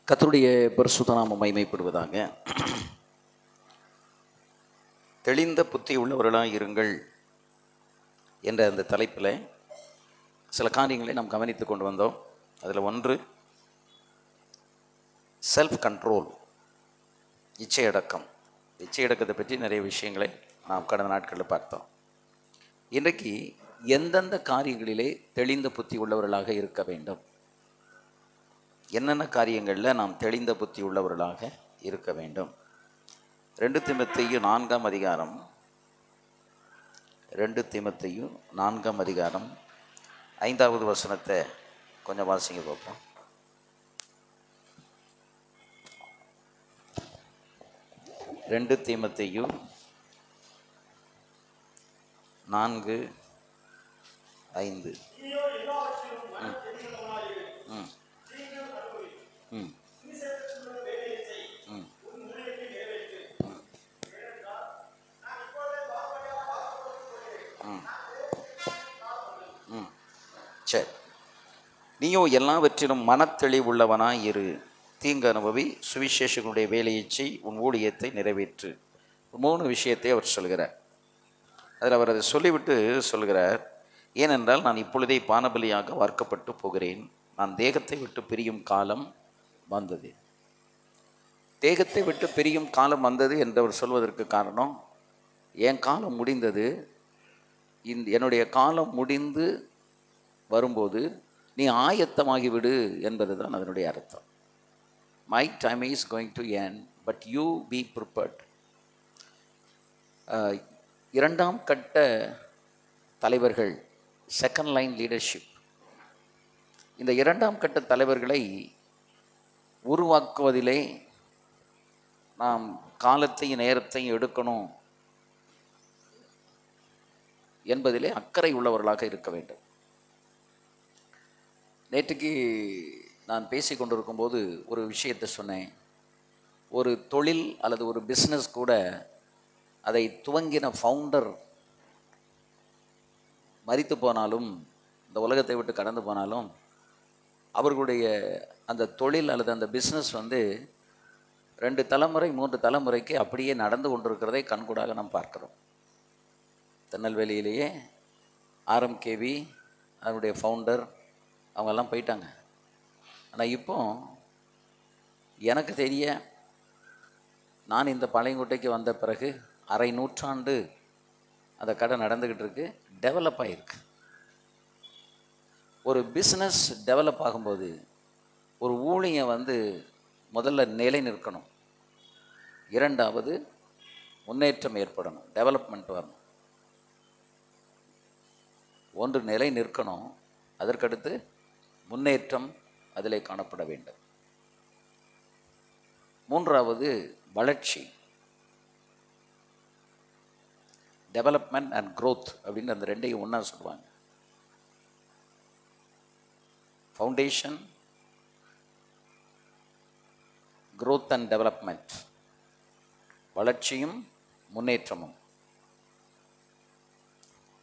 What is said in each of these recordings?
கர்த்தருடைய பரிசுத்த நாமம் மகிமைப்படுவதாக. தெளிந்த புத்தி உள்ளவர்களாக இருங்கள் என்ற அந்த தலைப்பில் சில காரியங்களை நாம் கவனித்து கொண்டு வந்தோம். அதில் ஒன்று செல்ஃப் கண்ட்ரோல், இச்சையடக்கம். இச்சையடக்கத்தை பற்றி நிறைய விஷயங்களை நாம் கடந்த நாட்களில் பார்த்தோம். இன்றைக்கு எந்தெந்த காரியங்களிலே தெளிந்த புத்தி உள்ளவர்களாக இருக்க வேண்டும், என்னென்ன காரியங்களில் நாம் தெளிந்த புத்தி உள்ளவர்களாக இருக்க வேண்டும். 2 தீமோத்தேயு 4 அதிகாரம் 2 தீமோத்தேயு 4 அதிகாரம் 5வது வசனத்தை கொஞ்சம் வாசிங்க பார்ப்போம். 2 தீமோத்தேயு 4:5. சரி, நீயோ எல்லாவற்றிலும் மனத்தெளிவுள்ளவனாய் இரு, தீங்கு அனுபவி, சுவிசேஷனுடைய வேலையை செய், உன் ஊழியத்தை நிறைவேற்று. 3 விஷயத்தை அவர் சொல்கிறார். அதில் அவர் அதை சொல்லிவிட்டு சொல்கிறார், ஏனென்றால் நான் இப்பொழுதே பானபலியாக வார்க்கப்பட்டு போகிறேன், நான் தேகத்தை விட்டு பிரியும் காலம் வந்தது. தேகத்தை விட்டு பிரியும் காலம் வந்தது என்றவர் சொல்வதற்கு காரணம், என் காலம் முடிந்தது, என்னுடைய காலம் முடிந்து வரும்போது நீ ஆயத்தமாகிவிடு என்பது தான் அதனுடைய அர்த்தம். My time is going to end, but you be prepared. 2ஆம் கட்ட தலைவர்கள், செகண்ட் லைன் லீடர்ஷிப், இந்த 2ஆம் கட்ட தலைவர்களை உருவாக்குவதிலே நாம் காலத்தையும் நேரத்தையும் எடுக்கணும் என்பதிலே அக்கறை உள்ளவர்களாக இருக்க வேண்டும். நேற்றுக்கு நான் பேசி கொண்டிருக்கும்போது ஒரு விஷயத்தை சொன்னேன். ஒரு தொழில் அல்லது ஒரு பிஸ்னஸ் கூட அதை துவங்கின ஃபவுண்டர் மரித்து போனாலும், இந்த உலகத்தை விட்டு கடந்து போனாலும், அவர்களுடைய அந்த தொழில் அல்லது அந்த பிஸ்னஸ் 2 தலைமுறை 3 தலைமுறைக்கு அப்படியே நடந்து கொண்டிருக்கிறதை கண்கூடாக நாம் பார்க்கிறோம். திருநெல்வேலியிலேயே ஆர்எம்கேவி அதனுடைய ஃபவுண்டர் அவங்கெல்லாம் போயிட்டாங்க. ஆனால் இப்போ எனக்கு தெரிய, நான் இந்த பழையங்கோட்டைக்கு வந்த பிறகு அரை நூற்றாண்டு அந்த கடை நடந்துக்கிட்டு இருக்கு, டெவலப் ஆகிருக்கு. ஒரு பிஸ்னஸ் டெவலப் ஆகும்போது ஒரு ஊழியம் முதல்ல நிலை நிற்கணும், 2வது முன்னேற்றம் ஏற்படணும், டெவலப்மெண்ட் வரணும். ஒன்று நிலை நிற்கணும், அதற்கடுத்து முன்னேற்றம் அதிலே காணப்பட வேண்டும். 3வது வளர்ச்சி, டெவலப்மெண்ட் அண்ட் க்ரோத் அப்படின்னு அந்த 2ஐயும் ஒன்றா சொல்லுவாங்க. ஃபவுண்டேஷன், க்ரோத் அண்ட் டெவலப்மெண்ட், வளர்ச்சியும் முன்னேற்றமும்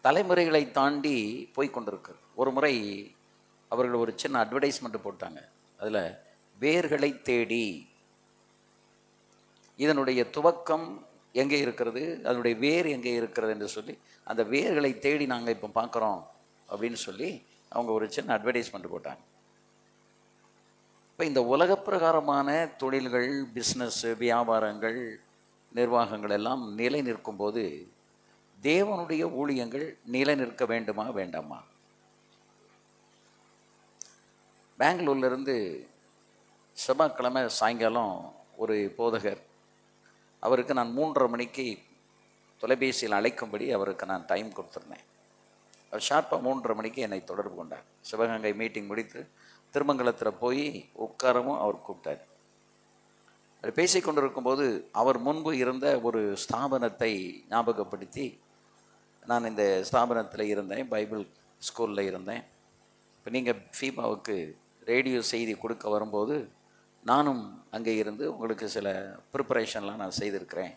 தலைமுறைகளை தாண்டி போய்கொண்டிருக்கு. ஒரு முறை அவர்கள் ஒரு சின்ன அட்வர்டைஸ்மெண்ட் போட்டாங்க. அதில் வேர்களை தேடி, இதனுடைய துவக்கம் எங்கே இருக்கிறது, அதனுடைய வேர் எங்கே இருக்கிறது என்று சொல்லி, அந்த வேர்களை தேடி நாங்கள் இப்போ பார்க்குறோம் அப்படின்னு சொல்லி அவங்க ஒரு சின்ன அட்வர்டைஸ்மெண்ட் போட்டாங்க. இப்போ இந்த உலக பிரகாரமான தொழில்கள், பிஸ்னஸ், வியாபாரங்கள், நிர்வாகங்கள் எல்லாம் நிலை நிற்கும்போது தேவனுடைய ஊழியங்கள் நிலை நிற்க வேண்டுமா வேண்டாமா? பெங்களூர்லேருந்து செவ்வாய்க்கிழமை சாயங்காலம் ஒரு போதகர், அவருக்கு நான் 3:30 மணிக்கு தொலைபேசியில் அழைக்கும்படி அவருக்கு நான் டைம் கொடுத்துருந்தேன். அவர் ஷார்ப்பாக 3:30 மணிக்கு என்னை தொடர்பு கொண்டார். சிவகங்கை மீட்டிங் முடித்து திருமங்கலத்தில் போய் உட்காரவும் அவர் கூப்பிட்டார். அவர் பேசி கொண்டிருக்கும்போது அவர் முன்பு இருந்த ஒரு ஸ்தாபனத்தை ஞாபகப்படுத்தி, நான் இந்த ஸ்தாபனத்தில் இருந்தேன், பைபிள் ஸ்கூலில் இருந்தேன், இப்போ நீங்கள் ஃபீபாவுக்கு ரேடியோ செய்தி கொடுக்க வரும்போது நானும் அங்கே இருந்து உங்களுக்கு சில ப்ரிப்பரேஷன்லாம் நான் செய்திருக்கிறேன்,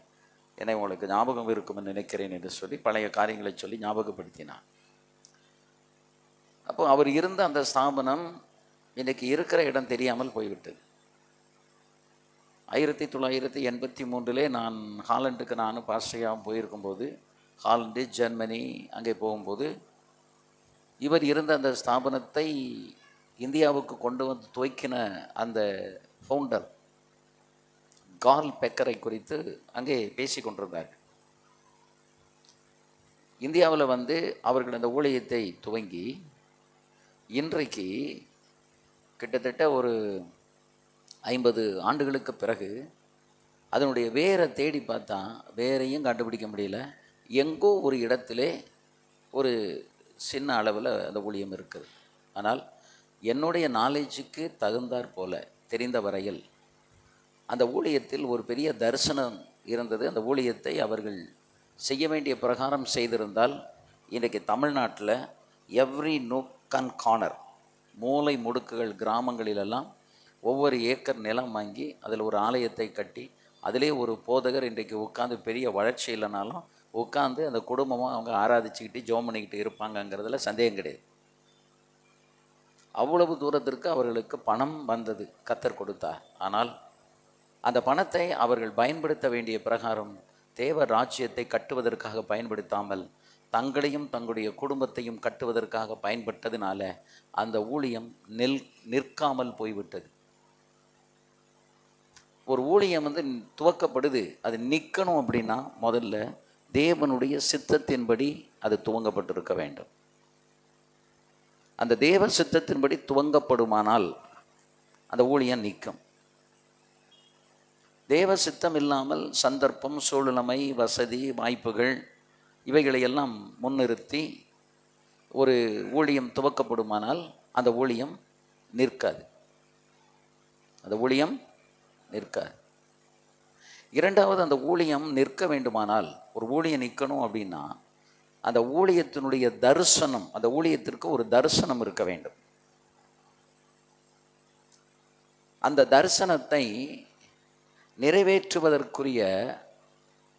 என்னை உங்களுக்கு ஞாபகம் இருக்கும்னு நினைக்கிறேன் என்று சொல்லி பழைய காரியங்களை சொல்லி ஞாபகப்படுத்தினான். அப்போ அவர் இருந்த அந்த ஸ்தாபனம் இன்றைக்கி இருக்கிற இடம் தெரியாமல் போய்விட்டது. 1983 நான் ஹாலண்டுக்கு நானும் பாஸ்டரையாகவும் போயிருக்கும்போது, ஹாலண்டு, ஜெர்மனி அங்கே போகும்போது, இவர் இருந்த அந்த ஸ்தாபனத்தை இந்தியாவுக்கு கொண்டு வந்து துவக்கின அந்த ஃபவுண்டர் கார்ல் பெக்கரை குறித்து அங்கே பேசி கொண்டிருந்தார்கள். இந்தியாவில் வந்து அவர்கள் அந்த ஊழியத்தை துவங்கி இன்றைக்கு கிட்டத்தட்ட ஒரு 50 ஆண்டுகளுக்கு பிறகு அதனுடைய வேரை தேடி பார்த்தா வேரையும் கண்டுபிடிக்க முடியல. எங்கோ ஒரு இடத்திலே ஒரு சின்ன அளவில் அந்த ஊழியம் இருக்குது. ஆனால் என்னுடைய நாலேஜுக்கு தகுந்தாற் போல தெரிந்த வரையில் அந்த ஊழியத்தில் ஒரு பெரிய தரிசனம் இருந்தது. அந்த ஊழியத்தை அவர்கள் செய்ய வேண்டிய பிரகாரம் செய்திருந்தால் இன்றைக்கு தமிழ்நாட்டில் எவ்ரி நுக் அண்ட் கார்னர், மூலை முடுக்குகள் கிராமங்களிலெல்லாம் ஒவ்வொரு ஏக்கர் நிலம் வாங்கி அதில் ஒரு ஆலயத்தை கட்டி அதிலே ஒரு போதகர் இன்றைக்கு உட்காந்து, பெரிய வளர்ச்சி இல்லைனாலும் உட்காந்து அந்த குடும்பமாக அவங்க ஆராதிச்சுக்கிட்டு ஜோம் பண்ணிக்கிட்டு இருப்பாங்கங்கிறதுல சந்தேகம் கிடையாது. அவ்வளவு தூரத்திற்கு அவர்களுக்கு பணம் வந்தது, கர்த்தர் கொடுத்தார். ஆனால் அந்த பணத்தை அவர்கள் பயன்படுத்த வேண்டிய பிரகாரம் தேவ ராஜ்யத்தை கட்டுவதற்காக பயன்படுத்தாமல் தங்களையும் தங்களுடைய குடும்பத்தையும் கட்டுவதற்காக பயன்பட்டதினால அந்த ஊழியம் நிற்காமல் போய்விட்டது. ஒரு ஊழியம் வந்து துவக்கப்படுது, அது நிற்கணும் அப்படின்னா முதல்ல தேவனுடைய சித்தத்தின்படி அது துவங்கப்பட்டிருக்க வேண்டும். அந்த தேவ சித்தத்தின்படி துவங்கப்படுமானால் அந்த ஊழியம் நிற்கும். தேவ சித்தம் இல்லாமல் சந்தர்ப்பம், சூழ்நிலை, வசதி, வாய்ப்புகள் இவைகளையெல்லாம் முன்னிறுத்தி ஒரு ஊழியம் துவக்கப்படுமானால் அந்த ஊழியம் நிற்காது. அந்த ஊழியம் நிற்காது. இரண்டாவது, அந்த ஊழியம் நிற்க வேண்டுமானால், ஒரு ஊழியம் நிற்கணும் அப்படின்னா அந்த ஊழியத்தினுடைய தரிசனம், அந்த ஊழியத்திற்கு ஒரு தரிசனம் இருக்க வேண்டும். அந்த தரிசனத்தை நிறைவேற்றுவதற்குரிய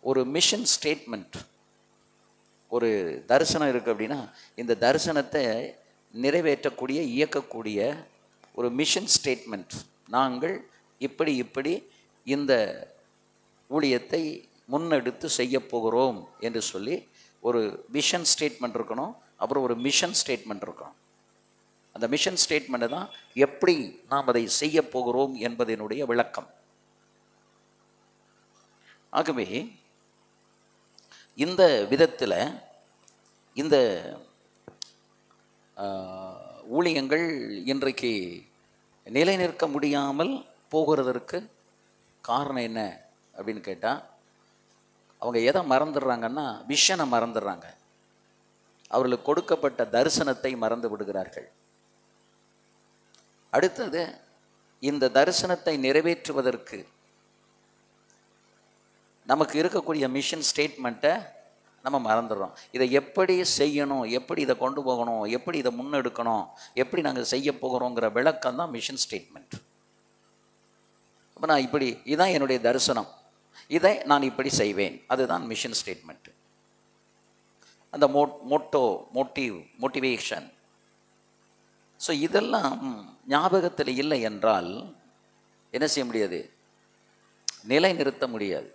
ஒரு மிஷன் ஸ்டேட்மெண்ட், ஒரு தரிசனம் இருக்குது அப்படின்னா இந்த தரிசனத்தை நிறைவேற்றக்கூடிய, இயக்கக்கூடிய ஒரு மிஷன் ஸ்டேட்மெண்ட், நாங்கள் இப்படி இப்படி இந்த ஊழியத்தை முன்னெடுத்து செய்ய போகிறோம் என்று சொல்லி ஒரு விஷன் ஸ்டேட்மெண்ட் இருக்கணும். அப்புறம் ஒரு மிஷன் ஸ்டேட்மெண்ட் இருக்கணும். அந்த மிஷன் ஸ்டேட்மெண்ட்டை தான் எப்படி நாம் அதை செய்ய போகிறோம் என்பதனுடைய விளக்கம். ஆகவே இந்த விதத்தில் இந்த ஊழியங்கள் இன்றைக்கு நிலை நிற்க முடியாமல் போகிறதற்கு காரணம் என்ன அப்படின்னு கேட்டால், அவங்க எதை மறந்துடுறாங்கன்னா விஷனை மறந்துடுறாங்க. அவர்களுக்கு கொடுக்கப்பட்ட தரிசனத்தை மறந்து விடுகிறார்கள். அடுத்தது, இந்த தரிசனத்தை நிறைவேற்றுவதற்கு நமக்கு இருக்கக்கூடிய மிஷன் ஸ்டேட்மெண்ட்டை நம்ம மறந்துடுறோம். இதை எப்படி செய்யணும், எப்படி இதை கொண்டு போகணும், எப்படி இதை முன்னெடுக்கணும், எப்படி நாங்கள் செய்ய போகிறோங்கிற விளக்கம் தான் மிஷன் ஸ்டேட்மெண்ட். அப்போ நான் இப்படி, இதுதான் என்னுடைய தரிசனம், இதை நான் இப்படி செய்வேன், அதுதான் மிஷன் ஸ்டேட்மெண்ட். அந்த மோட்டிவேஷன். ஸோ இதெல்லாம் ஞாபகத்தில் இல்லை என்றால் என்ன செய்ய முடியாது, நிலை நிறுத்த முடியாது.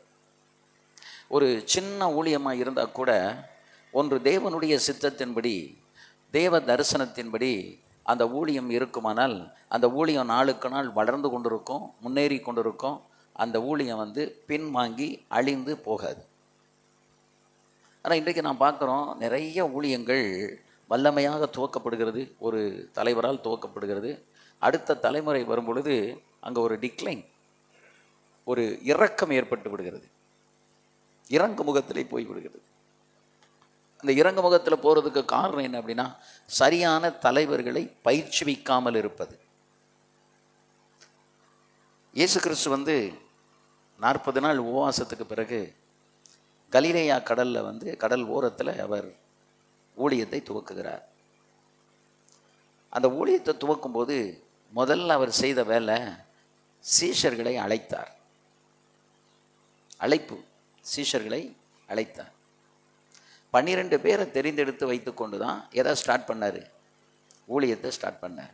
ஒரு சின்ன ஊழியமாக இருந்தால் கூட ஒன்று தேவனுடைய சித்தத்தின்படி, தேவ தரிசனத்தின்படி அந்த ஊழியம் இருக்குமானால் அந்த ஊழியம் நாளுக்கு நாள் வளர்ந்து கொண்டிருக்கும், முன்னேறி கொண்டிருக்கும். அந்த ஊழியம் வந்து பின்வாங்கி அழிந்து போகாது. ஆனால் இன்றைக்கு நான் பார்க்குறோம், நிறைய ஊழியங்கள் வல்லமையாக துவக்கப்படுகிறது, ஒரு தலைவரால் துவக்கப்படுகிறது. அடுத்த தலைமுறை வரும் பொழுது அங்கே ஒரு டிக்ளைன், ஒரு இறக்கம் ஏற்பட்டு விடுகிறது, இறங்கு முகத்திலே போய்விடுகிறது. அந்த இறங்கு முகத்தில் போகிறதுக்கு காரணம் என்ன அப்படின்னா, சரியான தலைவர்களை பயிற்சிவிக்காமல் இருப்பது. இயேசு கிறிஸ்து வந்து 40 நாள் உபவாசத்துக்கு பிறகு கலிலேயா கடலில் வந்து கடல் ஓரத்தில் அவர் ஊழியத்தை துவக்குகிறார். அந்த ஊழியத்தை துவக்கும்போது முதல்ல அவர் செய்த வேலை, சீஷர்களை அழைத்தார். அழைப்பு, சீஷர்களை அழைத்தார். 12 பேரை தெரிந்தெடுத்து வைத்து கொண்டு தான் எதை ஸ்டார்ட் பண்ணார், ஊழியத்தை ஸ்டார்ட் பண்ணார்.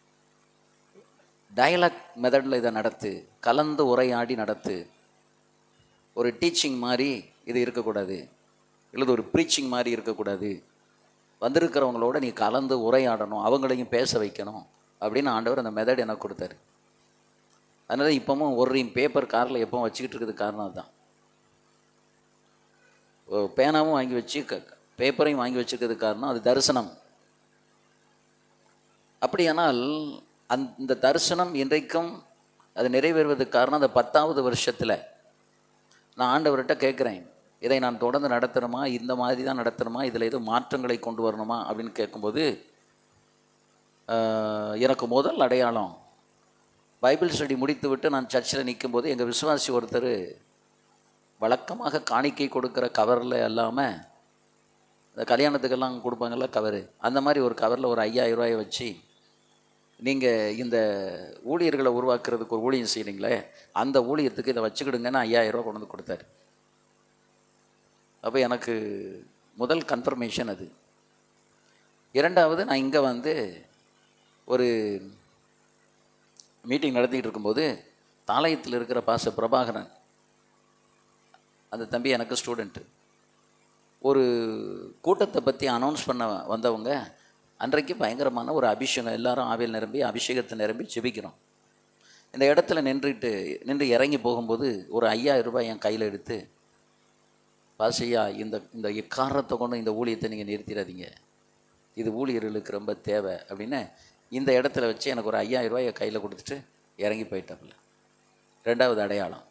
டயலாக் மெத்தடில் இதை நடத்து, கலந்து உரையாடி நடத்து. ஒரு டீச்சிங் மாதிரி இது இருக்கக்கூடாது, இல்லை ஒரு ப்ரீச்சிங் மாதிரி இருக்கக்கூடாது. வந்திருக்கிறவங்களோட நீ கலந்து உரையாடணும், அவங்களையும் பேச வைக்கணும் அப்படின்னு ஆண்டவர் அந்த மெத்தட் எனக்கு கொடுத்தாரு. அதனால் இப்போவும் ஒரு ரீம் பேப்பர் காரில் எப்பவும் வச்சுக்கிட்டு இருக்கிறது காரணம் அதுதான். பேனாவும் வாங்கி வச்சு பேப்பரையும் வாங்கி வச்சுருக்கிறது காரணம் அது தரிசனம். அப்படியானால் அந்த தரிசனம் இன்றைக்கும் அது நிறைவேறுவதற்கு காரணம் அந்த 10வது வருஷத்தில் நான் ஆண்டவர்கிட்ட கேட்குறேன், இதை நான் தொடர்ந்து நடத்தணுமா, இந்த மாதிரி தான் நடத்தணுமா, இதில் எதுவும் மாற்றங்களை கொண்டு வரணுமா அப்படின்னு கேட்கும்போது எனக்கு முதல் அடையாளம், பைபிள் ஸ்டடி முடித்து விட்டு நான் சர்ச்சில் நிற்கும்போது எங்கள் விசுவாசி ஒருத்தர் வழக்கமாக காணிக்கை கொடுக்குற கவரில் இல்லாமல் இந்த கல்யாணத்துக்கெல்லாம் கொடுப்பாங்கள்ல கவரு, அந்த மாதிரி ஒரு கவரில் ஒரு 5000 ரூபாயை வச்சு, நீங்கள் இந்த ஊழியர்களை உருவாக்குறதுக்கு ஒரு ஊழியம் செய்கிறீங்களே, அந்த ஊழியத்துக்கு இதை வச்சுக்கிடுங்கன்னு 5000 ரூபா கொண்டு வந்து கொடுத்தாரு. அப்போ எனக்கு முதல் கன்ஃபர்மேஷன் அது. இரண்டாவது, நான் இங்கே வந்து ஒரு மீட்டிங் நடத்திக்கிட்டு இருக்கும்போது தாளையத்தில் இருக்கிற பாஸ்டர் பிரபாகரன், அந்த தம்பி எனக்கு ஸ்டூடெண்ட்டு, ஒரு கூட்டத்தை பற்றி அனௌன்ஸ் பண்ண வந்தவங்க. அன்றைக்கு பயங்கரமான ஒரு அபிஷேகம், எல்லாரும் ஆவியில் நிரம்பி அபிஷேகத்தை நிரம்பி ஜெபிக்கிறோம். இந்த இடத்துல நின்று இறங்கி போகும்போது ஒரு 5000 ரூபாய் என் கையில் எடுத்து, பாசையா இந்த எக்காரணத்தை கொண்டு இந்த ஊழியத்தை நீங்கள் நிறுத்திடாதீங்க, இது ஊழியர்களுக்கு ரொம்ப தேவை அப்படின்னு இந்த இடத்துல வச்சு எனக்கு ஒரு 5000 ரூபாயை கையில் கொடுத்துட்டு இறங்கி போயிட்டாப்புல. 2வது அடையாளம்.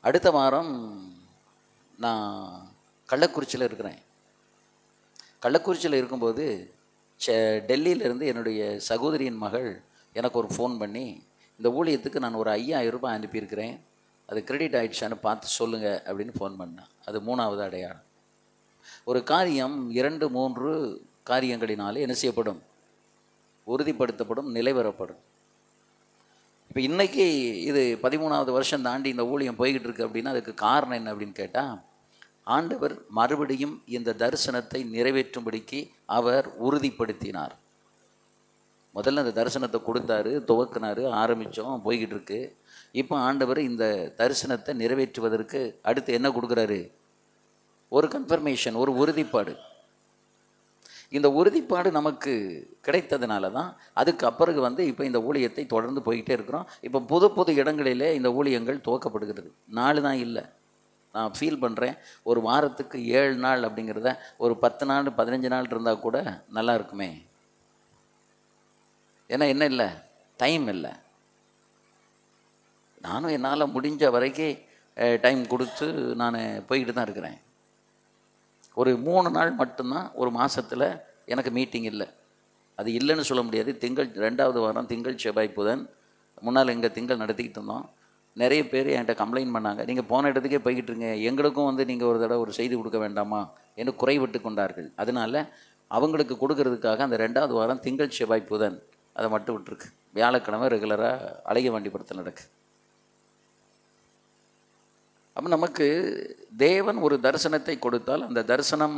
அடுத்த வாரம் நான் கள்ளக்குறிச்சியில் இருக்கிறேன். கள்ளக்குறிச்சியில் இருக்கும்போது டெல்லியிலேருந்து என்னுடைய சகோதரியின் மகள் எனக்கு ஒரு ஃபோன் பண்ணி, இந்த ஊழியத்துக்கு நான் ஒரு 5000 ரூபாய் அனுப்பியிருக்கிறேன், அது கிரெடிட் ஆகிடுச்சான்னு பார்த்து சொல்லுங்கள் அப்படின்னு ஃபோன் பண்ணேன். அது 3வது அடையாளம். ஒரு காரியம் 2-3 காரியங்களினாலே என்ன செய்யப்படும், உறுதிப்படுத்தப்படும், நிலைவரப்படும். இப்போ இன்றைக்கி இது 13வது வருஷம் தாண்டி இந்த ஊழியம் போய்கிட்டு இருக்கு அப்படின்னா அதுக்கு காரணம் என்ன அப்படின்னு கேட்டால், ஆண்டவர் மறுபடியும் இந்த தரிசனத்தை நிறைவேற்றும்படிக்கு அவர் உறுதிப்படுத்தினார். முதல்ல அந்த தரிசனத்தை கொடுத்தாரு, துவக்கினார், ஆரம்பித்தோம், போய்கிட்டு இருக்கு. இப்போ ஆண்டவர் இந்த தரிசனத்தை நிறைவேற்றுவதற்கு அடுத்து என்ன கொடுக்குறாரு, ஒரு கன்ஃபர்மேஷன், ஒரு உறுதிப்பாடு. இந்த உறுதிப்பாடு நமக்கு கிடைத்ததுனால தான் அதுக்கு அப்புறம் வந்து இப்போ இந்த ஊழியத்தை தொடர்ந்து போய்கிட்டே இருக்கிறோம். இப்போ புது புது இடங்களிலே இந்த ஊழியங்கள் துவக்கப்படுகிறது. 4 தான் இல்லை, நான் ஃபீல் பண்ணுறேன், ஒரு வாரத்துக்கு 7 நாள் அப்படிங்கிறத ஒரு 10 நாள் 15 நாள் இருந்தால் கூட நல்லா இருக்குமே. ஏன்னா என்ன இல்லை, டைம் இல்லை. நானும் என்னால் முடிஞ்ச வரைக்கும் டைம் கொடுத்து நான் போய்கிட்டு தான் இருக்கிறேன். ஒரு 3 நாள் மட்டும்தான் ஒரு மாதத்தில் எனக்கு மீட்டிங் இல்லை. அது இல்லைன்னு சொல்ல முடியாது. 2வது வாரம் திங்கள் செவ்வாய் புதன், முன்னால் எங்கள் திங்கள் நடத்திக்கிட்டு இருந்தோம். நிறைய பேர் என்கிட்ட கம்ப்ளைண்ட் பண்ணாங்க, நீங்கள் போன இடத்துக்கே போய்கிட்டு இருங்க, எங்களுக்கும் வந்து நீங்கள் ஒரு தடவை ஒரு செய்தி கொடுக்க வேண்டாமா என்று குறைவிட்டு கொண்டார்கள். அதனால் அவங்களுக்கு கொடுக்கறதுக்காக அந்த 2வது வாரம் திங்கள் செவ்வாய் புதன் அதை மட்டும் விட்டுருக்கு. வியாழக்கிழமை ரெகுலராக அழகிய வண்டிபுரத்தில் நடக்கு. அப்போ நமக்கு தேவன் ஒரு தரிசனத்தை கொடுத்தால் அந்த தரிசனம்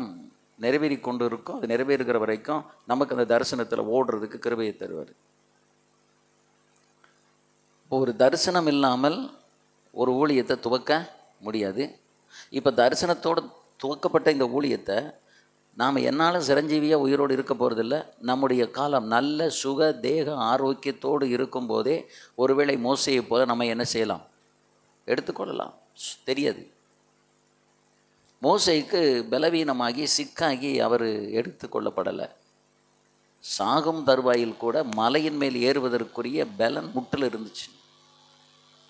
நிறைவேறி கொண்டு இருக்கும். அது நிறைவேறுகிற வரைக்கும் நமக்கு அந்த தரிசனத்தில் ஓடுறதுக்கு கிருபையை தருவார். இப்போ ஒரு தரிசனம் இல்லாமல் ஒரு ஊழியத்தை துவக்க முடியாது. இப்போ தரிசனத்தோடு துவக்கப்பட்ட இந்த ஊழியத்தை நாம் என்னாலும் சிரஞ்சீவியாக உயிரோடு இருக்க போகிறதில்ல. நம்முடைய காலம் நல்ல சுக தேக ஆரோக்கியத்தோடு இருக்கும்போதே ஒருவேளை மோசையை போல நம்ம என்ன செய்யலாம், எடுத்துக்கொள்ளலாம். தெரியாது. மோசேக்கு பலவீனமாகி சிக்காகி அவர் எடுத்து கொள்ளப்படலை. சாகும் தருவாயில் கூட மலையின் மேல் ஏறுவதற்குரிய பலன் முட்டில் இருந்துச்சு.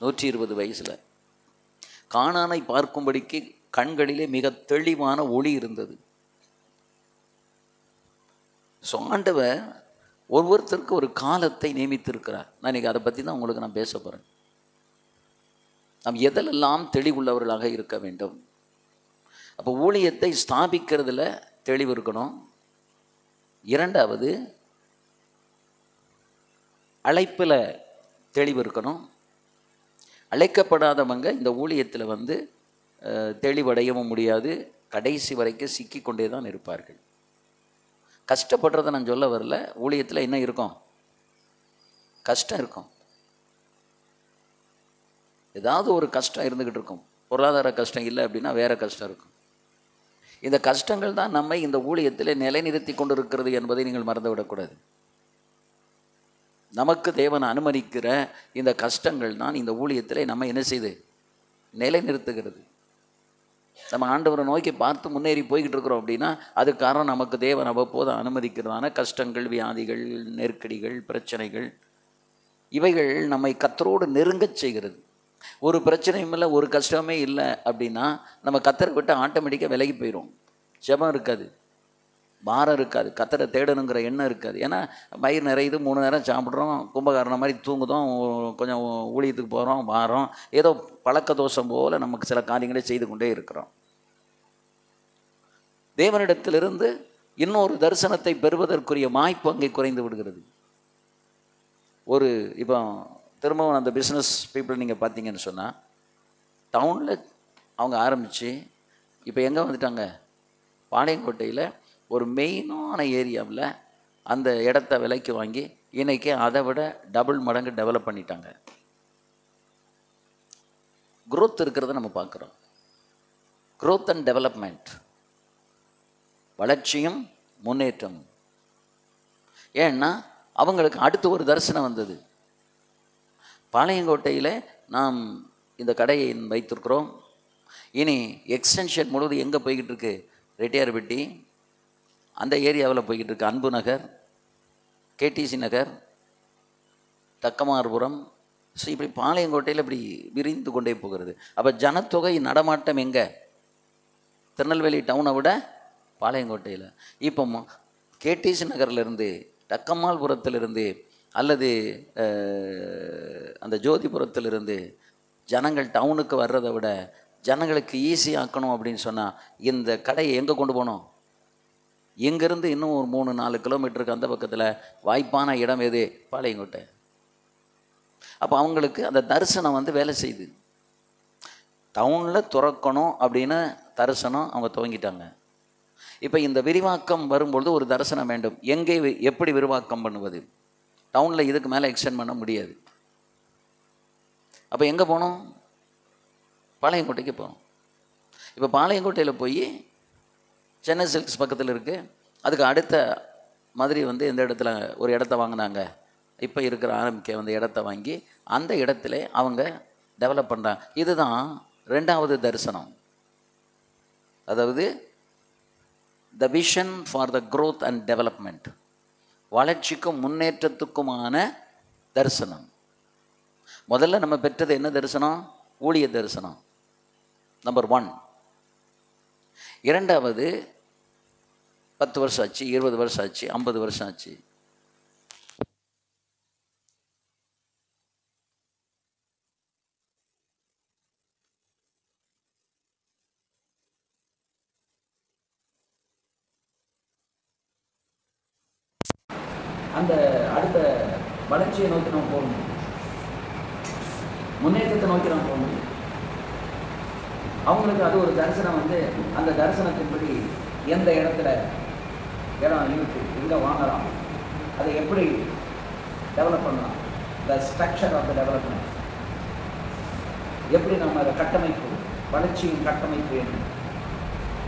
120 வயசில் கானானை பார்க்கும்படிக்கு கண்களிலே மிக தெளிவான ஒளி இருந்தது. ஸோ ஆண்டவர் ஒவ்வொருத்தருக்கு ஒரு காலத்தை நியமித்திருக்கிறார். நான் இன்றைக்கி அதை பற்றி தான் உங்களுக்கு நான் பேச போகிறேன். நாம் எதிலெல்லாம் தெளிவுள்ளவர்களாக இருக்க வேண்டும். அப்போ ஊழியத்தை ஸ்தாபிக்கிறதுல தெளிவு இருக்கணும். 2வது அழைப்பில் தெளிவு இருக்கணும். அழைக்கப்படாதவங்க இந்த ஊழியத்தில் வந்து தெளிவடையவும் முடியாது, கடைசி வரைக்கும் சிக்கி கொண்டே தான் இருப்பார்கள். கஷ்டப்படுறதை நான் சொல்ல வரல. ஊழியத்தில் என்ன இருக்கும், கஷ்டம் இருக்கும், ஏதாவது ஒரு கஷ்டம் இருந்துக்கிட்டு இருக்கும். பொருளாதார கஷ்டம் இல்லை அப்படின்னா வேறு கஷ்டம் இருக்கும். இந்த கஷ்டங்கள் தான் நம்மை இந்த ஊழியத்தில் நிலைநிறுத்தி கொண்டிருக்கிறது என்பதை நீங்கள் மறந்துவிடக்கூடாது. நமக்கு தேவன் அனுமதிக்கிற இந்த கஷ்டங்கள் தான் இந்த ஊழியத்தில் நம்ம என்ன செய்து நிலைநிறுத்துகிறது. நம்ம ஆண்டவரை நோக்கி பார்த்து முன்னேறி போய்கிட்டு இருக்கிறோம் அப்படின்னா அதுக்கு காரணம் நமக்கு தேவன் அவ்வப்போது அனுமதிக்கிறதான கஷ்டங்கள், வியாதிகள், நெருக்கடிகள், பிரச்சனைகள். இவைகள் நம்மை கர்த்தரோடு நெருங்கச் செய்கிறது. ஒரு பிரச்சனையும் இல்லை, ஒரு கஷ்டமே இல்லை அப்படின்னா நம்ம கர்த்தரை விட்டு ஆட்டோமேட்டிக்காக விலகி போயிடும். ஜெபம் இருக்காது, பாரம் இருக்காது, கர்த்தரை தேடணுங்கிற எண்ணம் இருக்காது. ஏன்னா வயிறு நிறையுது, 3 நேரம் சாப்பிட்றோம், கும்பகாரணம் மாதிரி தூங்குதோம், கொஞ்சம் ஊழியத்துக்கு போகிறோம், வாரோம், ஏதோ பழக்க தோஷம் போல் நமக்கு சில காரியங்களை செய்து கொண்டே இருக்கிறோம். தேவனிடத்திலிருந்து இன்னொரு தரிசனத்தை பெறுவதற்குரிய வாய்ப்பு அங்கே குறைந்து விடுகிறது. இப்போ திரும்பவும் அந்த பிஸ்னஸ் பீப்புள் நீங்கள் பார்த்தீங்கன்னு சொன்னால், டவுனில் அவங்க ஆரம்பித்து இப்போ எங்கே வந்துட்டாங்க, பாளையங்கோட்டையில் ஒரு மெயினான ஏரியாவில் அந்த இடத்த விலைக்கு வாங்கி இன்றைக்கி அதை விட டபுள் மடங்கு டெவலப் பண்ணிட்டாங்க. க்ரோத் இருக்கிறத நம்ம பார்க்குறோம். க்ரோத் அண்ட் டெவலப்மெண்ட், வளர்ச்சியும் முன்னேற்றம். ஏன்னா அவங்களுக்கு அடுத்து ஒரு தரிசனம் வந்தது. பாளையங்கோட்டையில் நாம் இந்த கடையை வைத்திருக்கிறோம், இனி எக்ஸ்டென்ஷன் முழுவதும் எங்கே போய்கிட்டு இருக்கு, ரெட்டியார்பட்டி அந்த ஏரியாவில் போய்கிட்டு இருக்கு, அன்பு நகர், கேடிசி நகர், தக்கமார்புரம். ஸோ இப்படி பாளையங்கோட்டையில் இப்படி விரிந்து கொண்டே போகிறது. அப்போ ஜனத்தொகை நடமாட்டம் எங்கே, திருநெல்வேலி டவுனை விட பாளையங்கோட்டையில். இப்போ கேடிசி நகர்லேருந்து, தக்கமால்புரத்திலிருந்து அல்லது அந்த ஜோதிபுரத்திலிருந்து ஜனங்கள் டவுனுக்கு வர்றதை விட ஜனங்களுக்கு ஈஸியாக்கணும் அப்படின்னு சொன்னால் இந்த கடையை எங்கே கொண்டு போகணும், இங்கேருந்து இன்னும் ஒரு 3-4 கிலோமீட்டருக்கு அந்த பக்கத்தில் வாய்ப்பான இடம் எது, பாளையங்கோட்டை. அப்போ அவங்களுக்கு அந்த தரிசனம் வேலை செய்யுது. டவுனில் துறக்கணும் அப்படின்னு தரிசனம் அவங்க துவங்கிட்டாங்க. இப்போ இந்த விரிவாக்கம் வரும்பொழுது ஒரு தரிசனம் வேண்டும். எங்கே எப்படி விரிவாக்கம் பண்ணுவது, டவுனில் இதுக்கு மேலே எக்ஸ்டெண்ட் பண்ண முடியாது. அப்போ எங்கே போகணும், பாளையங்கோட்டைக்கு போகணும். இப்போ பாளையங்கோட்டையில் போய் சென்னை சில்க்ஸ் பக்கத்தில் இருக்குது, அதுக்கு அடுத்த மாதிரி எந்த இடத்துல ஒரு இடத்த வாங்கினாங்க, இப்போ இருக்கிற ஆரம்பிக்க இடத்த வாங்கி அந்த இடத்துல அவங்க டெவலப் பண்ணுறாங்க. இதுதான் 2வது தரிசனம். அதாவது the vision for the growth and development, வளர்ச்சிக்கும் முன்னேற்றத்துக்குமான தரிசனம். முதல்ல நம்ம பெற்றது என்ன தரிசனம், ஊழிய தரிசனம், நம்பர் 1. 2வது 10 வருஷம் ஆச்சு, 20 வருஷம் ஆச்சு, 50 வருஷம் ஆச்சு. அந்த அடுத்த வளர்ச்சியை நோக்கி நம்ம போகணும், முன்னேற்றத்தை நோக்கி நம்ம போகணும். அவங்களுக்கு அது ஒரு தரிசனம். அந்த தரிசனத்தின்படி எந்த இடத்துல இடம் இருக்கு, எங்கே வாங்கலாம், அதை எப்படி டெவலப் பண்ணலாம், the structure of the development, எப்படி நம்ம அதை கட்டமைப்பு, வளர்ச்சியின் கட்டமைப்பு என்ன.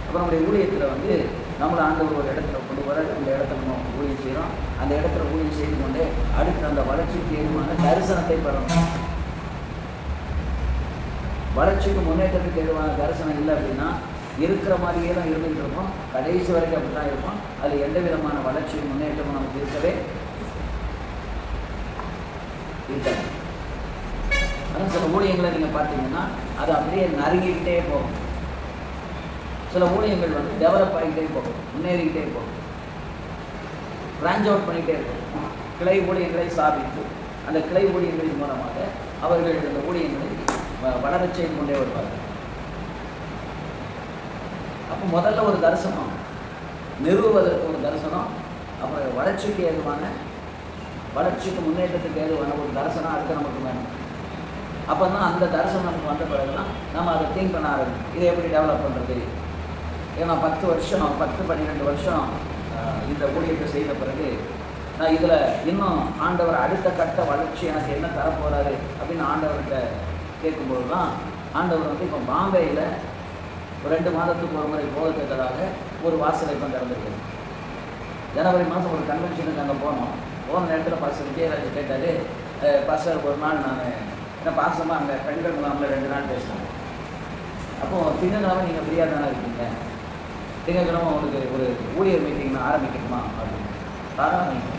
அப்புறம் நம்முடைய ஊழியத்தில் நம்மளை ஆண்டவர் ஒரு இடத்துல கொண்டு வர, அந்த இடத்துல நம்ம ஊழியம் செய்கிறோம். அந்த இடத்துல ஊழியம் செய்து கொண்டு அடுத்து அந்த வளர்ச்சிக்கு ஏதுவான தரிசனத்தை பெறணும். வளர்ச்சிக்கு முன்னேற்றத்துக்கு ஏதுவான தரிசனம் இல்லை அப்படின்னா இருக்கிற மாதிரியே தான் இருந்துகிட்டு இருப்போம், கடைசி வரைக்கும் அப்படி தான் இருப்போம். அதில் எந்த விதமான வளர்ச்சியும் முன்னேற்றமும் நமக்கு இருக்கவே இருக்காது. ஆனால் சில ஊழியங்களை நீங்கள் பார்த்தீங்கன்னா அது அப்படியே நறுங்கிக்கிட்டே போகும். சில ஊழியங்கள் டெவலப் ஆகிட்டே போகும், முன்னேறிக்கிட்டே போகும், பிரான்ச் அவுட் பண்ணிகிட்டே இருக்கும். கிளை ஊழியங்களை ஸ்தாபித்து அந்த கிளை ஊழியங்களின் மூலமாக அவர்கள் அந்த ஊழியங்களை வளரச் செய்து கொண்டே வருவார்கள். அப்போ முதல்ல ஒரு தரிசனம், நிறுவுவதற்கு ஒரு தரிசனம், அப்புறம் வளர்ச்சிக்கு ஏதுவான, வளர்ச்சிக்கு முன்னேற்றத்துக்கு ஏதுவான ஒரு தரிசனம் அடுத்து நமக்கு வேணும். அப்போ தான் அந்த தரிசனம் நமக்கு வந்த பிறகுதான் நம்ம அதை திங்க் பண்ண ஆரம்பிக்கும், இதை எப்படி டெவலப் பண்ணுறது. ஏன்னா 10 வருஷம் 10-12 வருஷம் இந்த ஊழியத்தை செய்த பிறகு நான் இதில் இன்னும் ஆண்டவர் அடுத்த கட்ட வளர்ச்சி எனக்கு என்ன தரப்போகிறாரு அப்படின்னு ஆண்டவர்கிட்ட கேட்கும்போது தான் ஆண்டவர் வந்து இப்போ பாம்பேயில் ஒரு 2 மாதத்துக்கு ஒரு முறை போகிறதுக்காக ஒரு வாசலை இப்போ திறந்துருக்கு. ஜனவரி மாதம் ஒரு கன்வென்ஷனுக்கு அங்கே போன நேரத்தில் பாஸ்டர் விஜயராஜ் கேட்டார், பாஸ்டர் ஒரு நாள் நான் என்ன பாசமாக அங்கே பெண்கள் முகாமில் 2 நாள் பேசினாங்க. அப்போது திங்கக்கிழமை நீங்கள் ஃப்ரீயாக தானே இருக்கீங்க, திங்கக்கிழமை உங்களுக்கு ஒரு ஊழியர் மீட்டிங் நான் ஆரம்பிக்கணுமா அப்படின்னு ஆரம்பிக்கும்.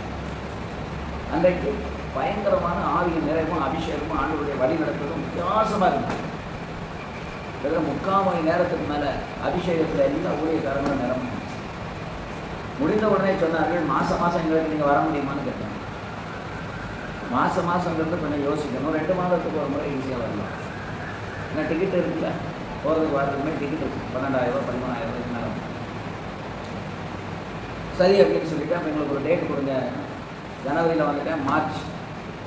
அன்றைக்கு பயங்கரமான ஆவியின் நிறைவும் அபிஷேகமும் ஆண்டவருடைய வழி நடத்துவதும் வித்தியாசமாக இருந்தது. கிட்டத்தட்ட 3/4 மணி நேரத்துக்கு மேலே அபிஷேகத்தில் எல்லா ஊழியக்காரங்களும் நிரம்பும். முடிந்த உடனே சொன்னார்கள், மாதம் எங்களுக்கு நீங்கள் வர முடியுமான்னு கேட்டாங்க. மாதங்கிறது கொஞ்சம் யோசிக்கணும். 2 மாதத்துக்கு ஒரு முறை ஈஸியாக வரலாம். ஏன்னா டிக்கெட் இருக்குல்ல, போகிறதுக்கு வரதுக்குமே டிக்கெட் இருக்குது. 12,000 13,000 மேலே. சரி அப்படின்னு சொல்லிவிட்டு அப்போ எங்களுக்கு ஒரு டேட் கொடுங்க. ஜனவரியில் வந்துட்டேன், மார்ச்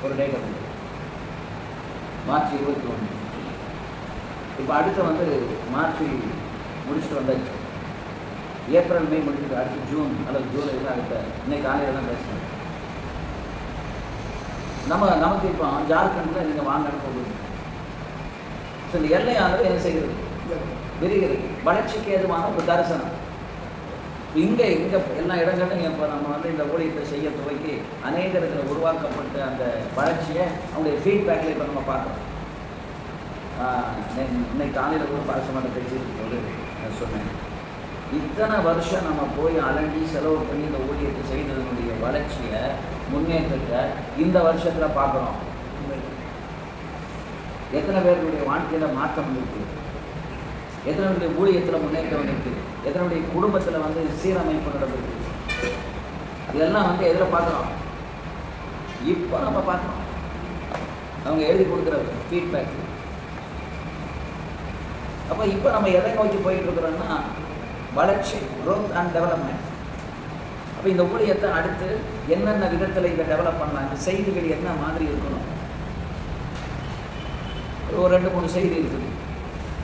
ஒரு டேட் கொடுங்க, மார்ச் 21. இப்போ அடுத்து வந்து மார்ச் முடிச்சுட்டு வந்தாச்சு. ஏப்ரல் மே முடிச்சுட்டு அடுத்து ஜூன் அல்லது ஜூலை தான் அடுத்த இன்னைக்கு காலையில் தான் பேசுகிறேன். நமக்கு இப்போ ஜார்க்கண்டில் நீங்கள் வாங்கன்னு போகுது. ஸோ இந்த எல்லையானது என்ன செய்கிறது, விரிகிறது. வளர்ச்சிக்கு ஏதுவான ஒரு தரிசனம் இங்கே எல்லா இடங்களிலும் இப்போ நம்ம வந்து இந்த ஊழியத்தை செய்ய துவக்கி அநேகத்தில் உருவாக்கப்பட்ட அந்த வளர்ச்சியை அவங்களுடைய ஃபீட்பேக்கில் இப்போ நம்ம பார்க்குறோம். இன்னைக்கு காலையில் கூட பாரசமான பேசிட்டு போது நான் சொன்னேன், இத்தனை வருஷம் நம்ம போய் அலண்டி செலவு பண்ணி இந்த ஊழியத்தை செய்ததனுடைய வளர்ச்சியை முன்னேற்றத்தை இந்த வருஷத்தில் பார்க்குறோம். எத்தனை பேருடைய வாழ்க்கையில் மாற்றம் இருக்குது, எத்தனை ஊழியத்தில் முன்னேற்றம் இருக்குது, எத்தனை குடும்பத்தில் வந்து சீரமைப்பு நடந்திருக்கு. இதெல்லாம் வந்து எதில் பார்க்குறோம், இப்போ நம்ம பார்க்குறோம். அவங்க எழுதி கொடுக்குற ஃபீட்பேக். அப்போ இப்போ நம்ம எதை நோக்கி போயிட்டு இருக்கிறோம்னா வளர்ச்சி, க்ரோத் அண்ட் டெவலப்மெண்ட். அப்போ இந்த ஊழியத்தை அடுத்து என்னென்ன விதத்தில் இதை டெவலப் பண்ணலாம், இந்த செய்திகள் என்ன மாதிரி இருக்கணும். ஒரு 2-3 செய்தி இருக்குது.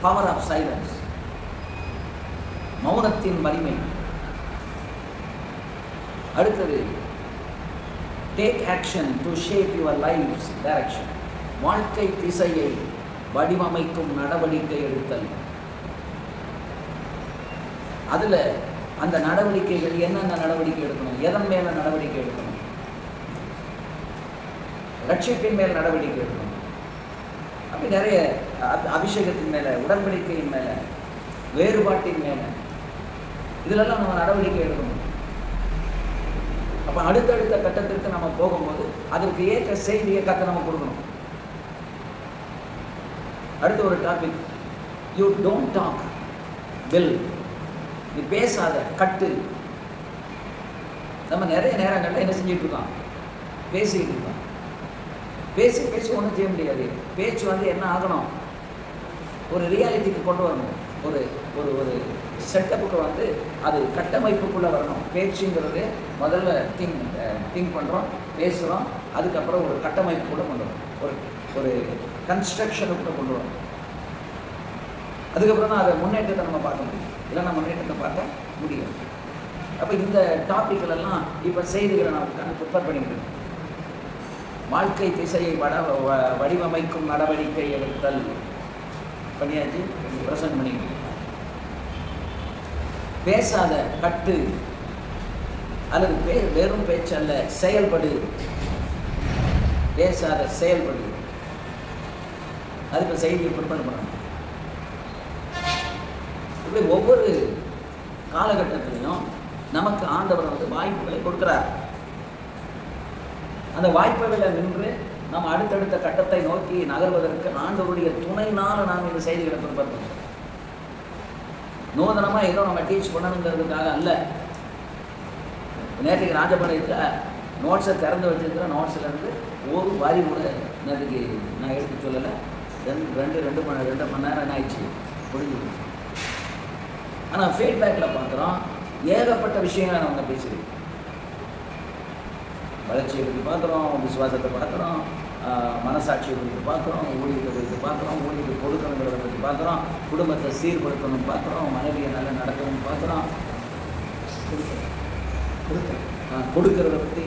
பவர் ஆஃப் சைலன்ஸ், மௌனத்தின் வலிமை. அடுத்தது take action to shape your life's direction, வாழ்க்கை திசையை வடிவமைக்கும் நடவடிக்கை எடுத்தல். அதில் அந்த நடவடிக்கைகள் என்னென்ன நடவடிக்கை எடுக்கணும், எதன் மேலே நடவடிக்கை எடுக்கணும், ரட்சிப்பின் மேல் நடவடிக்கை எடுக்கணும். அப்படி நிறைய அபிஷேகத்தின் மேலே, உடன்படிக்கையின் மேலே, வேறுபாட்டின் மேலே, இதிலெல்லாம் நம்ம நடவடிக்கை எடுக்கணும். அப்போ அடுத்தடுத்த கட்டத்திற்கு நம்ம போகும்போது அதற்கு ஏற்ற செய்தியை நம்ம கொடுக்கணும். அடுத்த ஒரு topic, you don't talk build, நீ பேசாத, கட்டு. நம்ம நிறைய நேரங்களில் என்ன செஞ்சுட்டு இருக்கோம், பேசிக்கிட்டு இருக்கோம். பேசி ஒன்றும் செய்ய முடியாது. பேச்சு வந்து என்ன ஆகணும், ஒரு ரியாலிட்டிக்கு கொண்டு வரணும். ஒரு ஒரு ஒரு செட்டப்புக்கு வந்து அது கட்டமைப்புக்குள்ளே வரணும். பேச்சுங்கிறது முதல்ல திங்க் பண்ணுறோம், பேசுகிறோம், அதுக்கப்புறம் ஒரு கட்டமைப்புக்குள்ளே கொண்டு வரோம், ஒரு ஒரு கன்ஸ்ட்ரக்ஷனுக்குள்ளே கொண்டு வரோம். அதுக்கப்புறம் தான் அதை முன்னேற்றத்தை நம்ம பார்க்க முடியும், இல்லைன்னா முன்னேற்றத்தை பார்க்க முடியும். அப்போ இந்த டாப்பிக்களெல்லாம் இப்போ செய்திகளை நான் ப்ரிப்பேர் பண்ணிக்கிறேன். வாழ்க்கை திசையை வடிவமைக்கும் நடவடிக்கை எடுத்தல் பண்ணியாச்சு, ப்ரெசன்ட் பண்ணிக்கிறேன். பேசாத, கட்டு, அல்லது வெறும் பேச்சு அல்ல, செயல்படு. பேசாத, செயல்படு. அதுக்கு செய்தியை ப்ரிப்பேர் பண்ணணும். இப்படி ஒவ்வொரு காலகட்டத்திலையும் நமக்கு ஆண்டவர் வந்து வாய்ப்புகளை கொடுக்குறார். அந்த வாய்ப்புகளை நின்று நம்ம அடுத்தடுத்த கட்டத்தை நோக்கி நகர்வதற்கு ஆண்டவருடைய துணையினால் நாம் இந்த செய்திகளை ப்ரிப்பேர் பண்ணுறோம். நூதனமாக ஏதோ நம்ம டீச் பண்ணணுங்கிறதுக்காக அல்ல. நேற்றுக்கு ராஜபாளையத்தில் நோட்ஸை திறந்து வச்சுருக்கிற நோட்ஸ்லேருந்து ஒரு வரி கூட நேற்றுக்கு நான் எடுத்து சொல்லலை. 2 மணி நேரம் என்ன ஆயிடுச்சு, முடிஞ்சு. ஆனால் ஃபீட்பேக்கில் பார்க்குறோம், ஏகப்பட்ட விஷயங்களை நம்ம பேசுகிறோம். வளர்ச்சியை பற்றி பார்க்குறோம், விசுவாசத்தை பார்க்குறோம், மனசாட்சியை குறித்து பார்க்குறோம், ஊழியத்தை குறித்து பார்க்குறோம், ஊழியத்தை கொடுக்கணுங்கிறத பற்றி பார்க்குறோம், குடும்பத்தை சீர்படுத்தணும் பார்க்குறோம், மனைவியை நல்லா நடக்கணும்னு பார்க்குறோம், கொடுக்கறத பற்றி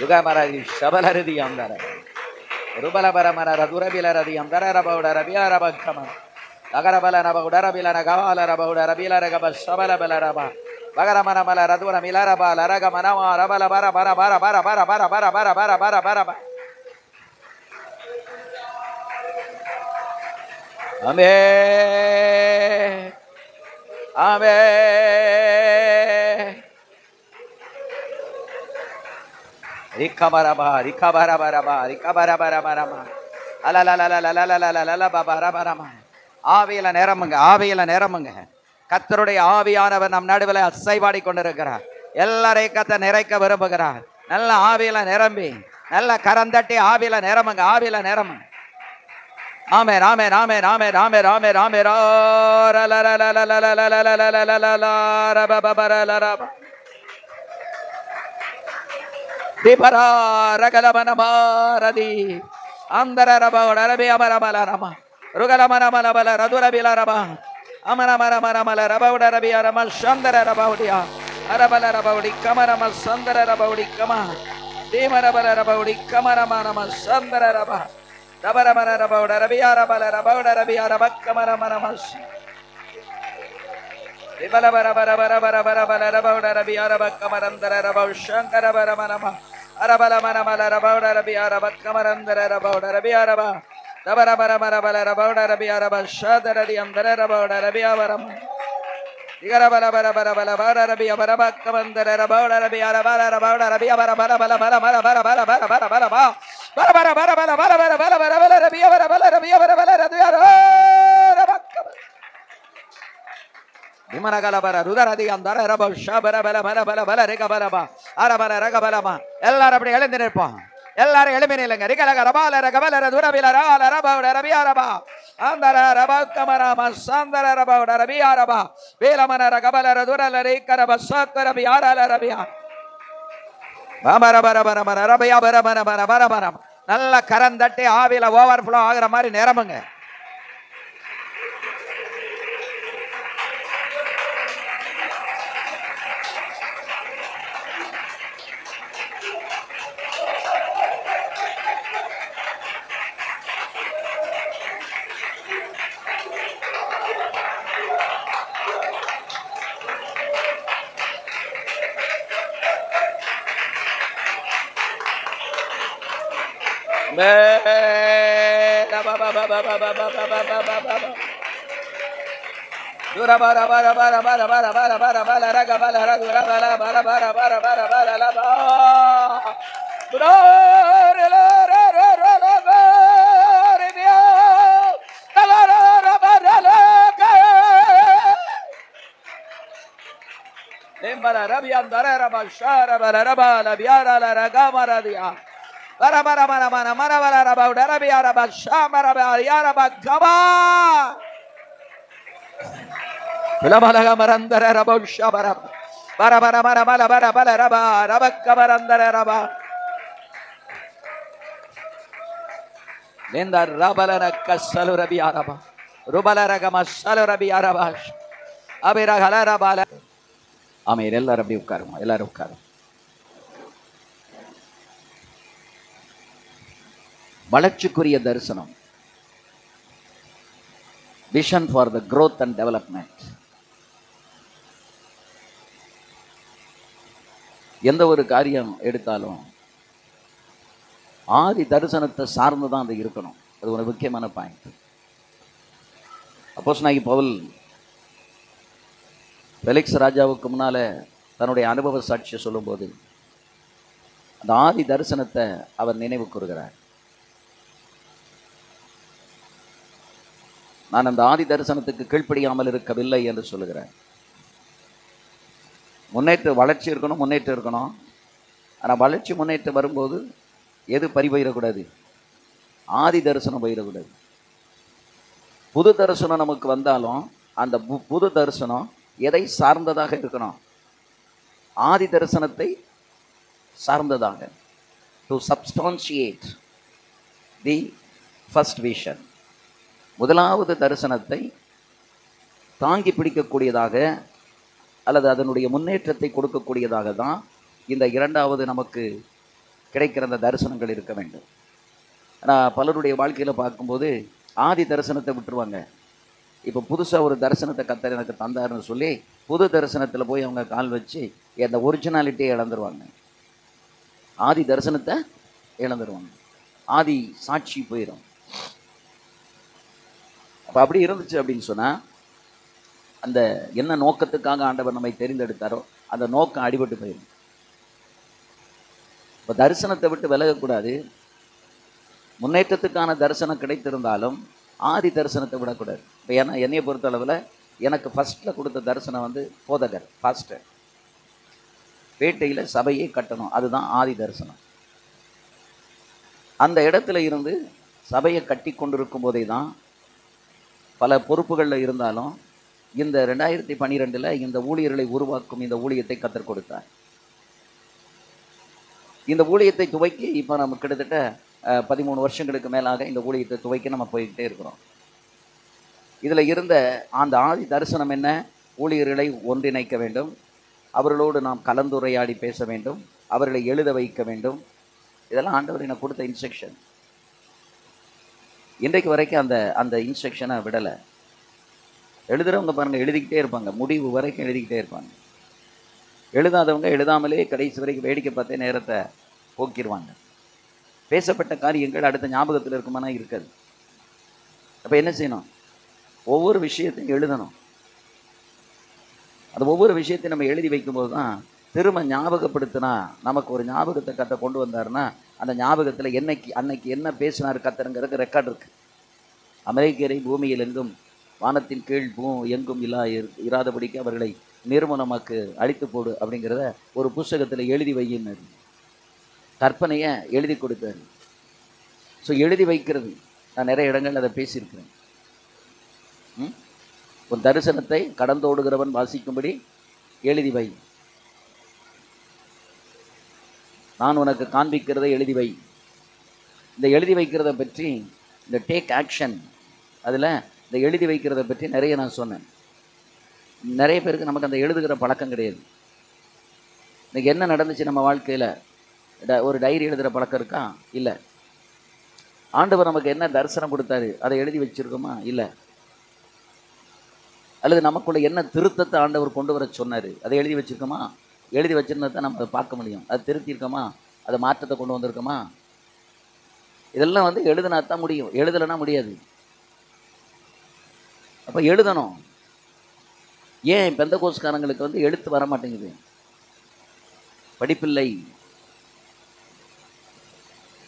யுகமரதி சபலரதி அந்தர ருபலபரமர ரதுரபிலரதி அந்தர ரபவுட ரபியாரபக்கம நகரபல ரபவுடரபில நகவால ரபவுட ரபில ரகப சபலபல ரப பகரமனமல ரதுர மிலரப லரக மனமா ரபல பர பர பர பர பர பர பர பர பர பர பர பர ஆமே ஆமே ரிகபரபா ரிகபரபரபா ரிகபரபரபரமா அலலலலலலலலலலலபரபரமா ஆவியில நேரமுங்க ஆவியில நேரமுங்க கர்த்தருடைய ஆவியானவர் நம் நடுவில் அசைவாடி கொண்டிருக்கிறார். எல்லாரையும் கர்த்தர் நிறைக்க விரும்புகிறார். நல்ல ஆவியில நிரம்பி நல்ல கரந்தட்டி ஆவியில நேரமுங்க ஆவியில நேரமுங்க. ஆமே ராமே ராமே ராமே ராமே ராமே ராமே ரா திபரா ரகலமனமாரதி அந்தர ரபோட ரபி அமரமல ரம ருகலமனமலபல ரதுரபில ரப அமரமரமரமல ரபவுட ரபி அரம சந்தர ரபவுடியா அரபல ரபவுடி கமரம சந்தர ரபவுடி கம தீமரபல ரபவுடி கமரமரம சந்தர ரப ரபரமர ரபவுட ரபி அரபல ரபவுட ரபி அரப கமரமரம விபல பர பர பர பர பர பர ரபவுட ரபி அரப கமரந்தர ரபவு சங்கர பரமனம அரபல மனமல ரபவுட ரபி அரப கமரந்தர ரபவுட ரபி அரப ரபர பர பர பர ரபவுட ரபி அரப ஷதரதி அந்தர ரபவுட ரபி அவரம் திகர பர பர பர பர பர ரபி அரப கமரந்தர ரபவுட ரபி அரப ரபவுட ரபி அவர பர பர பர பர பர பர பர பர பர பர பர பர பர பர பர பர பர பர பர ரபி அவர பர ரபி அவர பர ரபி அரப விமனகலபர ருதரதி அந்தர ரப ஷபர பல பல பல பல ரிகபரப அரபர ரகபலமா. எல்லாரும் அப்படி எழுந்து நிற்போம். எல்லாரும் எழுப்பி நில்லுங்க. ரிகலக ரபால ரகபல ரதுரபில ரபால ரபவுட ரபி அரப அந்தர ரப கமரம சந்தர ரபவுட ரபி அரப வேலமன ரகபல ரதுரல ரிகரப சக்கர ரபி அரல ரபி பமர பர பர பர ரபி பர பர பர பர பர நல்ல கரந்தட்டி ஆவில ஓவர்ஃப்ளோ ஆகுற மாதிரி நேரமுங்க. ஆமென். எல்லாரும் அப்படி உட்காருமா. எல்லாரும் உட்காரும். வளர்ச்சிக்குரிய தரிசனம். Vision for the growth and development. எந்த ஒரு காரியம் எடுத்தாலும் ஆதி தரிசனத்தை சார்ந்து தான் அது இருக்கணும். அது ஒரு முக்கியமான பாயிண்ட். அப்போஸ்தலனாகிய பவுல் பெலிக்ஸ் ராஜாவுக்கு முன்னால தன்னுடைய அனுபவ சாட்சியை சொல்லும்போது அந்த ஆதி தரிசனத்தை அவர் நினைவு கூறுகிறார். நான் அந்த ஆதி தரிசனத்துக்கு கீழ்ப்படியாமல் இருக்கவில்லை என்று சொல்லுகிறார். வளர்ச்சி இருக்கணும், முன்னேற்றம் இருக்கணும். ஆனால் வளர்ச்சி முன்னேற்றம் வரும்போது எது பறிபோயிடக்கூடாது? ஆதி தரிசனம் போயிடக்கூடாது. புது தரிசனம் நமக்கு வந்தாலும் அந்த புது தரிசனம் எதை சார்ந்ததாக இருக்கணும்? ஆதி தரிசனத்தை சார்ந்ததாக. To substantiate the first vision. முதலாவது தரிசனத்தை தாங்கி பிடிக்கக்கூடியதாக அல்லது அதனுடைய முன்னேற்றத்தை கொடுக்கக்கூடியதாக தான் இந்த இரண்டாவது நமக்கு கிடைக்கிற அந்த தரிசனங்கள் இருக்க வேண்டும். ஆனால் பலருடைய வாழ்க்கையில் பார்க்கும்போது ஆதி தரிசனத்தை விட்டுருவாங்க. இப்போ புதுசாக ஒரு தரிசனத்தை கர்த்தர் எனக்கு தந்தாருன்னு சொல்லி புது தரிசனத்தில் போய் அவங்க கால் வச்சு அந்த ஒரிஜினாலிட்டியை இழந்துருவாங்க. ஆதி தரிசனத்தை இழந்துருவாங்க. ஆதி சாட்சி போயிடும். அப்போ அப்படி இருந்துச்சு அப்படின்னு சொன்னால் அந்த என்ன நோக்கத்துக்காக ஆண்டவர் நம்மை தெரிந்தெடுத்தாரோ அந்த நோக்கம் அடிபட்டு போயிடும். இப்போ தரிசனத்தை விட்டு விலகக்கூடாது. முன்னேற்றத்துக்கான தரிசனம் கிடைத்திருந்தாலும் ஆதி தரிசனத்தை விடக்கூடாது. இப்போ ஏன்னா என்னையை பொறுத்தளவில் எனக்கு ஃபஸ்ட்டில் கொடுத்த தரிசனம் வந்து போதகர், பாஸ்டர், பேட்டையில் சபையை கட்டணும், அதுதான் ஆதி தரிசனம். அந்த இடத்துல இருந்து சபையை கட்டி கொண்டிருக்கும் போதே தான் பல பொறுப்புகளில் இருந்தாலும் இந்த 2012 இந்த ஊழியர்களை உருவாக்கும் இந்த ஊழியத்தை கர்த்தர் கொடுத்தார். இந்த ஊழியத்தை துவக்கி இப்போ நம்ம கிட்டத்தட்ட 13 வருஷங்களுக்கு மேலாக இந்த ஊழியத்தை துவக்கி நம்ம போய்கிட்டே இருக்கிறோம். இதில் இருந்த அந்த ஆதி தரிசனம் என்ன? ஊழியர்களை ஒன்றிணைக்க வேண்டும், அவர்களோடு நாம் கலந்துரையாடி பேச வேண்டும், அவர்களை எழுத வைக்க வேண்டும். இதெல்லாம் ஆண்டவர் எனக்கு கொடுத்த இன்ஸ்ட்ரக்ஷன். இன்றைக்கு வரைக்கும் அந்த இன்ஸ்ட்ரக்ஷனை விடலை. எழுதுகிறவங்க பாருங்கள், எழுதிக்கிட்டே இருப்பாங்க, முடிவு வரைக்கும் எழுதிக்கிட்டே இருப்பாங்க. எழுதாதவங்க எழுதாமலே கடைசி வரைக்கும் வேடிக்கை பார்த்தே நேரத்தை போக்கிடுவாங்க. பேசப்பட்ட காரியங்கள் அடுத்த ஞாபகத்தில் இருக்குமானா இருக்காது. அப்போ என்ன செய்யணும்? ஒவ்வொரு விஷயத்தையும் எழுதணும். அது ஒவ்வொரு விஷயத்தையும் நம்ம எழுதி வைக்கும்போது தான் திரும்ப ஞாபகப்படுத்தினா நமக்கு ஒரு ஞாபகத்தை கர்த்தர் கொண்டு வந்தாருன்னா அந்த ஞாபகத்தில் அன்னைக்கு என்ன பேசினார் கர்த்தருங்கிறதுக்கு ரெக்கார்டு இருக்குது. அமெரிக்கரை பூமியில் எங்கும் வானத்தின் கீழ் எங்கும் இராதபடிக்கு அவர்களை நிர்மூலமாக்கு அழித்து போடு அப்படிங்கிறத ஒரு புஸ்தகத்தில் எழுதி வையின்னு கற்பனையை எழுதி கொடுத்தாரு. ஸோ எழுதி வைக்கிறது, நான் நிறைய இடங்கள் அதை பேசியிருக்கிறேன். உன் தரிசனத்தை கடந்தோடுகிறவன் வாசிக்கும்படி எழுதி வை. நான் உனக்கு காண்பிக்கிறதை எழுதி வை. இந்த எழுதி வைக்கிறத பற்றி, இந்த டேக் ஆக்ஷன், அதில் இந்த எழுதி வைக்கிறத பற்றி நிறைய நான் சொன்னேன். நிறைய பேருக்கு நமக்கு அந்த எழுதுகிற பழக்கம் கிடையாது. இன்றைக்கி என்ன நடந்துச்சு நம்ம வாழ்க்கையில்? ஒரு டைரி எழுதுகிற பழக்கம் இருக்கா? இல்லை. ஆண்டவர் நமக்கு என்ன தரிசனம் கொடுத்தாரு அதை எழுதி வச்சுருக்கோமா? இல்லை. அல்லது நமக்குள்ள என்ன திருத்தத்தை ஆண்டவர் கொண்டு வர சொன்னார் அதை எழுதி வச்சுருக்கோமா? எழுதி வச்சுருந்ததை நம்ம அதை பார்க்க முடியும். அது திருத்தியிருக்கோமா? அதை மாற்றத்தை கொண்டு வந்திருக்கோமா? இதெல்லாம் வந்து எழுதுனா தான் முடியும், எழுதலைன்னா முடியாது. அப்போ எழுதணும். ஏன் பெந்தகோஸ்காரங்களுக்கு வந்து எழுத்து வர மாட்டேங்குது? படிப்பில்லை,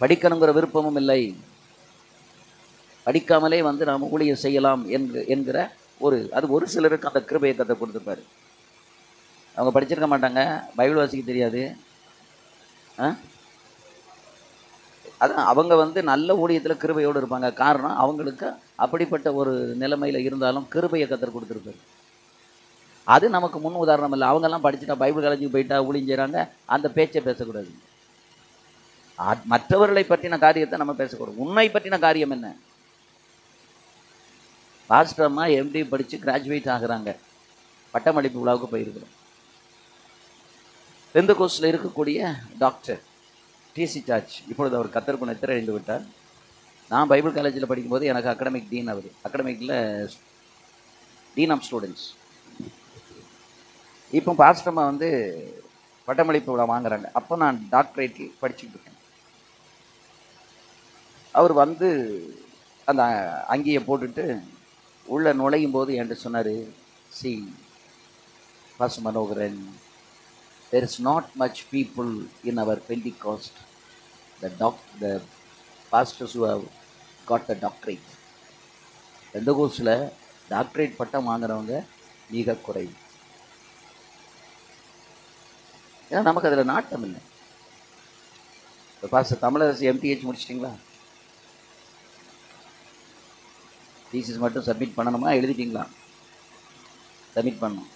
படிக்கணுங்கிற விருப்பமும் இல்லை, படிக்காமலே வந்து நாம் ஊழியம் செய்யலாம் என்கிற ஒரு சிலருக்கு அந்த கிருபையை கத்தை கொடுத்துருப்பாரு. அவங்க படிச்சிருக்க மாட்டாங்க, பைபிள் வாசிக்க தெரியாது. அதான் அவங்க வந்து நல்ல ஊழியத்தில் கிருபையோடு இருப்பாங்க. காரணம் அவங்களுக்கு அப்படிப்பட்ட ஒரு நிலைமையில் இருந்தாலும் கிருபையை கத்தர் கொடுத்துருப்பாரு. அது நமக்கு முன் உதாரணம் இல்லை. அவங்கெல்லாம் படிச்சுட்டா பைபிள் காலேஜுக்கு போயிட்டா ஊழியம் செய்கிறாங்க, அந்த பேச்சை பேசக்கூடாது. மற்றவர்களை பற்றின காரியத்தை நம்ம பேசக்கூடாது. உண்மை பற்றின காரியம் என்ன? பாஸ்டர்மா எம்டி படித்து கிராஜுவேட் ஆகுறாங்க, பட்டமளிப்பு விழாவுக்கு போயிருக்கிறோம். பெந்தகோஸ்டில் இருக்கக்கூடிய டாக்டர் டிசி சார்ஜ் இப்பொழுது அவர் கத்தருக்கு நித்திரையடைந்து விட்டார். நான் பைபிள் காலேஜில் படிக்கும்போது எனக்கு அகடமிக் டீன், அவர் அகடமிக்கில் டீன் ஆஃப் ஸ்டூடெண்ட்ஸ். இப்போ பாஸ்டர்மா வந்து பட்டமளிப்பு விழா வாங்குறாங்க. அப்போ நான் டாக்டரேட் படிச்சுட்டு இருக்கேன். அவர் வந்து அந்த அங்கேயே போட்டுட்டு உள்ளே நுழையும் போது என்கிட்ட சொன்னார், C pastor Manoharan, there is not much people in our Pentecost, the pastors who have got the doctorate. பெந்தகோஸ்டில் டாக்டரேட் பட்டம் வாங்குறவங்க மிக குறைவு. ஏன்னா நமக்கு அதில் நாட்டம் இல்லை. இப்போ பாஸ்டர் தமிழரசு எம்டிஹெச் முடிச்சிட்டிங்களா? தீசிஸ் மட்டும் சப்மிட் பண்ணணுமா? எழுதிட்டிங்களா? சப்மிட் பண்ணணும்.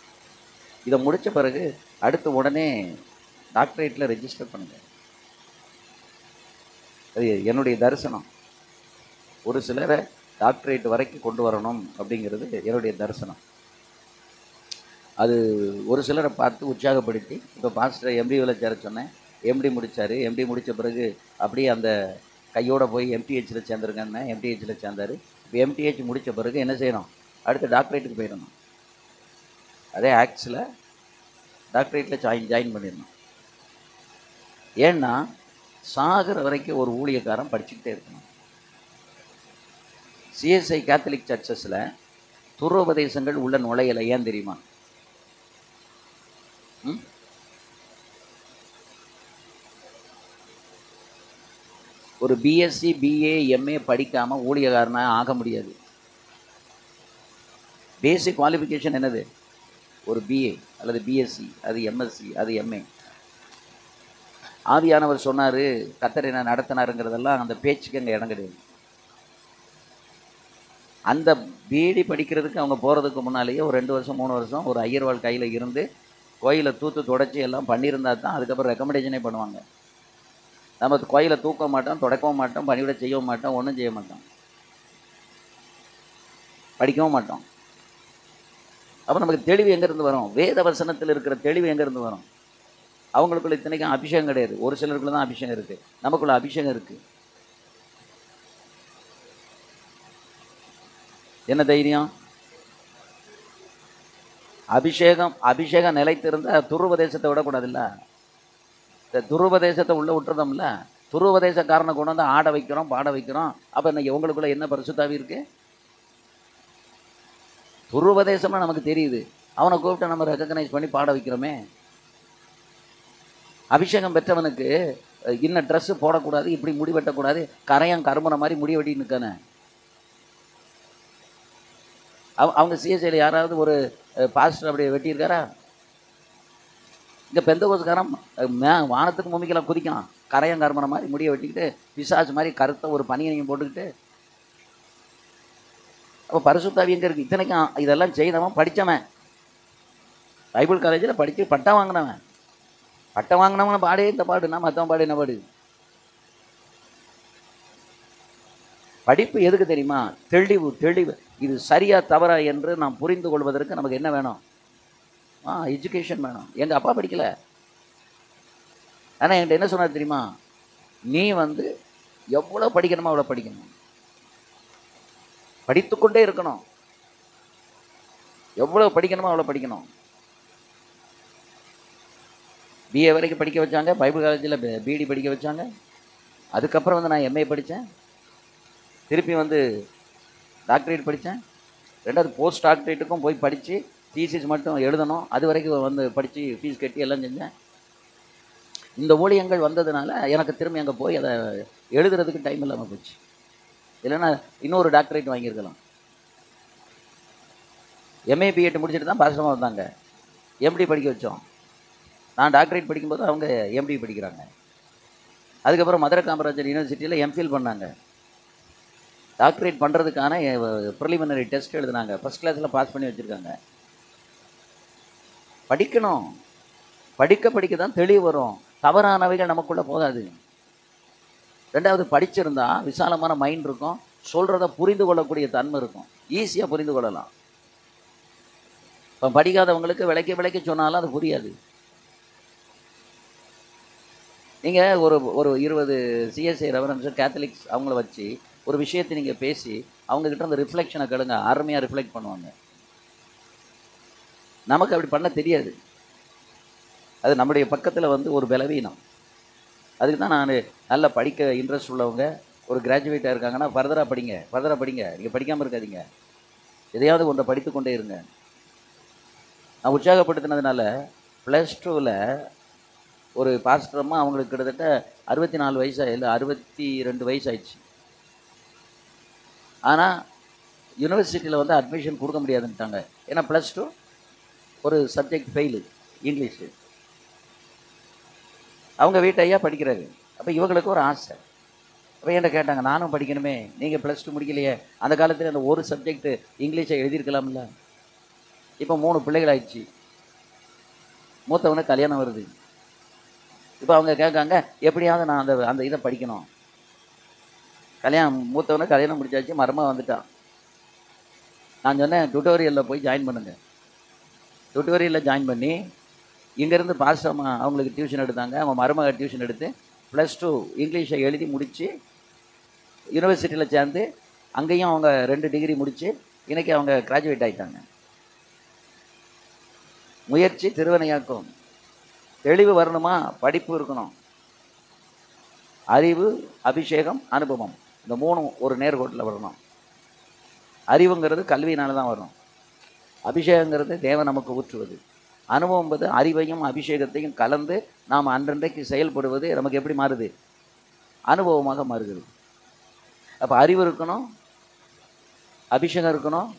இதை முடித்த பிறகு அடுத்த உடனே டாக்டரேட்டில் ரெஜிஸ்டர் பண்ணுங்க. அது என்னுடைய தரிசனம். ஒரு சிலரை டாக்டரேட் வரைக்கும் கொண்டு வரணும் அப்படிங்கிறது என்னுடைய தரிசனம். அது ஒரு சிலரை பார்த்து உற்சாகப்படுத்தி இப்போ பாஸ்டர் எம்பியூவில் சேர சொன்னேன். எம்டி முடித்தார். எம்டி முடித்த பிறகு அப்படியே அந்த கையோடு போய் எம்டிஹெச்சில் சேர்ந்துருங்கன்னு எம்டிஹெச்சில் சேர்ந்தார். இப்போ எம்டிஹெச் முடித்த பிறகு என்ன செய்யணும், அடுத்து டாக்டரேட்டுக்கு போயிடணும். அதே ஆக்ட்ஸில் டாக்டரேட்டில் ஜாயின் பண்ணிடணும். ஏன்னா சாகிற வரைக்கும் ஒரு ஊழியக்காரன் படிச்சுக்கிட்டே இருக்கணும். சிஎஸ்ஐ கேத்தலிக் சர்ச்சஸில் துரோபதேசங்கள் உள்ள நுழையலை. ஏன் தெரியுமா? ஒரு பிஎஸ்சி பிஏ எம்ஏ படிக்காமல் ஊழியக்காரனாக ஆக முடியாது. பேசிக் குவாலிஃபிகேஷன் என்னது? ஒரு பிஏ அல்லது பிஎஸ்சி, அது எம்எஸ்சி, அது எம்ஏ. ஆவியானவர் சொன்னார், கர்த்தர் என்ன நடத்தினாருங்கிறதெல்லாம் அந்த பேச்சுக்கு அங்கே இடம் கிடையாது. அந்த பிஏடி படிக்கிறதுக்கு அவங்க போகிறதுக்கு முன்னாலேயே ஒரு 2 வருஷம் 3 வருஷம் ஒரு ஐயர்வாள் கையில் இருந்து கோயிலை தூத்து தொடச்சி எல்லாம் பண்ணியிருந்தா தான் அதுக்கப்புறம் ரெக்கமெண்டேஷனே பண்ணுவாங்க. நம்ம கோயிலை தூக்க மாட்டோம், தொடக்கவும் மாட்டோம், பணிவிட செய்யவும் மாட்டோம், ஒன்றும் செய்ய மாட்டோம், படிக்கவும் மாட்டோம். அப்போ நமக்கு தெளிவு எங்கேருந்து வரும்? வேத வசனத்தில் இருக்கிற தெளிவு எங்கேருந்து வரும்? அவங்களுக்குள்ள இத்தனைக்கும் அபிஷேகம் கிடையாது. ஒரு சிலருக்குள்ள தான் அபிஷேகம் இருக்குது. நமக்குள்ள அபிஷேகம் இருக்குது. என்ன தைரியம்? அபிஷேகம் நிலைத்திருந்த துருவதேசத்தை விடக்கூடாதுல்ல. இந்த துருவதேசத்தை உள்ள விட்டுறதோம்ல. துருவதேசக்காரனை கொண்டு வந்து ஆட வைக்கிறோம், பாட வைக்கிறோம். அப்போ இன்னைக்கு உங்களுக்குள்ள என்ன பரிசுத்தாவி இருக்கு? துருவதேசம்னா நமக்கு தெரியுது, அவனை கூப்பிட்டு நம்ம ரெக்கக்னைஸ் பண்ணி பாட வைக்கிறோமே. அபிஷேகம் பெற்றவனுக்கு இன்னும் ட்ரெஸ்ஸு போடக்கூடாது, இப்படி முடி வெட்டக்கூடாது, கரையான் கருமனை மாதிரி முடி வெட்டி நிற்கானே. அவங்க சிஎஸ்ஐயில் யாராவது ஒரு பாஸ்டர் அப்படி வெட்டியிருக்காரா? இங்கே பெந்தகோஸ்காரன் வானத்துக்கு பூமிக்கெல்லாம் குதிக்கான், கரையான் கருமனை மாதிரி முடியை வெட்டிக்கிட்டு பிசாசு மாதிரி கருத்த ஒரு பனியனையும் போட்டுக்கிட்டு. அப்போ பரிசுத்தாவி எங்கே இருக்குது? இத்தனைக்கும் இதெல்லாம் செய்தவன் படித்தவன், பைபிள் காலேஜில் படித்து பட்டம் வாங்கினவன். பட்டம் வாங்கினவன பாடே இந்த பாடுனா மற்றவன் பாடு என்ன பாடு? படிப்பு எதுக்கு தெரியுமா? தெளிவு. இது சரியா தவறா என்று நாம் புரிந்து கொள்வதற்கு நமக்கு என்ன வேணும்? எஜுகேஷன் வேணும். எங்கள் அப்பா படிக்கலை, ஆனால் என்கிட்ட என்ன சொன்னார் தெரியுமா? நீ எவ்வளோ படிக்கணுமோ அவ்வளோ படிக்கணும், படித்துக்கொண்டே இருக்கணும். எவ்வளோ படிக்கணுமோ அவ்வளோ படிக்கணும். பிஏ வரைக்கும் படிக்க வச்சாங்க, பைபிள் காலேஜில் பிடி படிக்க வச்சாங்க. அதுக்கப்புறம் நான் எம்ஏ படித்தேன், திருப்பி டாக்டரேட் படித்தேன். 2வது போஸ்ட் டாக்டரேட்டுக்கும் போய் படித்து தீசிஸ் மட்டும் எழுதணும். அது வரைக்கும் படித்து ஃபீஸ் கட்டி எல்லாம் செஞ்சேன். இந்த ஊழியங்கள் வந்ததுனால எனக்கு திரும்பி அங்கே போய் அதை எழுதுறதுக்கு டைம் இல்லாமல் போச்சு. இல்லைன்னா இன்னொரு டாக்டரேட் வாங்கியிருக்கலாம். எம்ஏ பிஎட் முடிச்சுட்டு தான் பாஸ்டமாக வந்தாங்க. எம்டி படிக்க வச்சோம். நான் டாக்டரேட் படிக்கும்போது அவங்க எம்டி படிக்கிறாங்க. அதுக்கப்புறம் மதுரை காமராஜர் யூனிவர்சிட்டியில் எம்ஃபில் பண்ணாங்க. டாக்டரேட் பண்ணுறதுக்கான ப்ரிலிமினரி டெஸ்ட் எழுதுனாங்க. ஃபஸ்ட் கிளாஸில் பாஸ் பண்ணி வச்சுருக்காங்க. படிக்கணும். படிக்க தான் தெளிவு வரும். தவறானவைகள் நமக்குள்ளே போகாது. 2வது படிச்சிருந்தா விசாலமான மைண்ட் இருக்கும், சொல்கிறத புரிந்து கொள்ளக்கூடிய தன்மை இருக்கும், ஈஸியாக புரிந்து கொள்ளலாம். இப்போ படிக்காதவங்களுக்கு விளக்கி சொன்னாலும் அது புரியாது. நீங்கள் ஒரு 20 சிஎஸ்ஐ ரெவரன்ஸ் கேத்தலிக்ஸ் அவங்கள வச்சு ஒரு விஷயத்தை நீங்கள் பேசி அவங்கக்கிட்ட அந்த ரிஃப்ளெக்ஷனை கேளுங்க, அருமையாக ரிஃப்ளெக்ட் பண்ணுவாங்க. நமக்கு அப்படி பண்ண தெரியாது. அது நம்முடைய பக்கத்தில் ஒரு பலவீனம். அதுக்கு தான் நான் நல்லா படிக்க இன்ட்ரெஸ்ட் உள்ளவங்க ஒரு கிராஜுவேட்டாக இருக்காங்கன்னா ஃபர்தராக படிங்க. நீங்கள் படிக்காமல் இருக்காதீங்க, எதையாவது ஒன்றை படித்து கொண்டே இருங்க. நான் உற்சாகப்படுத்தினதுனால +2ல் ஒரு பாஸ்டரம்மா அவங்களுக்கு கிட்டத்தட்ட 64 வயசு இல்லை 62 வயசு ஆயிடுச்சு. ஆனால் யூனிவர்சிட்டியில் அட்மிஷன் கொடுக்க முடியாதுன்ட்டாங்க. ஏன்னா +2 ஒரு சப்ஜெக்ட் ஃபெயிலு, இங்கிலீஷு. அவங்க வீட்டையா படிக்கிறாரு. அப்போ இவங்களுக்கு ஒரு ஆசை. அப்போ என்கிட்ட கேட்டாங்க, நானும் படிக்கணுமே, நீங்கள் +2 முடிக்கலையே, அந்த காலத்தில் அந்த ஒரு சப்ஜெக்ட் இங்கிலீஷை எழுதியிருக்கலாம்ல. இப்போ 3 பிள்ளைகள் ஆயிடுச்சு. மூத்தவனுக்கு கல்யாணம் வருது. இப்போ அவங்க கேட்காங்க, எப்படியாவது நான் அந்த இதை படிக்கணும். மூத்தவனுக்கு கல்யாணம் முடிச்சாச்சு, மரமாக வந்துட்டான். நான் சொன்னேன், டுட்டோரியலில் போய் ஜாயின் பண்ணுங்க. டுட்டோரியலில் ஜாயின் பண்ணி இங்கேருந்து பாஸ்டர் அம்மா அவங்களுக்கு டியூஷன் எடுத்தாங்க. அவங்க மருமக டியூஷன் எடுத்து +2 இங்கிலீஷை எழுதி முடித்து யூனிவர்சிட்டியில் சேர்ந்து அங்கேயும் அவங்க 2 டிகிரி முடித்து இன்றைக்கி அவங்க கிராஜுவேட் ஆகிட்டாங்க. முயற்சி திருவினையாக்கும். தெளிவு வரணுமா? படிப்பு இருக்கணும். அறிவு, அபிஷேகம், அனுபவம், இந்த 3 ஒரு நேர்கோட்டில் வரணும். அறிவுங்கிறது கல்வியினால தான் வரும். அபிஷேகங்கிறது தேவன் நமக்கு ஊற்றுவது. அனுபவம் என்பது அறிவையும் அபிஷேகத்தையும் கலந்து நாம் அன்றன்றைக்கு செயல்படுவது நமக்கு எப்படி மாறுது? அனுபவமாக மாறுகிறது. அப்போ அறிவு இருக்கணும், அபிஷேகம் இருக்கணும்.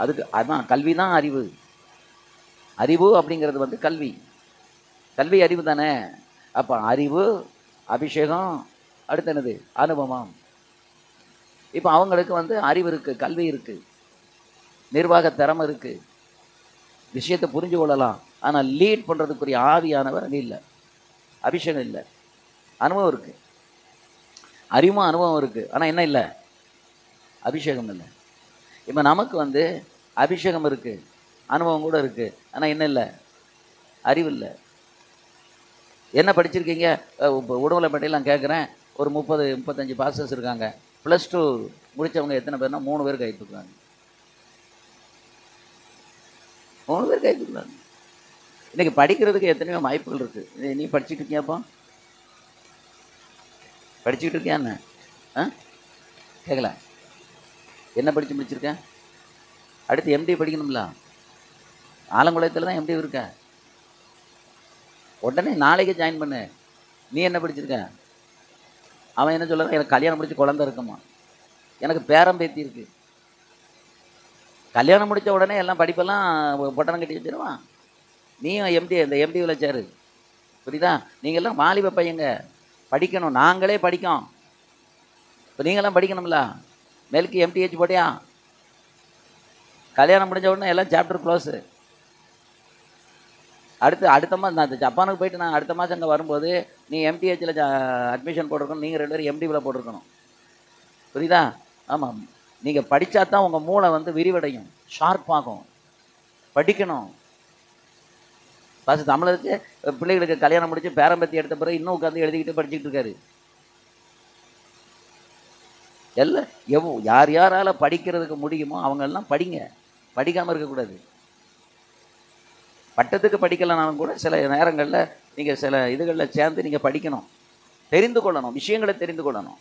அதுக்கு அதான் கல்வி தான் அறிவு. அறிவு அப்படிங்கிறது வந்து கல்வி. கல்வி அறிவு தானே. அப்போ அறிவு, அபிஷேகம், அடுத்து என்னது? அனுபவம். இப்போ அவங்களுக்கு வந்து அறிவு இருக்குது, கல்வி இருக்குது, நிர்வாக திறமை இருக்குது, விஷயத்தை புரிஞ்சு கொள்ளலாம். ஆனால் லீட் பண்ணுறதுக்குரிய ஆவியானவர் அங்கே இல்லை, அபிஷேகம் இல்லை. அனுபவம் இருக்குது, அறிவும் அனுபவம் இருக்குது, ஆனால் என்ன இல்லை? அபிஷேகம் இல்லை. இப்போ நமக்கு வந்து அபிஷேகம் இருக்குது, அனுபவம் கூட இருக்குது, ஆனால் என்ன இல்லை? அறிவு இல்லை. என்ன படிச்சிருக்கீங்க? இப்போ உடுமலைப்பேட்டையில் நான் கேட்குறேன், ஒரு 30-35 பாஸ்டர்ஸ் இருக்காங்க. +2 முடித்தவங்க எத்தனை பேர்னா 3 பேர் கை தூக்குறாங்க. 3 பேர் கை தூக்குறாங்க. இன்றைக்கி படிக்கிறதுக்கு எத்தனையோ வாய்ப்புகள் இருக்குது. நீ படிச்சுட்டு இருக்கியாப்பா? படிச்சுக்கிட்டு இருக்கியா என்ன? கேட்கல. என்ன படித்து முடிச்சிருக்கேன்? அடுத்து எம்டி படிக்கணும்ல. ஆலங்குளத்தில் தான் எம்டி இருக்க. உடனே நாளைக்கு ஜாயின் பண்ணு. நீ என்ன படிச்சிருக்க? அவன் என்ன சொல்கிறான்? எனக்கு கல்யாணம் முடிச்சு குழந்தை இருக்குமா, எனக்கு பேரம் பேத்தி இருக்கு. கல்யாணம் முடித்த உடனே எல்லாம் படிப்பெல்லாம் பொட்டணம் கட்டி வச்சிருவான். நீயும் எம்டி, இந்த எம்டிவில் சேரு. புரியுதா? நீங்கள்லாம் வாலிப பையங்க, படிக்கணும். நாங்களே படிக்கோம். இப்போ நீங்களாம் படிக்கணும்ல. மேலுக்கு எம்டிஹெச் போட்டியா? கல்யாணம் முடிஞ்ச உடனே எல்லாம் சாப்டர் க்ளோஸு. அடுத்த மாதம் நான் ஜப்பானுக்கு போயிட்டு நான் அடுத்த மாதம் அங்கே வரும்போது நீ எம்டிஹெச்சில் அட்மிஷன் போட்டிருக்கணும். நீங்கள் 2 பேரும் எம்டிவில் போட்டிருக்கணும். புரியுதா? ஆமாம். நீங்கள் படித்தா தான் உங்கள் மூளை வந்து விரிவடையும், ஷார்ப்பாகும். படிக்கணும். ஃபஸ்ட்டு தமிழருக்கு பிள்ளைகளுக்கு கல்யாணம் முடித்து பேரம்பத்தி எடுத்த பிறகு இன்னும் உட்காந்து எழுதிக்கிட்டு படிச்சுக்கிட்டு இருக்காரு. எல்லாம் யார் யாரால் படிக்கிறதுக்கு முடியுமோ அவங்கெல்லாம் படிங்க. படிக்காமல் இருக்கக்கூடாது. பட்டத்துக்கு படிக்கலைனாலும் கூட சில நேரங்களில் நீங்கள் சில இதுகளில் சேர்ந்து நீங்கள் படிக்கணும், தெரிந்து கொள்ளணும், விஷயங்களை தெரிந்து கொள்ளணும்.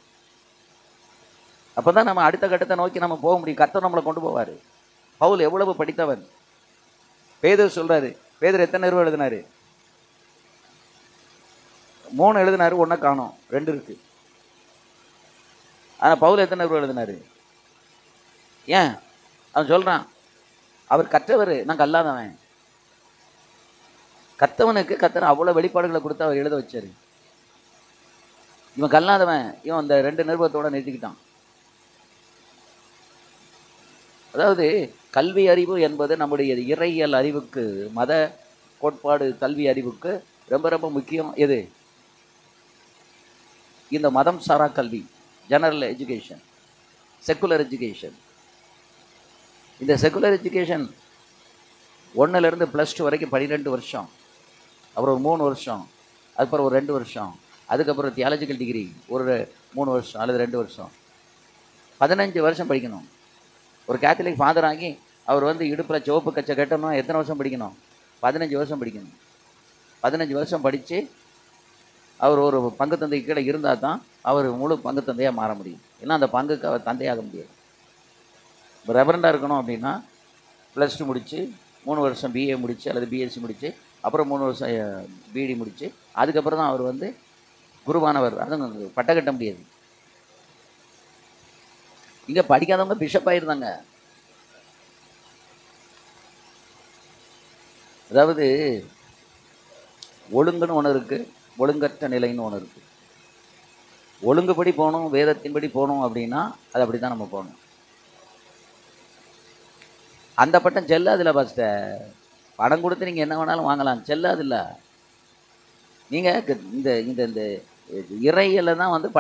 அப்போ தான் நம்ம அடுத்த கட்டத்தை நோக்கி நம்ம போக முடியும். கர்த்தர் நம்மளை கொண்டு போவார். பவுல் எவ்வளவு படித்தவன். பேதுரு சொல்கிறாரு. பேதுரு எத்தனை நிறுவனம் எழுதினார்? 3 எழுதினார், 1 காணோம், 2 இருக்குது. ஆனால் பவுல் எத்தனை நிறுவனம் எழுதினார்? ஏன்? அவன் சொல்கிறான், அவர் கற்றவர், நான் கல்லாதவன். கத்தவனுக்கு கத்தர் அவ்வளோ வெளிப்பாடுகளை கொடுத்து அவர் எழுத வச்சார். இவன் கல்லாதவன், இவன் அந்த 2 நிருபத்தோடு நிறுத்திக்கிட்டான். அதாவது கல்வி அறிவு என்பது நம்முடைய இறையியல் அறிவுக்கு, மத கோட்பாடு கல்வி அறிவுக்கு ரொம்ப ரொம்ப முக்கியம். எது? இந்த மதம் சாரா கல்வி, ஜெனரல் எஜுகேஷன், செக்குலர் எஜுகேஷன். இந்த செக்குலர் எஜுகேஷன் 1லேருந்து +2 வரைக்கும் 12 வருஷம், அப்புறம் ஒரு 3 வருஷம், அதுக்கப்புறம் ஒரு 2 வருஷம், அதுக்கப்புறம் தியாலஜிக்கல் டிகிரி ஒரு 3 வருஷம் அல்லது 2 வருஷம், 15 வருஷம் படிக்கணும். ஒரு கேத்தலிக் ஃபாதர் ஆகி அவர் வந்து இடுப்பில் சிவப்பு கச்சை கட்டணும். எத்தனை வருஷம் படிக்கணும்? 15 வருஷம் படிக்கணும். 15 வருஷம் படித்து அவர் ஒரு பங்கு தந்தை கீழே இருந்தால் தான் அவர் முழு பங்கு தந்தையாக மாற முடியும். ஏன்னா அந்த பங்குக்கு அவர் தந்தையாக முடியாது. இப்போ ரெவரண்டாக இருக்கணும் அப்படின்னா +2 முடித்து 3 வருஷம் பிஏ முடித்து அல்லது பிஎஸ்சி முடித்து அப்புறம் 3 வருஷம் பிடி முடித்து அதுக்கப்புறம் தான் அவர் வந்து குருவானவர். அதுவும் பட்டம் கட்ட முடியாது. இங்கே படிக்காதவங்க பிஷப் ஆகிருந்தாங்க. அதாவது ஒழுங்குன்னு ஒன்று இருக்குது, ஒழுங்கற்ற நிலைன்னு ஒன்று இருக்குது. ஒழுங்குபடி போகணும், வேதத்தின்படி போகணும் அப்படின்னா அது அப்படி தான் நம்ம போகணும். அந்த பட்டம் செல்லாதில்ல பாஸ்டர். பணம் கொடுத்து நீங்கள் என்ன வேணாலும் வாங்கலாம், செல்லாதில்ல. நீங்கள் இந்த இந்த இந்த இறையில தான் வந்து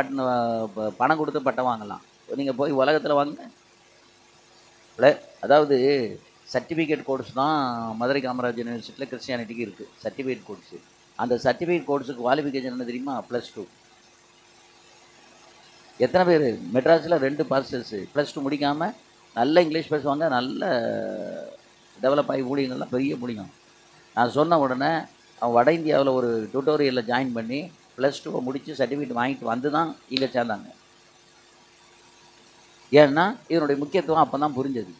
பணம் கொடுத்து பட்டம் வாங்கலாம். நீங்கள் போய் உலகத்தில் வாங்க. அதாவது சர்டிஃபிகேட் கோர்ஸ் தான் மதுரை காமராஜ் யூனிவர்சிட்டியில் கிறிஸ்டியானிட்டிக்கு இருக்குது சர்டிஃபிகேட் கோர்ஸு. அந்த சர்டிஃபிகேட் கோர்ஸுக்கு குவாலிஃபிகேஷன் என்ன தெரியுமா? +2. எத்தனை பேர் மெட்ராஸில் 2 பாஸ்டர்ஸு +2 முடிக்காமல் நல்ல இங்கிலீஷ் பேசுவாங்க, நல்ல டெவலப் ஆகி ஊழியங்கள்லாம் பெரிய முடியும். நான் சொன்ன உடனே அவன் வட இந்தியாவில் ஒரு டியூட்டோரியலில் ஜாயின் பண்ணி +2 முடித்து சர்டிஃபிகேட் வாங்கிட்டு வந்து தான் இங்கே சேர்ந்தாங்க. ஏன்னா இதனுடைய முக்கியத்துவம் அப்போ தான் புரிஞ்சது.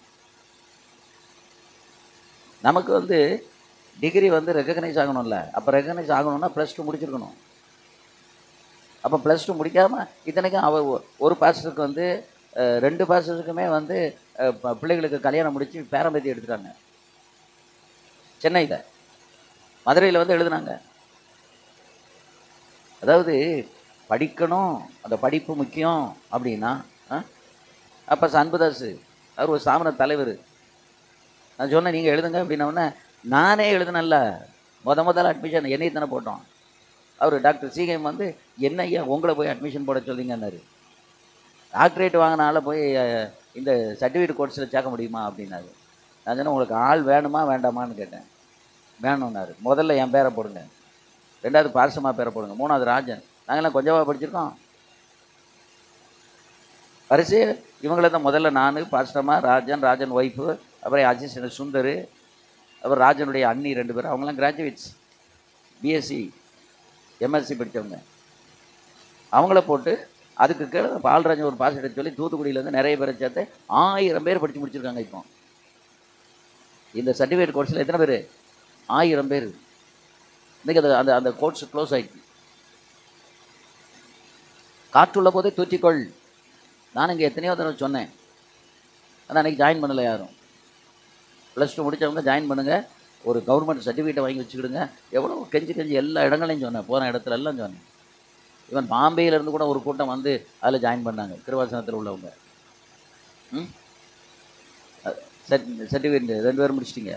நமக்கு வந்து டிகிரி வந்து ரெக்கக்னைஸ் ஆகணும்ல, அப்போ ரெக்கக்னைஸ் ஆகணும்னா +2 முடிச்சிருக்கணும். அப்போ +2 முடிக்காமல் இத்தனைக்கும் அவர் ஒரு பாஸ்டருக்கு வந்து 2 பாஸ்டருக்குமே வந்து பிள்ளைகளுக்கு கல்யாணம் முடித்து பேரம்பேத்தி எடுத்துட்டாங்க. சென்னையில், மதுரையில் வந்து எழுதுனாங்க. அதாவது படிக்கணும், அந்த படிப்பு முக்கியம் அப்படின்னா அப்போ அன்புதாஸ் அவர் ஒரு சாமன தலைவர். நான் சொன்னேன் நீங்கள் எழுதுங்க அப்படின்னோடனே நானே எழுதுனல்ல, முதல்ல அட்மிஷன் என்னை தானே போட்டோம். அவர் டாக்டர் சீகம் வந்து என்ன ஐயா உங்களை போய் அட்மிஷன் போட சொல்லிங்கன்னாரு. டாக்டரேட் வாங்கினால போய் இந்த சர்டிஃபிகேட் கோர்ஸில் சேர்க்க முடியுமா அப்படின்னாரு. நான் சொன்னேன் உங்களுக்கு ஆள் வேணுமா வேண்டாமான்னு கேட்டேன். வேணும்னாரு. முதல்ல என் பேரை போடுங்க, 2வது பார்சமா பேரை போடுங்க, 3வது ராஜன். நாங்கள்லாம் கொஞ்சமாக படிச்சிருக்கோம். வரிசை இவங்கள தான் முதல்ல நான், பாஸ்டமா, ராஜன் ஒய்ஃபு, அப்புறம் அசிஸ்டன்ட் சுந்தர், அப்புறம் ராஜனுடைய அண்ணி 2 பேர். அவங்களாம் கிராஜுவேட்ஸ், பிஎஸ்சி எம்எஸ்சி படித்தவங்க. அவங்கள போட்டு அதுக்கு கீழே பால்ராஜன் ஒரு பாஸ்டர் சொல்லி தூத்துக்குடியிலேருந்து நிறைய பேரை சேர்த்து 1000 பேர் படித்து முடிச்சிருக்காங்க. இப்போ இந்த சர்டிஃபிகேட் கோர்ஸில் எத்தனை பேர்? 1000 பேர். இன்றைக்கி அந்த அந்த கோர்ஸ் க்ளோஸ் ஆகிடுச்சு. காற்றுள்ள போதே தூற்றிக்கொள். நான் இங்கே எத்தனையோ தடவை சொன்னேன், ஆனால் அன்றைக்கி ஜாயின் பண்ணலை யாரும். +2 முடித்தவங்க ஜாயின் பண்ணுங்கள், ஒரு கவர்மெண்ட் சர்டிஃபிகேட்டை வாங்கி வச்சுக்கிடுங்க. எவ்வளோ கெஞ்சி எல்லா இடங்களையும் சொன்னேன், போன இடத்துல எல்லாம் சொன்னேன். ஈவன் பாம்பேயிலேருந்து கூட ஒரு கூட்டம் வந்து அதில் ஜாயின் பண்ணாங்க, கிருபாசனத்தில் உள்ளவங்க. சர்டிஃபிகேட் 2 பேர் முடிச்சிட்டிங்க.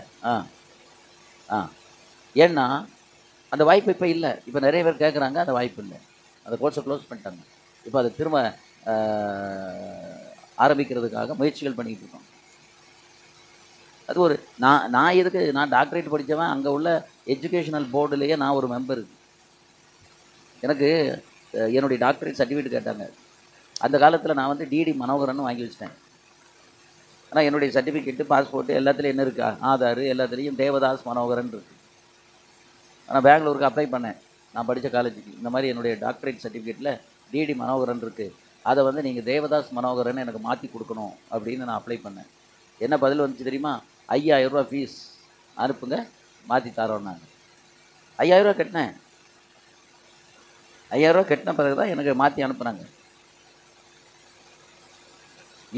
ஏன்னா அந்த வாய்ப்பு இப்போ இல்லை. இப்போ நிறைய பேர் கேட்குறாங்க, அந்த வாய்ப்பு இல்லை. அந்த கோர்ஸை க்ளோஸ் பண்ணிட்டாங்க. இப்போ அதை திரும்ப ஆரம்பிக்கிறதுக்காக முயற்சிகள் பண்ணிக்கிட்டு இருக்கோம். அது ஒரு நான் எதுக்கு, நான் டாக்டரேட் படித்தவன், அங்கே உள்ள எஜுகேஷனல் போர்டுலேயே நான் ஒரு மெம்பர். எனக்கு என்னுடைய டாக்டரேட் சர்டிஃபிகேட் கேட்டாங்க. அந்த காலத்தில் நான் வந்து டிடி மனோகரன் வாங்கி வச்சிட்டேன். ஆனால் என்னுடைய சர்டிஃபிகேட்டு, பாஸ்போர்ட்டு எல்லாத்துலேயும் என்ன இருக்கா, ஆதார் எல்லாத்துலேயும் தேவதாஸ் மனோகரன் இருக்குது. ஆனால் பெங்களூருக்கு அப்ளை பண்ணேன், நான் படித்த காலேஜுக்கு. இந்த மாதிரி என்னுடைய டாக்டரேட் சர்டிஃபிகேட்டில் டிடி மனோகரன் இருக்குது, அதை வந்து நீங்கள் தேவதாஸ் மனோகரன் எனக்கு மாற்றி கொடுக்கணும் அப்படின்னு நான் அப்ளை பண்ணேன். என்ன பதில் வந்துச்சு தெரியுமா? 5000 ரூபா ஃபீஸ் அனுப்புங்க, மாற்றி தரோன்னாங்க. 5000 ரூபா கட்டினேன். 5000 ரூபா கட்டின பிறகு தான் எனக்கு மாற்றி அனுப்புனாங்க.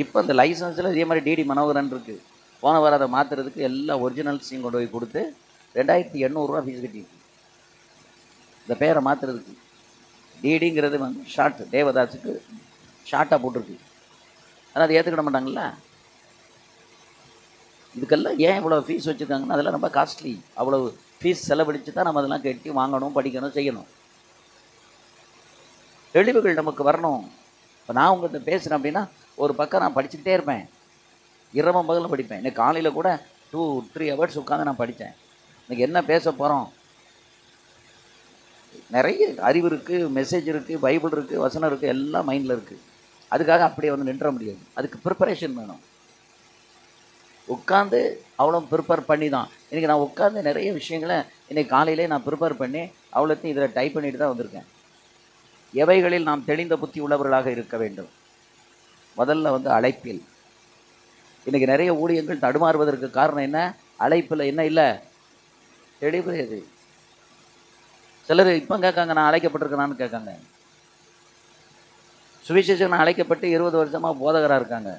இப்போ அந்த லைசன்ஸில் இதே மாதிரி டிடி மனோகரன் இருக்குது. போன வாரம் அதை மாற்றுறதுக்கு எல்லா ஒரிஜினல்ஸையும் கொண்டு போய் கொடுத்து 2800 ரூபா ஃபீஸ் கட்டிருக்கு இந்த பேரை மாற்றுறதுக்கு. டிடிங்கிறது வந்து ஷார்ட், தேவதாஸுக்கு ஷார்ட்டாக போட்டிருக்கு. ஆனால் அதை ஏற்றுக்கிட மாட்டாங்கள்ல. இதுக்கெல்லாம் ஏன் இவ்வளோ ஃபீஸ் வச்சுருக்காங்கன்னா அதெல்லாம் ரொம்ப காஸ்ட்லி. அவ்வளோ ஃபீஸ் செலவழித்து தான் நம்ம அதெல்லாம் கட்டி வாங்கணும், படிக்கணும், செய்யணும். தெளிவுகள் நமக்கு வரணும். இப்போ நான் உங்கள்கிட்ட பேசுகிறேன் அப்படின்னா ஒரு பக்கம் நான் படிச்சுக்கிட்டே இருப்பேன், இரவும் பகலும் படிப்பேன். இன்னைக்கு காலையில் கூட 2-3 ஹவர்ஸ் உட்காந்து நான் படித்தேன். இன்றைக்கி என்ன பேச போகிறோம், நிறைய அறிவு இருக்குது, மெசேஜ் இருக்குது, பைபிள் இருக்குது, வசனம் இருக்குது, எல்லாம் மைண்டில் இருக்குது. அதுக்காக அப்படியே வந்து நின்ற முடியாது. அதுக்கு ப்ரிப்பரேஷன் வேணும். உட்காந்து அவ்வளோ ப்ரிப்பேர் பண்ணி தான் இன்றைக்கி நான் உட்காந்து நிறைய விஷயங்களை இன்றைக்கி காலையிலே நான் ப்ரிப்பேர் பண்ணி அவ்வளோத்தையும் இதில் டைப் பண்ணிட்டு தான் வந்திருக்கேன். எவைகளில் நாம் தெளிந்த புத்தி உள்ளவர்களாக இருக்க வேண்டும். முதல்ல வந்து அழைப்பில். இன்றைக்கி நிறைய ஊழியங்கள் தடுமாறுவதற்கு காரணம் என்ன? அழைப்பில் என்ன இல்லை, தெளிவு எது. சிலர் இப்போ கேட்காங்க, நான் அழைக்கப்பட்டிருக்கேனான்னு கேட்காங்க. சுவிசேஷன் அழைக்கப்பட்டு 20 வருஷமாக போதகராக இருக்காங்க.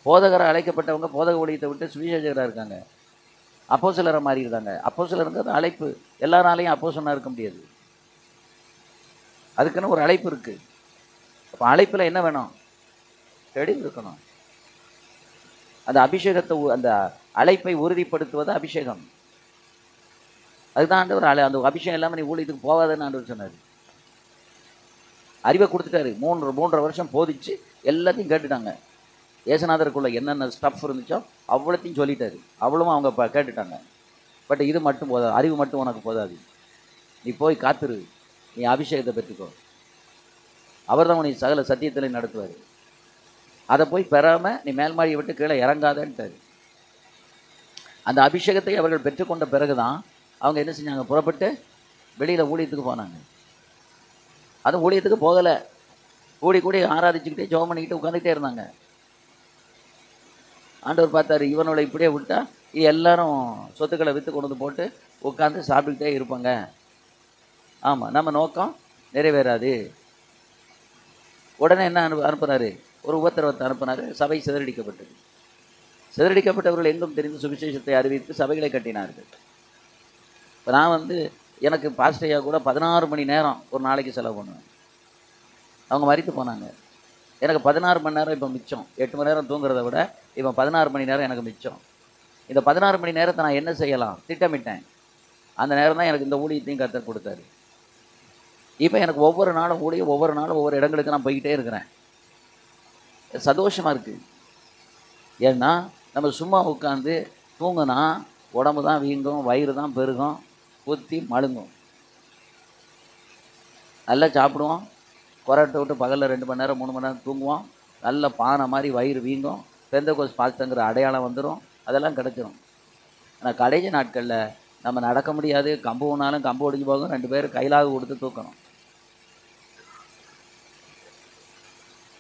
போதகராக அழைக்கப்பட்டவங்க போதக ஊழியத்தை விட்டு சுவிசேஷகராக இருக்காங்க. அப்போஸ்தலரை மாறி இருந்தாங்க. அப்போஸ்தலருங்கிறது அழைப்பு. எல்லாராலையும் அப்போஸ்தலனாக இருக்க முடியாது. அதுக்குன்னு ஒரு அழைப்பு இருக்குது. அப்போ அழைப்பில் என்ன வேணும்? தெளிவு இருக்கணும். அந்த அபிஷேகத்தை, அந்த அழைப்பை உறுதிப்படுத்துவது அபிஷேகம். அதுதான் ஆண்டவர் அந்த அபிஷேகம் இல்லாமல் நீ ஊழியத்துக்கு போகாதன்னு ஆண்டவர் சொன்னார். அறிவை கொடுத்துட்டாரு. 3.5 வருஷம் போதிச்சு எல்லாத்தையும் கேட்டுட்டாங்க. ஏசுநாதருக்குள்ள என்னென்ன ஸ்டஃப் இருந்துச்சோ அவ்வளோத்தையும் சொல்லிட்டாரு. அவ்வளவும் அவங்க கேட்டுட்டாங்க. பட் இது மட்டும் போதாது, அறிவு மட்டும் உனக்கு போதாது, நீ போய் காத்துரு, நீ அபிஷேகத்தை பெற்றுக்கோ, அவர் தான் உன்னை சகல சத்தியத்தில் நடத்துவார், அதை போய் பெறாமல் நீ மேல்மாடியை விட்டு கீழே இறங்காதன்ட்டார். அந்த அபிஷேகத்தை அவர்கள் பெற்றுக்கொண்ட பிறகு தான் அவங்க என்ன செஞ்சாங்க, புறப்பட்டு வெளியில் ஊழியத்துக்கு போனாங்க. அதுவும் ஊழியத்துக்கு போகலை, கூடி ஆராதிச்சுக்கிட்டே ஜெபம் பண்ணிக்கிட்டு உட்காந்துக்கிட்டே இருந்தாங்க. ஆண்டவர் பார்த்தாரு, இவனோட இப்படியே விட்டா இது எல்லாரும் சொத்துக்களை விற்று கொண்டு வந்து போட்டு உட்காந்து சாப்பிட்டுக்கிட்டே இருப்பாங்க, ஆமாம் நம்ம நோக்கம் நிறைவேறாது. உடனே என்ன அனுப்புனாரு, ஒரு உபத்திரவத்தை அனுப்புனாரு. சபை சிதறடிக்கப்பட்டது. சிதறடிக்கப்பட்டவர்கள் எங்கும் தெரிந்து சுவிசேஷத்தை அறிவித்து சபைகளை கட்டினார்கள். இப்போ நான் எனக்கு பாஸ்டையா கூட 16 மணி நேரம் ஒரு நாளைக்கு செலவு பண்ணுவேன். அவங்க மறித்து போனாங்க. எனக்கு 16 மணி நேரம் இப்போ மிச்சம். 8 மணி நேரம் தூங்குறத விட இப்போ 16 மணி நேரம் எனக்கு மிச்சம். இந்த 16 மணி நேரத்தை நான் என்ன செய்யலாம் திட்டமிட்டேன். அந்த நேரம் தான் எனக்கு இந்த ஊழியத்தையும் கர்த்தர் கொடுத்தாரு. இப்போ எனக்கு ஒவ்வொரு நாளும் ஊழியம், ஒவ்வொரு நாளும் ஒவ்வொரு இடங்களுக்கு நான் போய்கிட்டே இருக்கிறேன். சந்தோஷமாக இருக்குது. ஏன்னா நம்ம சும்மா உட்காந்து தூங்கினா உடம்பு தான் வீங்கும், வயிறு தான் பெருகும், குத்தி மழுங்கும். நல்லா சாப்பிடுவோம், கொரட்டை விட்டு பகலில் 2 மணி நேரம் 3 மணி நேரம் தூங்குவோம், நல்ல பானை மாதிரி வயிறு வீங்கும், பெந்தகோஸ் பாஸ்தங்கிற அடையாளம் வந்துடும், அதெல்லாம் கிடச்சிரும். ஆனால் கடைசி நாட்களில் நம்ம நடக்க முடியாது, கம்பு ஊனாலும் கம்பு ஒடிஞ்சு போகும், 2 பேர் கையிலாக கொடுத்து தூக்கணும்.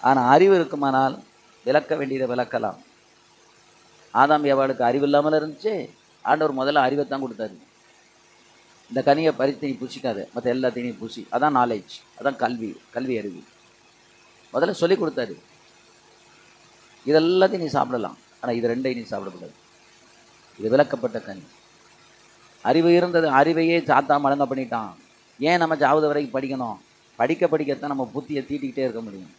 ஆனால் அறிவு இருக்குமானால் விளக்க வேண்டியதை விளக்கலாம். ஆதாம் ஏவாளுக்கு அறிவு இல்லாமல் இருந்துச்சு. ஆண்டவர் முதல்ல அறிவை தான் கொடுத்தாரு. இந்த கனியை பறித்து நீ புசிக்காத, மற்ற எல்லாத்தையும் நீ புசி, அதான் நாலேஜ், அதான் கல்வி அறிவு. முதல்ல சொல்லி கொடுத்தாரு, இதெல்லாத்தையும் நீ சாப்பிடலாம், ஆனால் இது 2ஐயும் நீ சாப்பிடக்கூடாது, இது விளக்கப்பட்ட கனி. அறிவு இருந்தது, அறிவையே சாத்தாம மழங்க பண்ணிட்டான். ஏன் நம்ம சாவது வரைக்கும் படிக்கணும்? படிக்கத்தான் நம்ம புத்தியை தீட்டிக்கிட்டே இருக்க முடியும்.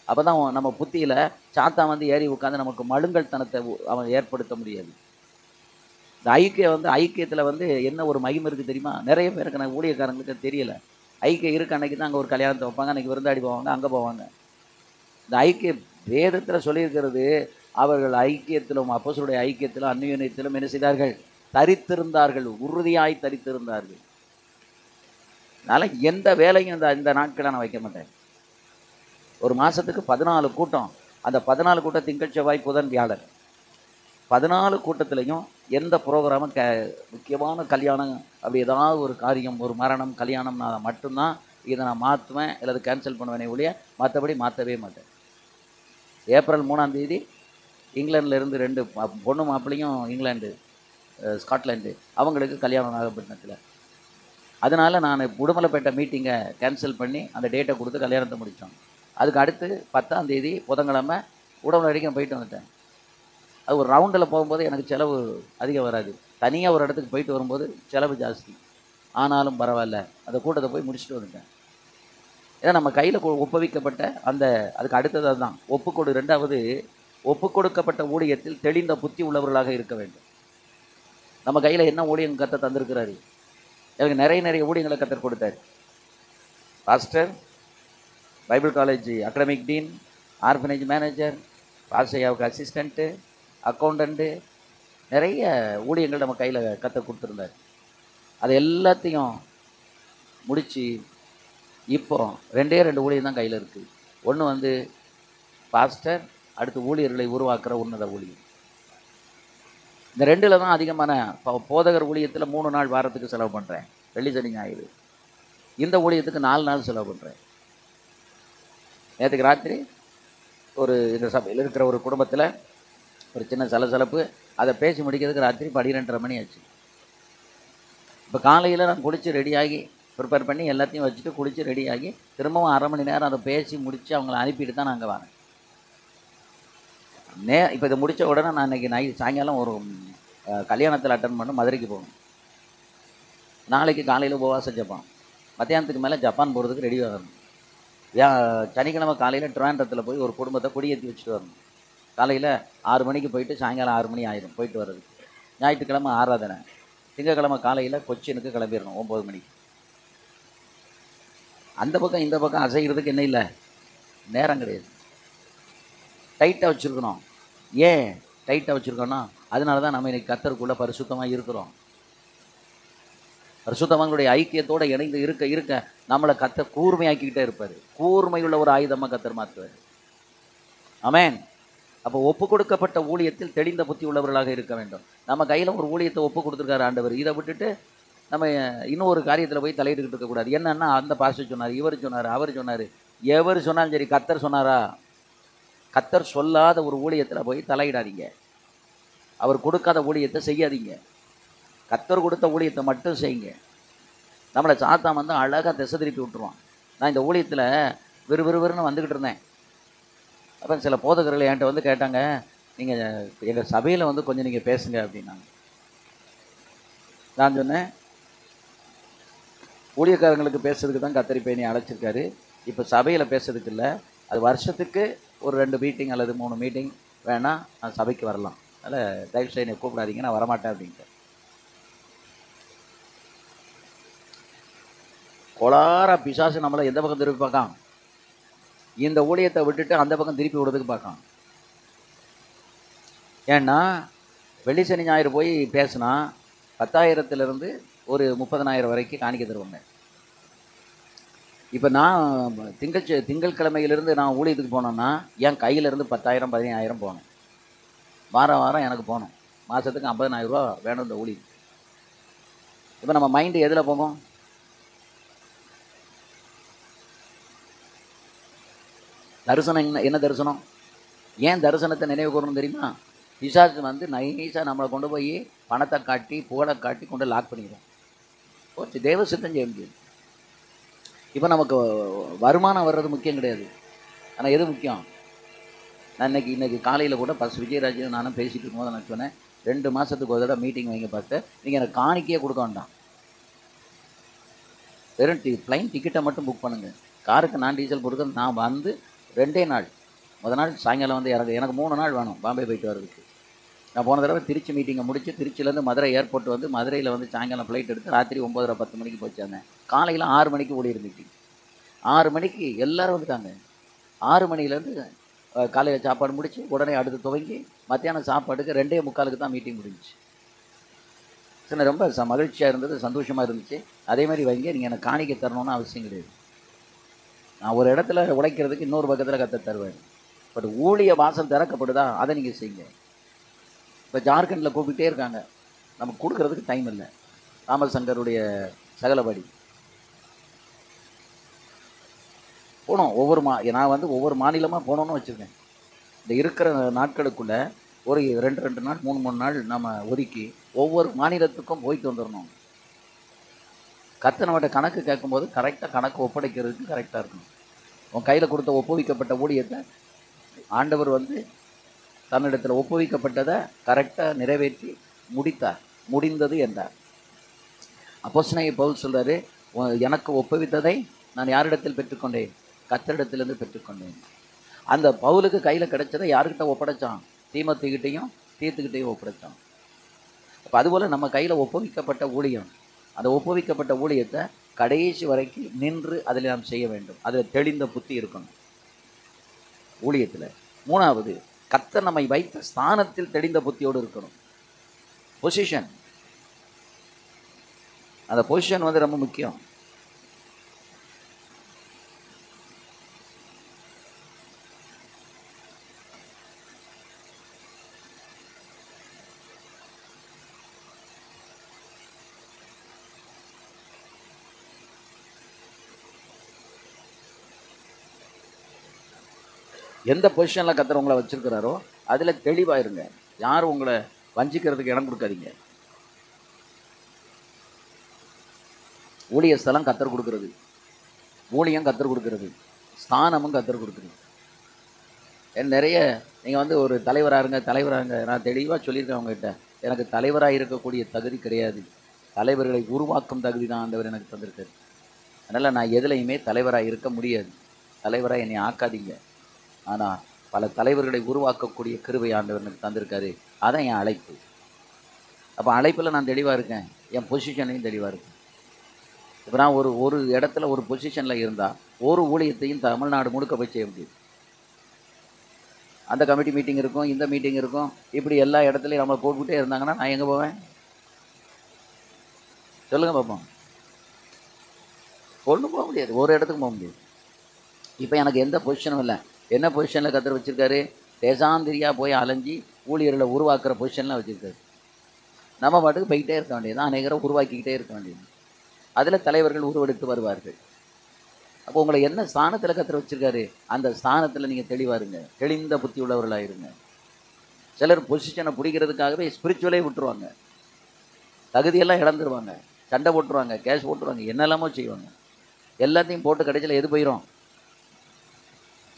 அப்போ தான் நம்ம புத்தியில் சாத்தான் ஏறி உட்காந்து நமக்கு மழுங்கல் தனத்தை அவன் ஏற்படுத்த முடியாது. இந்த ஐக்கியத்தில் என்ன ஒரு மகிமை இருக்குது தெரியுமா? நிறைய பேருக்கு நான் ஊழியக்காரங்களுக்கு தெரியலை. ஐக்கியம் இருக்கு, அன்றைக்கி தான் அங்கே ஒரு கல்யாணத்தை வைப்பாங்க, அன்றைக்கி விருந்தாடி போவாங்க, அங்கே போவாங்க. இந்த ஐக்கிய வேதத்தில் சொல்லியிருக்கிறது, அவர்கள் ஐக்கியத்திலும் அப்போஸ்தலருடைய ஐக்கியத்திலும் அந்நியோன்யத்திலும் என்ன செய்தார்கள்? தரித்திருந்தார்கள், உறுதியாய் தரித்திருந்தார்கள். அதனால் எந்த வேலையும் இந்த நாட்களை நான் வைக்க மாட்டேன். ஒரு மாதத்துக்கு 14 கூட்டம். அந்த 14 கூட்டம் திங்கள் செவ்வாய் புதன் வியாழன். 14 கூட்டத்துலையும் எந்த ப்ரோக்ராமும் முக்கியமான கல்யாணம் அப்படி ஏதாவது ஒரு காரியம், ஒரு மரணம், கல்யாணம், நான் மட்டும்தான் இதை நான் மாற்றுவேன் அல்லது கேன்சல் பண்ணுவேனே ஒழிய மற்றபடி மாற்றவே மாட்டேன். ஏப்ரல் 3ஆம் தேதி இங்கிலாந்துலேருந்து 2 பொண்ணு மாப்பிள்ளையும் இங்கிலாந்து ஸ்காட்லாண்டு அவங்களுக்கு கல்யாணம் நாகப்பட்டினத்தில். அதனால் நான் உடுமலைப்பேட்டை மீட்டிங்கை கேன்சல் பண்ணி அந்த டேட்டை கொடுத்து கல்யாணத்தை முடித்தோம். அதுக்கு அடுத்து 10ஆம் தேதி புதன்கிழமை உடம்புல வரைக்கும் போயிட்டு வந்துட்டேன். அது ஒரு ரவுண்டில் போகும்போது எனக்கு செலவு அதிகம் வராது. தனியாக ஒரு இடத்துக்கு போயிட்டு வரும்போது செலவு ஜாஸ்தி. ஆனாலும் பரவாயில்ல, அந்த கூட்டத்தை போய் முடிச்சுட்டு வந்துட்டேன். ஏன்னா நம்ம கையில் ஒப்புவிக்கப்பட்ட அதுக்கு அடுத்தது அதுதான் ஒப்புக்கொடு. 2வது, ஒப்பு கொடுக்கப்பட்ட ஊழியத்தில் தெளிந்த புத்தி உள்ளவர்களாக இருக்க வேண்டும். நம்ம கையில் என்ன ஊழியம் கத்த தந்திருக்கிறாரு? எனக்கு நிறைய ஊழியங்களை கத்தர் கொடுத்தாரு. Pastor, bible college academic dean, orphanage manager, பாஸ்டையாவுக்கு அசிஸ்டண்ட்டு, அக்கௌண்டண்ட்டு, நிறைய ஊழியங்கள் நம்ம கையில் கற்று கொடுத்துருந்தார். அது எல்லாத்தையும் முடித்து இப்போ 2 ஊழியம் தான் கையில் இருக்குது. ஒன்று பாஸ்டர், அடுத்து ஊழியர்களை உருவாக்குற உன்னத ஊழியம். இந்த 2ல் தான் அதிகமான போதகர் ஊழியத்தில் 3 நாள் வாரத்துக்கு செலவு பண்ணுறேன், வெள்ளி சனி ஞாயிறு. இந்த ஊழியத்துக்கு 4 நாள் செலவு பண்ணுறேன். நேற்றுக்கு ராத்திரி இந்த சபையில் இருக்கிற ஒரு குடும்பத்தில் ஒரு சின்ன சலசலப்பு, அதை பேசி முடிக்கிறதுக்கு ராத்திரி 12:30 மணி ஆச்சு. இப்போ காலையில் நான் குளித்து ரெடியாகி ப்ரிப்பேர் பண்ணி எல்லாத்தையும் வச்சுட்டு குளித்து ரெடியாகி திரும்பவும் 1/2 மணி நேரம் அதை பேசி முடித்து அவங்கள அனுப்பிட்டு தான் நாங்கள் வரேன். இப்போ இதை முடித்த உடனே நான் இன்றைக்கி சாயங்காலம் ஒரு கல்யாணத்தில் அட்டன் பண்ண மதுரைக்கு போகணும். நாளைக்கு காலையில் உபவாசம் ஜப்பான், மத்தியானத்துக்கு மேலே ஜப்பான் போகிறதுக்கு ரெடி ஆகணும். சனிக்கிழமை காலையில் ட்ரிவாண்ட்ரத்தில் போய் ஒரு குடும்பத்தை குடியேற்றி வச்சுட்டு வரணும். காலையில் 6 மணிக்கு போயிட்டு சாயங்காலம் 6 மணி ஆயிடும் போயிட்டு வர்றதுக்கு. ஞாயிற்றுக்கிழமை ஆராதனை, திங்கக்கிழமை காலையில் கொச்சினுக்கு கிளம்பிடணும் 9 மணிக்கு. அந்த பக்கம் இந்த பக்கம் அசைகிறதுக்கு என்ன இல்லை, நேரம் கிடையாது. டைட்டாக வச்சுருக்கணும். ஏன் டைட்டாக வச்சுருக்கோன்னா, அதனால தான் நம்ம இன்னைக்கு கர்த்தருக்குள்ளே பரிசுத்தமாக இருக்கிறோம். பரிசுத்தவான்களுடைய ஐக்கியத்தோடு இணைந்து இருக்க இருக்க நம்மளை கர்த்தர் கூர்மையாக்கிக்கிட்டே இருப்பார். கூர்மையுள்ள ஒரு ஆயுதமாக கர்த்தர் மாற்றுவார். ஆமென். அப்போ ஒப்பு கொடுக்கப்பட்ட ஊழியத்தில் தெளிந்த புத்தி உள்ளவர்களாக இருக்க வேண்டும். நம்ம கையில் ஒரு ஊழியத்தை ஒப்பு கொடுத்துருக்காரு ஆண்டவர். இதை விட்டுட்டு நம்ம இன்னும் ஒரு காரியத்தில் போய் தலையிட்டுக்கிட்டு இருக்கக்கூடாது. என்னன்னா, அந்த பாஸ்டர் சொன்னார், இவர் சொன்னார், அவர் சொன்னார். எவர் சொன்னாலும் சரி, கர்த்தர் சொன்னாரா? கர்த்தர் சொல்லாத ஒரு ஊழியத்தில் போய் தலையிடாதீங்க. அவர் கொடுக்காத ஊழியத்தை செய்யாதீங்க. கர்த்தர் கொடுத்த ஊழியத்தை மட்டும் செய்யுங்க. நம்மளை சாத்தான் வந்து அழகாக திசை திருப்பி விட்டுருவான். நான் இந்த ஊழியத்தில் விறுவிறுன்னு வந்துக்கிட்டு இருந்தேன். அப்போ சில போதகர்கள் என்கிட்ட வந்து கேட்டாங்க, நீங்கள் எங்கள் சபையில் வந்து கொஞ்சம் நீங்கள் பேசுங்க அப்படின்னாங்க. நான் சொன்னேன், ஊழியக்காரங்களுக்கு பேசுறதுக்கு தான் கர்த்தர் இப்போ என்னை அழைச்சிருக்காரு. இப்போ சபையில் பேசுறதுக்கு இல்லை. அது வருஷத்துக்கு ஒரு 2 மீட்டிங் அல்லது 3 மீட்டிங் வேணால் நான் சபைக்கு வரலாம். அதனால் தயவுசெய்து என்னை கூப்பிடாதீங்க, நான் வரமாட்டேன் அப்படின்ட்டு. கொளாரா பிசாசு நம்மளை எந்த பக்கம் திருப்பி பார்க்கான்? இந்த ஊழியத்தை விட்டுட்டு அந்த பக்கம் திருப்பி விடுறதுக்கு பார்க்கான். ஏன்னா வெள்ளி சனி ஞாயிறு போய் பேசினா 10,000 ஒரு 30,000 வரைக்கும் காணிக்க தருவாங்க. இப்போ நான் திங்கட்கிழமையிலிருந்து நான் ஊழியத்துக்கு போனேன்னா என் கையிலேருந்து 10,000 15,000 போகணும். வாரம் எனக்கு போகணும். மாதத்துக்கு 50,000 ரூபா வேணும் இந்த ஊழியத்துக்கு. இப்போ நம்ம மைண்டு எதில் போகும்? தரிசனம் என்ன தரிசனம்? ஏன் தரிசனத்தை நினைவு கூறணும் தெரியுமா? பிசாசு வந்து நைஸாக நம்மளை கொண்டு போய் பணத்தை காட்டி புகழை காட்டி கொண்டு லாக் பண்ணிடுவோம். போச்சு, தேவ சித்தம் செய்ய முடியாது. இப்போ நமக்கு வருமானம் வர்றது முக்கியம் கிடையாது. ஆனால் எது முக்கியம்? நான் இன்னைக்கு காலையில் கூட பஸ் விஜயராஜ் நானும் பேசிகிட்டு இருக்கும்போது நான் சொன்னேன், 2 மாதத்துக்கு ஒரு தடவை மீட்டிங் வைங்க பார்த்து, நீங்கள் எனக்கு காணிக்கையே கொடுக்க வேண்டாம். வெறும் ஃப்ளைன் டிக்கெட்டை மட்டும் புக் பண்ணுங்கள். காருக்கு நான் டீசல் கொடுக்க நான் வந்து 2 நாள், முதல் நாள் சாயங்காலம் வந்து எனக்கு 3 நாள் வேணும் பாம்பே போயிட்டு வர்றதுக்கு. நான் போன தடவை திருச்சி மீட்டிங்கை முடித்து திருச்சியிலேருந்து மதுரை ஏர்போர்ட் வந்து மதுரையில் வந்து சாயங்காலம் ஃப்ளைட் எடுத்து ராத்திரி 9:30 மணிக்கு போச்சாங்க. காலையில் 6 மணிக்கு ஓடிடு மீட்டிங். 6 மணிக்கு எல்லோரும் வந்துட்டாங்க. 6 மணிலேருந்து காலையில் சாப்பாடு முடித்து உடனே அடுத்து துவங்கி மத்தியானம் சாப்பாடுக்கு 2:45 தான் மீட்டிங் முடிஞ்சிச்சு. சரி, ரொம்ப மகிழ்ச்சியாக இருந்தது, சந்தோஷமாக இருந்துச்சு. அதே மாதிரி வைங்க, நீங்கள் எனக்கு காணிக்க தரணும்னு அவசியம் கிடையாது. நான் ஒரு இடத்துல உழைக்கிறதுக்கு இன்னொரு பக்கத்தில் கற்று தருவேன். பட் ஊழிய வாசல் திறக்கப்படுதா, அதை நீங்கள் செய்யுங்க. இப்போ ஜார்க்கண்டில் கூப்பிட்டே இருக்காங்க, நமக்கு கொடுக்கறதுக்கு டைம் இல்லை. தாமஸ் சங்கருடைய சகலபடி போனோம். நான் வந்து ஒவ்வொரு மாநிலமாக போகணுன்னு வச்சுருக்கேன். இந்த இருக்கிற நாட்களுக்குள்ளே ஒரு 2 நாள் 3 நாள் நம்ம ஒதுக்கி ஒவ்வொரு மாநிலத்துக்கும் போயிட்டு வந்துடணும். கர்த்தனவட்ட கணக்கு கேட்கும்போது கரெக்டாக கணக்கு ஒப்படைக்கிறதுக்கு கரெக்டாக இருக்கணும். உன் கையில் கொடுத்த ஒப்புவிக்கப்பட்ட ஊழியத்தை ஆண்டவர் வந்து தன்னிடத்தில் ஒப்புவிக்கப்பட்டதை கரெக்டாக நிறைவேற்றி முடித்தார். முடிந்தது என்றார். அப்போஸ்தலனாகிய பவுல் சொல்கிறாரு, எனக்கு ஒப்புவித்ததை நான் யாரிடத்தில் பெற்றுக்கொண்டேன்? கர்த்தரிடத்திலிருந்து பெற்றுக்கொண்டேன். அந்த பவுலுக்கு கையில் கிடைச்சதை யாருக்கிட்ட ஒப்படைச்சான்? தீமோத்தேயுகிட்டையும் தீத்துக்கிட்டையும் ஒப்படைச்சான். அப்போ அதுபோல் நம்ம கையில் ஒப்புவிக்கப்பட்ட ஊழியம், அந்த ஒப்புவிக்கப்பட்ட ஊழியத்தை கடைசி வரைக்கும் நின்று அதில் நாம் செய்ய வேண்டும். அதில் தெளிந்த புத்தி இருக்கணும் ஊழியத்தில். 3வது, கர்த்தர் நம்மை வைத்த ஸ்தானத்தில் தெளிந்த புத்தியோடு இருக்கணும். பொசிஷன், அந்த பொசிஷன் வந்து ரொம்ப முக்கியம். எந்த பொசிஷனில் கர்த்தர் உங்களை வச்சுருக்கிறாரோ அதில் தெளிவாக இருங்க. யாரும் உங்களை வஞ்சிக்கிறதுக்கு இடம் கொடுக்காதீங்க. ஊழிய ஸ்தலம் கர்த்தர் கொடுக்கறது, ஊழியம் கர்த்தர் கொடுக்கறது, ஸ்தானமும் கர்த்தர் கொடுக்குறது. நிறைய நீங்கள் வந்து ஒரு தலைவராக நான் தெளிவாக சொல்லியிருக்கேன் அவங்ககிட்ட, எனக்கு தலைவராக இருக்கக்கூடிய தகுதி கிடையாது. தலைவர்களை உருவாக்கும் தகுதி தான் ஆண்டவர் எனக்கு தந்திருக்காரு. அதனால் நான் எதுலையுமே தலைவராக இருக்க முடியாது. தலைவராக என்னை ஆக்காதீங்க. ஆனால் பல தலைவர்களை உருவாக்கக்கூடிய கிருபை ஆண்டவர் எனக்கு தந்திருக்காரு. அதான் என் அழைப்பு. அப்போ அழைப்பில் நான் தெளிவாக இருக்கேன், என் பொசிஷன்லையும் தெளிவாக இருக்கேன். இப்போ நான் ஒரு இடத்துல ஒரு பொசிஷனில் இருந்தால் ஒரு ஊழியத்தையும் தமிழ்நாடு முழுக்க போய் செய்ய முடியும். அந்த கமிட்டி மீட்டிங் இருக்கும், இந்த மீட்டிங் இருக்கும், இப்படி எல்லா இடத்துலையும் நம்மளை போட்டுக்கிட்டே இருந்தாங்கன்னா நான் எங்கே போவேன்? சொல்லுங்கள் பார்ப்போம். ஒன்றும் போக முடியாது, ஒரு இடத்துக்கு போக முடியாது. இப்போ எனக்கு எந்த பொசிஷனும் இல்லை. என்ன பொசிஷனில் கத்தர் வச்சுருக்காரு? தேசாந்திரியாக போய் அலைஞ்சி ஊழியர்களை உருவாக்குற பொசிஷனில் வச்சுருக்காரு. நம்ம பாட்டுக்கு போய்கிட்டே இருக்க வேண்டியது, அநேகரை உருவாக்கிக்கிட்டே இருக்க வேண்டியது. அதில் தலைவர்கள் உருவெடுத்து வருவார்கள். அப்போ உங்களை என்ன ஸ்தானத்தில் கத்தர் வச்சுருக்காரு, அந்த ஸ்தானத்தில் நீங்கள் தெளிவாருங்க, தெளிந்த புத்தி உள்ளவர்களாக இருங்க. சிலர் பொசிஷனை பிடிக்கிறதுக்காகவே ஸ்பிரிச்சுவலே விட்டுருவாங்க, தகுதியெல்லாம் இழந்துருவாங்க, சண்டை போட்டுருவாங்க, கேஷ் போட்டுருவாங்க, என்னெல்லாமோ செய்வாங்க. எல்லாத்தையும் போட்டு கடைசியில் எது போயிடும்?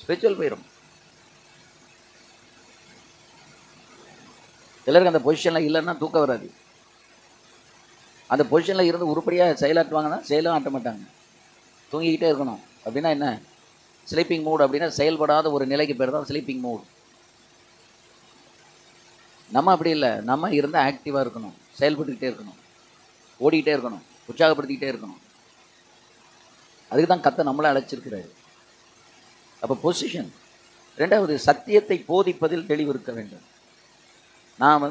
ஸ்பிரிச்சுவல் போயிடும். சிலருக்கு அந்த பொசிஷனில் இல்லைன்னா தூக்கம் வராது. அந்த பொசிஷனில் இருந்து உருப்படியாக செயலாற்றுவாங்கன்னா செயலும் ஆட்ட மாட்டாங்க, தூங்கிக்கிட்டே இருக்கணும். அப்படின்னா என்ன? Sleeping mood. அப்படின்னா செயல்படாத ஒரு நிலைக்கு பேர் தான் ஸ்லீப்பிங் மூட். நம்ம அப்படி இல்லை, நம்ம இருந்தால் ஆக்டிவாக இருக்கணும், செயல்பட்டுக்கிட்டே இருக்கணும், ஓடிக்கிட்டே இருக்கணும், உற்சாகப்படுத்திக்கிட்டே இருக்கணும். அதுக்கு தான் கத்த நம்மளை அழைச்சிருக்கிறாரு. அப்போ பொசிஷன். ரெண்டாவது, சத்தியத்தை போதிப்பதில் தெளிவு இருக்க வேண்டும். நான்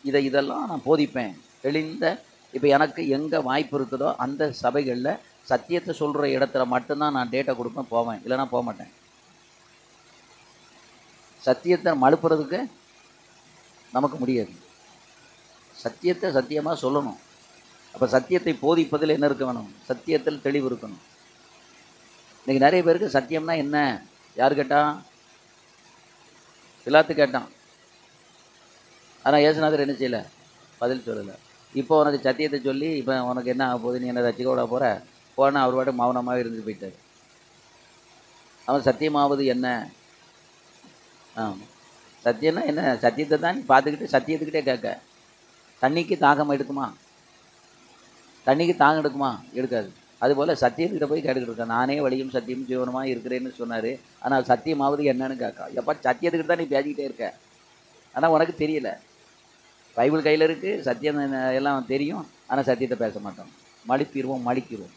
இதெல்லாம் நான் போதிப்பேன், தெளிந்த. இப்போ எனக்கு எங்கே வாய்ப்பு இருக்குதோ அந்த சபைகளில் சத்தியத்தை சொல்கிற இடத்துல மட்டும்தான் நான் டேட்டா கொடுப்பேன், போவேன், இல்லைனா போக மாட்டேன். சத்தியத்தை மழுப்புறதுக்கு நமக்கு முடியாது. சத்தியத்தை சத்தியமாக சொல்லணும். அப்போ சத்தியத்தை போதிப்பதில் என்ன இருக்க வேணும்? சத்தியத்தில் தெளிவு இருக்கணும். இன்றைக்கி நிறைய பேருக்கு சத்தியம்னா என்ன? யார் கேட்டான்? பிலாத்து கேட்டான். ஆனால் இயேசுநாதர் என்ன செய்யலை? பதில் சொல்லலை. இப்போ உனக்கு சத்தியத்தை சொல்லி இப்போ உனக்கு என்ன ஆக போகுது, நீ என்ன ரசிக்க விட போகிற போனால் அவர் பாட்டு மௌனமாக இருந்துட்டு போயிட்டார். அவன் சத்தியமாவது என்ன? சத்தியம்னா என்ன? சத்தியத்தை தான் பார்த்துக்கிட்டு சத்தியத்துக்கிட்டே கேட்க. தண்ணிக்கு தாகம் எடுக்குமா? தண்ணிக்கு தாகம் எடுக்குமா? எடுக்காது. அதுபோல் சத்தியத்துக்கிட்ட போய் கேட்டுக்கிட்டு இருக்கேன். நானே வழியும் சத்தியமும் ஜீவனமாக இருக்கிறேன்னு சொன்னார். ஆனால் சத்தியமாவது என்னன்னு கேட்கா. எப்பா சத்தியத்துக்கிட்ட தான் நீ பேசிக்கிட்டே இருக்க, ஆனால் உனக்கு தெரியல. பைபிள் கையில் இருக்குது, சத்தியம் எல்லாம் தெரியும், ஆனால் சத்தியத்தை பேச மாட்டோம், மடிக்கிடுவோம்.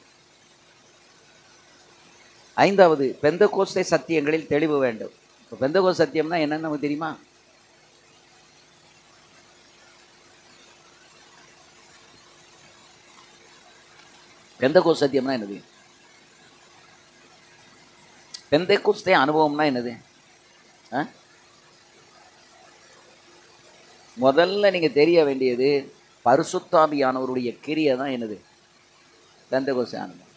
ஐந்தாவது, பெந்தகோஸ்தே சத்தியங்களில் தெளிவு வேண்டும். இப்போ பெந்தகோஸ்தே சத்தியம்னா என்னன்னு நமக்கு தெரியுமா? பெந்தகோஸ்தே சத்தியம்னா என்னது? பெந்தகோஸ்தே அனுபவம்னா என்னது? முதல்ல நீங்கள் தெரிய வேண்டியது, பரிசுத்தாவியானவருடைய கிரியை தான் என்னது? பெந்தகோஸ்தே அனுபவம்.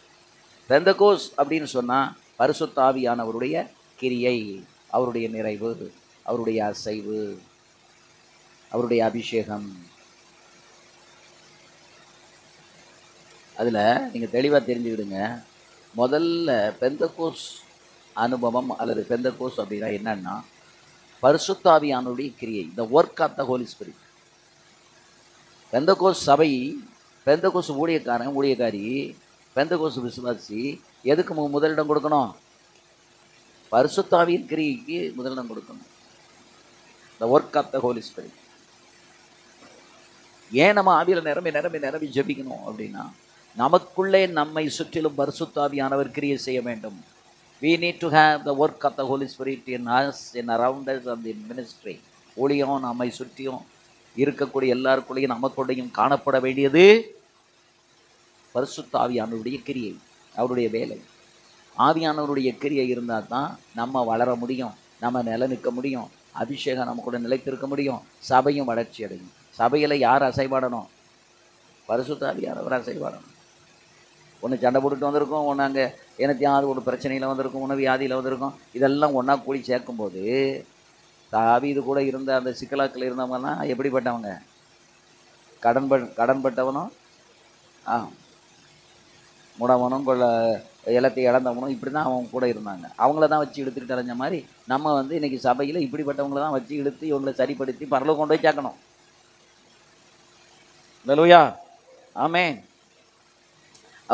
பெந்தகோஸ் அப்படின்னு சொன்னால் பரிசுத்தாவியானவருடைய கிரியை, அவருடைய நிறைவு, அவருடைய அசைவு, அவருடைய அபிஷேகம். அதில் நீங்கள் தெளிவாக தெரிஞ்சுக்கிடுங்க. முதல்ல பெந்தகோஸ் அனுபவம் அல்லது பெந்தகோஸ் அப்படின்னா என்னன்னா, பரிசுத்தாவியானுடைய கிரியை, the work of the Holy Spirit. Pentecost சபை, பெந்தகோஸ் ஊழியக்காரன் ஊழியக்காரி, பெந்தகோஸ் விசுவாசி எதுக்கு முதலிடம் கொடுக்கணும்? பரிசுத்தாவியின் கிரியைக்கு முதலிடம் கொடுக்கணும், the work of the Holy Spirit. ஏன் நம்ம ஆவியில் நிரம்பி ஜெபிக்கணும் அப்படின்னா, நமக்குள்ளே நம்மை சுற்றிலும் பரிசுத்தாவியானவர் கிரியை செய்ய வேண்டும். We need to have the work of the Holy Spirit in us, in around us, and in ministry. ஊழியம் நம்மை சுற்றியும் இருக்கக்கூடிய எல்லாருக்குள்ளேயும் நமக்குள்ளேயும் காணப்பட வேண்டியது பரிசுத்த ஆவியானவருடைய கிரியை, அவருடைய வேலை. ஆவியானவருடைய கிரியை இருந்தால் தான் நம்ம வளர முடியும், நம்ம நிலை நிற்க முடியும், அபிஷேகம் நம்ம கூட நிலைத்திருக்க முடியும், சபையும் வளர்ச்சி அடையும். சபையில் யார் அசைபாடணும்? பரிசுத்த ஆவியானவர் அசைபாடணும். ஒன்று சண்டை போட்டுட்டு வந்திருக்கோம், ஒன்று அங்கே எனத்தையாவது ஒரு பிரச்சனையில் வந்திருக்கும், ஒன்று வியாதியில் வந்திருக்கும். இதெல்லாம் ஒன்றா கூடி சேர்க்கும்போது தாவீது கூட இருந்த அந்த சிக்கலாக்கள் இருந்தவங்கலாம் எப்படிப்பட்டவங்க? கடன்பட்டவனும் முடவனும் எல்லாத்தையும் இழந்தவனும் இப்படி தான் அவங்க கூட இருந்தாங்க. அவங்கள தான் வச்சு இழுத்துக்கிட்டு அலைஞ்ச மாதிரி நம்ம இன்றைக்கி சபையில் இப்படிப்பட்டவங்கள தான் வச்சு இழுத்து இவங்களை சரிப்படுத்தி பரலோகம் கொண்டு போய் சேர்க்கணும். அல்லேலூயா, ஆமென்.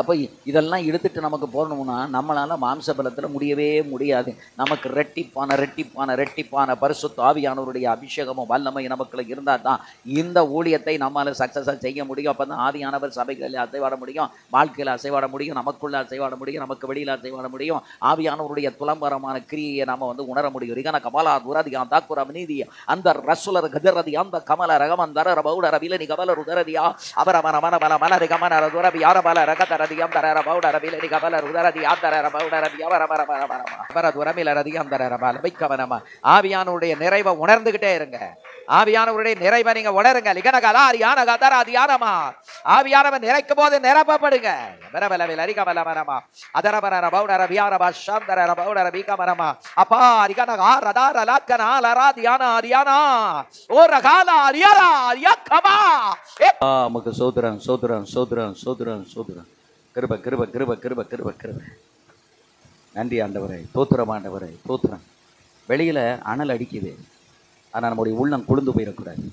அப்போ இதெல்லாம் எடுத்துட்டு நமக்கு போகணும்னா நம்மளால் மாம்ச பலத்தில் முடியவே முடியாது. நமக்கு ரெட்டிப்பான பரிசுத்த ஆவியானவருடைய அபிஷேகமும் வல்லமை நமக்குள்ள இருந்தால் தான் இந்த ஊழியத்தை நம்மளால் சக்ஸஸாக செய்ய முடியும். அப்போ தான் ஆவியானவர் சபைகளில் அசைவாட முடியும், வாழ்க்கையில் அசைவாட முடியும், நமக்குள்ள அசைவாட முடியும், நமக்கு வெளியில் அசைவாட முடியும். ஆவியானவருடைய துலம்பரமான கிரியை நம்ம உணர முடியும். ரிகன கமலா துரதியா தாக்குரம் நீதி அந்த ரசுலர் கதிரதி அந்த கமல ரகமந்தர பௌடர விலனி கமல ருதரதியா அவர மன மன பல மலரி கமன துரபி யார பல ரகதரதியம் தர பௌடர விலனி கமல ருதரதி ஆந்தர பௌடரதி அவர மர மர மர அவர துரமில ரதியம் தர பல வைக்கவனமா. ஆவியானவருடைய நிறைவை உணர்ந்துகிட்டே இருங்க. ஆவியானவருடைய நிறைவை நீங்க உணருங்க. லிகனகலா அரியான கதர அதியானமா. ஆவியானவர் நிறைக்கும் போது நிரப்பப்படுங்க. வரவலவில் அரிகமலமரமா அதரபர பௌடர வியார பாஷாந்தர பௌடர விகமரமா அப்பா அரிகனகா ரதார லாக்கனா லரா தியானா அரியானா ஓ ரகாலா அரியாரா அரியாக்கமா. நமக்கு சோதரன் சோதரன் சோதரன் சோதரன் சோதரன் கிருப கிருப கிருப கிருப கிருப கிருப. நன்றி ஆண்டவரே, தோத்திரம் ஆண்டவரே, தோத்திரம். வெளியில அனல் அடிக்குது, ஆனால் நம்முடைய உள்ளம் குளிர்ந்து போயிடக்கூடாது.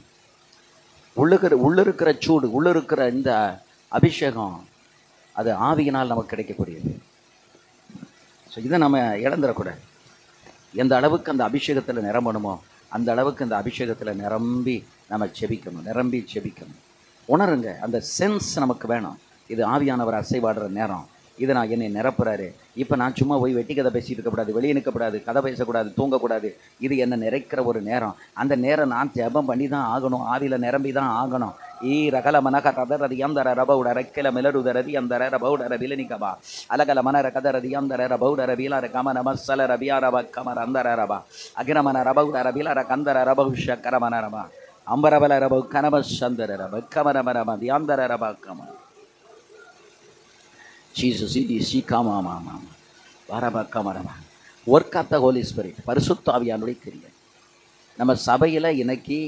உள்ளிருக்கிற சூடு, உள்ளிருக்கிற இந்த அபிஷேகம் அது ஆவியினால் நமக்கு கிடைக்கக்கூடியது. ஸோ இதை நம்ம இழந்துடக்கூடாது. எந்த அளவுக்கு அந்த அபிஷேகத்தில் நிரம்பணுமோ அந்த அளவுக்கு அந்த அபிஷேகத்தில் நிரம்பி நம்ம செபிக்கணும், நிரம்பி செபிக்கணும். உணருங்க, அந்த சென்ஸ் நமக்கு வேணும். இது ஆவியானவர் அசைவாடுற நேரம், இதை நான் என்னை நிரப்புறாரு. இப்போ நான் சும்மா போய் வெட்டி கதை பேசிட்டு இருக்கக்கூடாது, வெளியே நிற்கக்கூடாது, கதை பேசக்கூடாது, தூங்கக்கூடாது. இது என்னை நிறைக்கிற ஒரு நேரம். அந்த நேரம் நான் ஜெபம் பண்ணி தான் ஆகணும், ஆவியில் நிரம்பி தான் ஆகணும். ஈ ரகல மனக ரதரதி அந்தர ரபவுட ரக்கில மிலருதரதி அந்தர ரபவுடர விலனிகபா அலகல மனர கதரதி அந்தர ரபவுடர வீலர கமன மசல ரபியா ரப கமர அந்தர ரபா அகிரமன ரபவுடர விலர கந்தர ரபவுஷ கரமன ரபா அம்பரபல ரபு கனம சந்தர ரப கமரமரம தியாந்தர ரப கம Jesus சி காமா வரப கமரம. Work of the Holy Spirit, பரிசுத்த ஆவியானுடைய கிரியை நம்ம சபையில் இன்னைக்கு,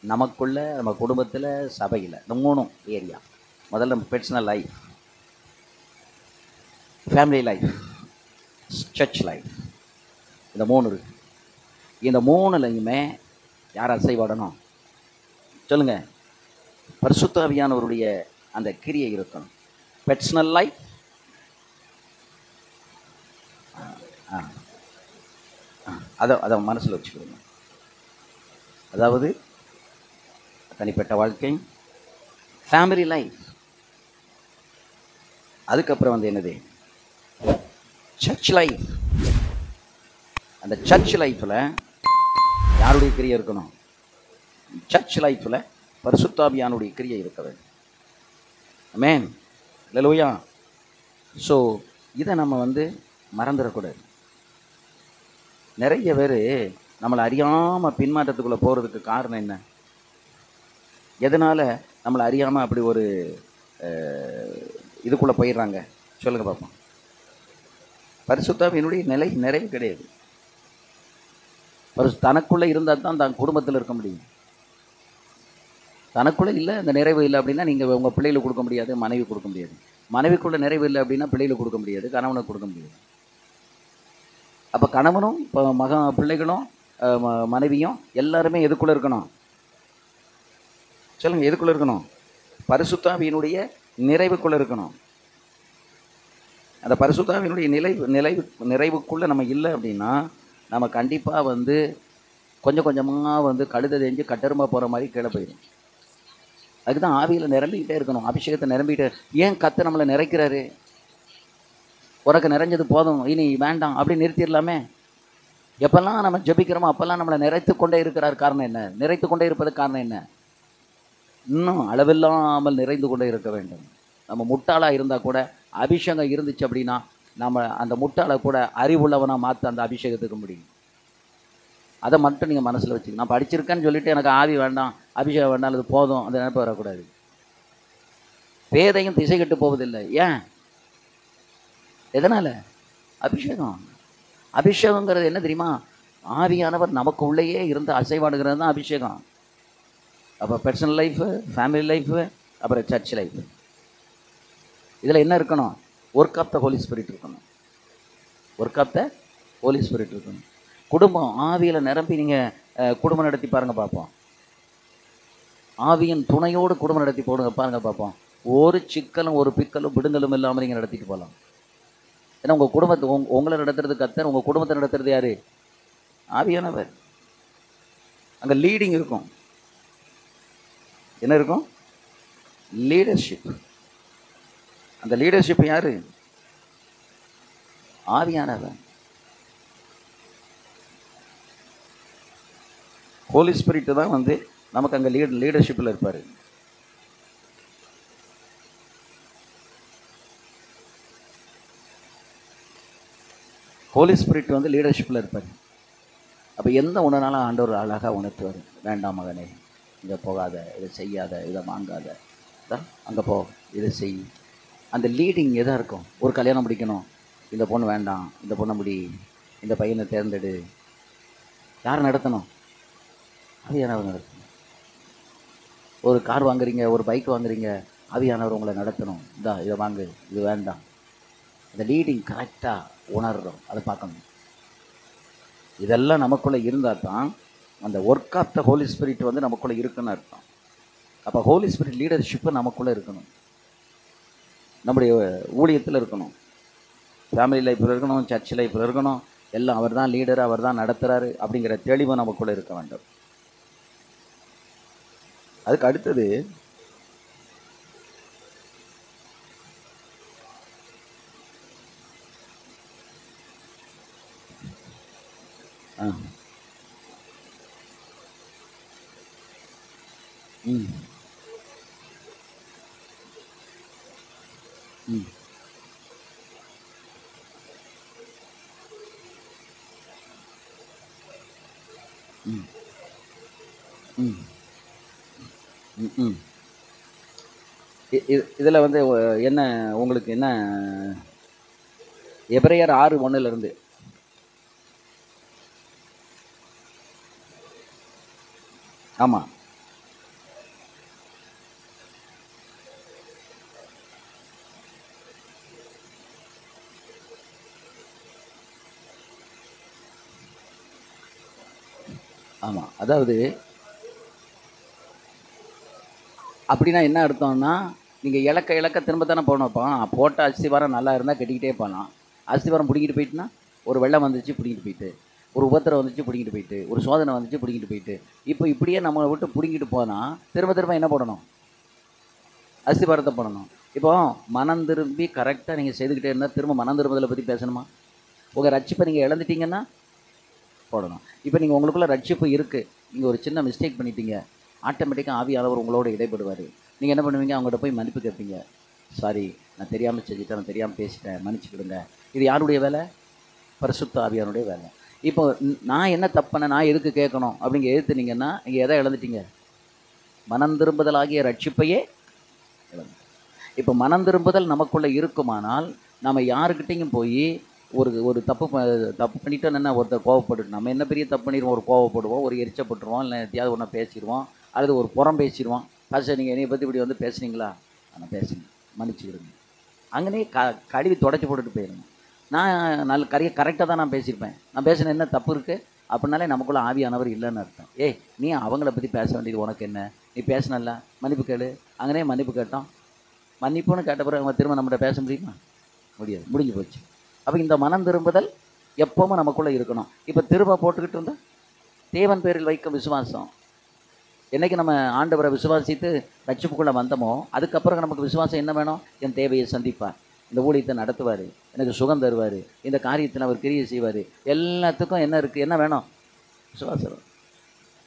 நமக்குள்ள, நம்ம குடும்பத்தில், சபையில், இந்த மூணும் ஏரியா. முதல்ல நம்ம personal life, family life, church life, இந்த மூணு இருக்குது. இந்த மூணுலையுமே யார் அசைவாடணும் சொல்லுங்க? பரிசுத்த ஆவியானவருடைய அந்த கிரியை இருக்கணும். பர்சனல் லைஃப், அதை மனசில் வச்சுக்கணும். அதாவது தனிப்பட்ட வாழ்க்கை, ஃபேமிலி லைஃப், அதுக்கப்புறம் வந்து என்னது, சர்ச் லைஃப். அந்த சர்ச் லைஃப்பில் யாருடைய கிரியை இருக்கணும்? சர்ச் லைஃப்பில் பரிசுத்த ஆவியானுடைய கிரியை இருக்க வேண்டும். ஆமென், அல்லேலூயா. ஸோ இதை நம்ம வந்து மறந்துடக்கூடாது. நிறைய பேர் நம்மளை அறியாமல் பின்மாற்றத்துக்குள்ளே போகிறதுக்கு காரணம் என்ன? எதனால் நம்மளை அறியாமல் அப்படி ஒரு இதுக்குள்ளே போயிடுறாங்க சொல்லுங்கள் பார்ப்போம். பரிசுத்த ஆவியினுடைய நிறைவு கிடையாது. தனக்குள்ளே இருந்தால் தான் தன் குடும்பத்தில் இருக்க முடியும். தனக்குள்ளே இல்லை, அந்த நிறைவு இல்லை அப்படின்னா நீங்கள் உங்கள் பிள்ளைகளுக்கு கொடுக்க முடியாது, மனைவி கொடுக்க முடியாது. மனைவிக்குள்ளே நிறைவு இல்லை அப்படின்னா பிள்ளைகளுக்கு கொடுக்க முடியாது, கணவனுக்கு கொடுக்க முடியாது. அப்போ கணவனும் இப்போ பிள்ளைகளும் மனைவியும் எல்லாருமே எதுக்குள்ளே இருக்கணும் சொல்லுங்கள்? எதுக்குள்ளே இருக்கணும்? பரிசுத்த ஆவியினுடைய நிறைவுக்குள்ளே இருக்கணும். அந்த பரிசுத்த ஆவியினுடைய நிறைவுக்குள்ளே நம்ம இல்லை அப்படின்னா நம்ம கண்டிப்பாக வந்து கொஞ்சம் கொஞ்சமாக வந்து கழுதை தெரிஞ்சு கட்டருமா போகிற மாதிரி கீழே போயிடும். அதுதான் ஆவியில் நிரம்பிக்கிட்டே இருக்கணும், அபிஷேகத்தை நிரம்பிக்கிட்டே. ஏன் கத்து நம்மளை நிறைக்கிறாரு? உறக்க நிறைஞ்சது போதும், இனி வேண்டாம் அப்படின்னு நிறுத்திடலாமே. எப்பெல்லாம் நம்ம ஜெபிக்கிறோமோ அப்பெல்லாம் நம்மளை நிறைத்து கொண்டே இருக்கிறார். காரணம் என்ன? நிறைத்து கொண்டே இருப்பதுக்கு காரணம் என்ன? இன்னும் அளவில்லாமல் நிறைந்து கொண்டே இருக்க வேண்டும். நம்ம முட்டாளாக இருந்தால் கூட அபிஷேகம் இருந்துச்சு அப்படின்னா நம்ம அந்த முட்டாளை கூட அறிவுள்ளவனாக மாற்ற அந்த அபிஷேகத்துக்கு முடியும். அதை மட்டும் நீங்கள் மனசில் வச்சுக்கணும். நான் படிச்சிருக்கேன்னு சொல்லிட்டு எனக்கு ஆவி வேண்டாம், அபிஷேகம் வேண்டாம், அது போதும், அந்த நினைப்பு வரக்கூடாது. பேதையும் திசை கெட்டு போவதில்லை. ஏன்? எதனால்? அபிஷேகம். அபிஷேகங்கிறது என்ன தெரியுமா? ஆவியானவர் நமக்கு உள்ளேயே இருந்து அசைவாடுகிறது தான் அபிஷேகம். அப்போ பர்சனல் லைஃபு, ஃபேமிலி லைஃபு, அப்புறம் சர்ச் லைஃபு, இதில் என்ன இருக்கணும்? Work of the Holy Spirit இருக்கணும். Work of the Holy Spirit இருக்கணும். குடும்பம் ஆவியில் நிரம்பி நீங்கள் குடும்பம் நடத்தி பாருங்கள் பார்ப்போம். ஆவியின் துணையோடு குடும்பம் நடத்தி போடுங்க பாருங்கள் பார்ப்போம். ஒரு சிக்கலும் ஒரு பிக்கலும் பிடுங்கலும் இல்லாமல் நீங்கள் நடத்திட்டு போகலாம். ஏன்னா உங்கள் குடும்பத்தை உங்களை நடத்துறது கர்த்தர், உங்கள் குடும்பத்தை நடத்துறது யாரு? ஆவியானவர். அங்கே லீடிங் இருக்கும். என்ன இருக்கும்? லீடர்ஷிப். அந்த லீடர்ஷிப் யாரு? ஆவியானவர். ஹோலி ஸ்பிரிட் தான் வந்து நமக்கு அங்கே லீடர்ஷிப்பில் இருப்பார். ஹோலி ஸ்பிரிட் வந்து லீடர்ஷிப்பில் இருப்பார். அப்போ எந்த ஒன்றுனாலும் ஆண்டவர் அழகாக உணர்த்துவார். வேண்டாம் மகனே, இங்கே போகாத, இதை செய்யாத, இதை வாங்காத, அங்கே போ, இதை செய். அந்த லீடிங் எதாக இருக்கும்? ஒரு கல்யாணம் முடிக்கணும், இந்த பொண்ணு வேண்டாம், இந்த பொண்ணை முடி, இந்த பையனை தேர்ந்தெடு. யார் நடத்தணும்? ஆவியானவர் நடத்தணும். ஒரு கார் வாங்குறீங்க, ஒரு பைக் வாங்குறீங்க, ஆவியானவர் உங்களை நடத்தணும். இதை வாங்கு, இது வேண்டாம். அந்த லீடிங் கரெக்டாக உணர்றோம், அதை பார்க்கணும். இதெல்லாம் நமக்குள்ளே இருந்தால் தான் அந்த work of the Holy Spirit வந்து நமக்குள்ளே இருக்குன்னு அர்த்தம். அப்போ ஹோலி ஸ்பிரிட் லீடர்ஷிப்பு நமக்குள்ளே இருக்கணும். நம்முடைய ஊழியத்தில் இருக்கணும், ஃபேமிலி லைஃப்பில் இருக்கணும், சர்ச் லைஃப்பில் இருக்கணும். எல்லாம் அவர் தான் லீடர், அவர் தான் நடத்துகிறாரு அப்படிங்கிற தெளிவு நமக்குள்ளே இருக்க வேண்டும். அதுக்கு அடுத்தது இதில் வந்து என்ன உங்களுக்கு என்ன, எபிரேயர் 6:1 ஆமாம், ஆமாம். அதாவது அப்படின்னா என்ன அர்த்தம்னா, நீங்கள் இலக்க திரும்பத்தானே போனப்போ போட்ட அஸ்திவாரம் நல்லா இருந்தால் கட்டிக்கிட்டே போகலாம். அஸ்திவாரம் பிடிக்கிட்டு போயிட்டுனா, ஒரு வெள்ளம் வந்துச்சு பிடிக்கிட்டு போயிட்டு, ஒரு உபத்திரம் வந்துச்சு பிடிக்கிட்டு போயிட்டு, ஒரு சோதனை வந்துச்சு பிடிக்கிட்டு போயிட்டு, இப்போ இப்படியே நம்மளை விட்டு பிடிங்கிட்டு போனால் திரும்ப என்ன போடணும்? அஸ்திவாரத்தை போடணும். இப்போ மனம் திரும்பி கரெக்டாக நீங்கள் செய்துக்கிட்டே இருந்தால் திரும்ப மனம் திரும்புதலை பற்றி பேசணுமா? உங்கள் ரட்சிப்பை நீங்கள் இழந்துட்டீங்கன்னா போடணும். இப்போ நீங்கள் உங்களுக்குள்ள ரட்சிப்பு இருக்குது, நீங்கள் ஒரு சின்ன மிஸ்டேக் பண்ணிட்டீங்க, ஆட்டோமேட்டிக்காக ஆவியானவர் உங்களோட இடைப்படுவார். நீங்கள் என்ன பண்ணுவீங்க? அவங்கள்ட்ட போய் மன்னிப்பு கேட்பீங்க. சாரி, நான் தெரியாமல் செஞ்சுட்டேன், நான் தெரியாமல் பேசிட்டேன், மன்னிச்சுக்கிடுங்க. இது யாருடைய வேலை? பரிசுத்த ஆவியானுடைய வேலை. இப்போ நான் என்ன தப்புன, நான் எதுக்கு கேட்கணும் அப்படிங்க எதிர்த்துனீங்கன்னா நீங்கள் எதை இழந்துட்டீங்க? மனம் திரும்புதல் ஆகிய ரட்சிப்பையே இழந்து. இப்போ மனம் திரும்புதல் நமக்குள்ளே இருக்குமானால் நம்ம யாருக்கிட்டையும் போய் ஒரு தப்பு பண்ணிட்டோன்னா, ஒருத்தர் கோவப்பட்டு நம்ம என்ன பெரிய தப்பு பண்ணிடுவோம்? ஒரு கோவப்படுவோம், ஒரு எரிச்சப்பட்டுருவோம், இல்லை எதையாவது ஒன்று பேசிடுவோம், அல்லது ஒரு புறம் பேசிடுவோம். பாஸ்டர் நீங்கள் என்னையை பற்றி இப்படி வந்து பேசுனீங்களா? நான் பேசுங்க, மன்னிச்சுக்கிடுங்க. அங்கனே கழுவி தொடச்சி போட்டுட்டு போயிடுங்க. நான் கரெக்டாக தான் நான் பேசியிருப்பேன், நான் பேசின என்ன தப்பு இருக்குது அப்படின்னாலே நமக்குள்ளே ஆவியானவர் இல்லைன்னு அர்த்தம். நீ அவங்கள பற்றி பேச வேண்டியது உனக்கு என்ன? நீ பேசினல்ல, மன்னிப்பு கேளு. அங்கனே மன்னிப்பு கேட்டோம். மன்னிப்புன்னு கேட்ட பிறகு அவங்க திரும்ப நம்மகிட்ட பேச முடியுமா? முடியாது, முடிஞ்சு போச்சு. அப்போ இந்த மனம் திரும்புதல் எப்பவும் நமக்குள்ளே இருக்கணும். இப்போ திரும்ப போட்டுக்கிட்டு இருந்தால் தேவன் பேரில் வைக்க விசுவாசம். என்றைக்கு நம்ம ஆண்டவரை விசுவாசித்து ரட்சிப்புக்குள்ளே வந்தோமோ அதுக்கப்புறம் நமக்கு விசுவாசம் என்ன வேணும்? என் தேவையை சந்திப்பார், இந்த ஊழியத்தை நடத்துவார், எனக்கு சுகம் தருவார், இந்த காரியத்தில் அவர் கிரியை செய்வார். எல்லாத்துக்கும் என்ன இருக்குது? என்ன வேணும்? விசுவாசம்.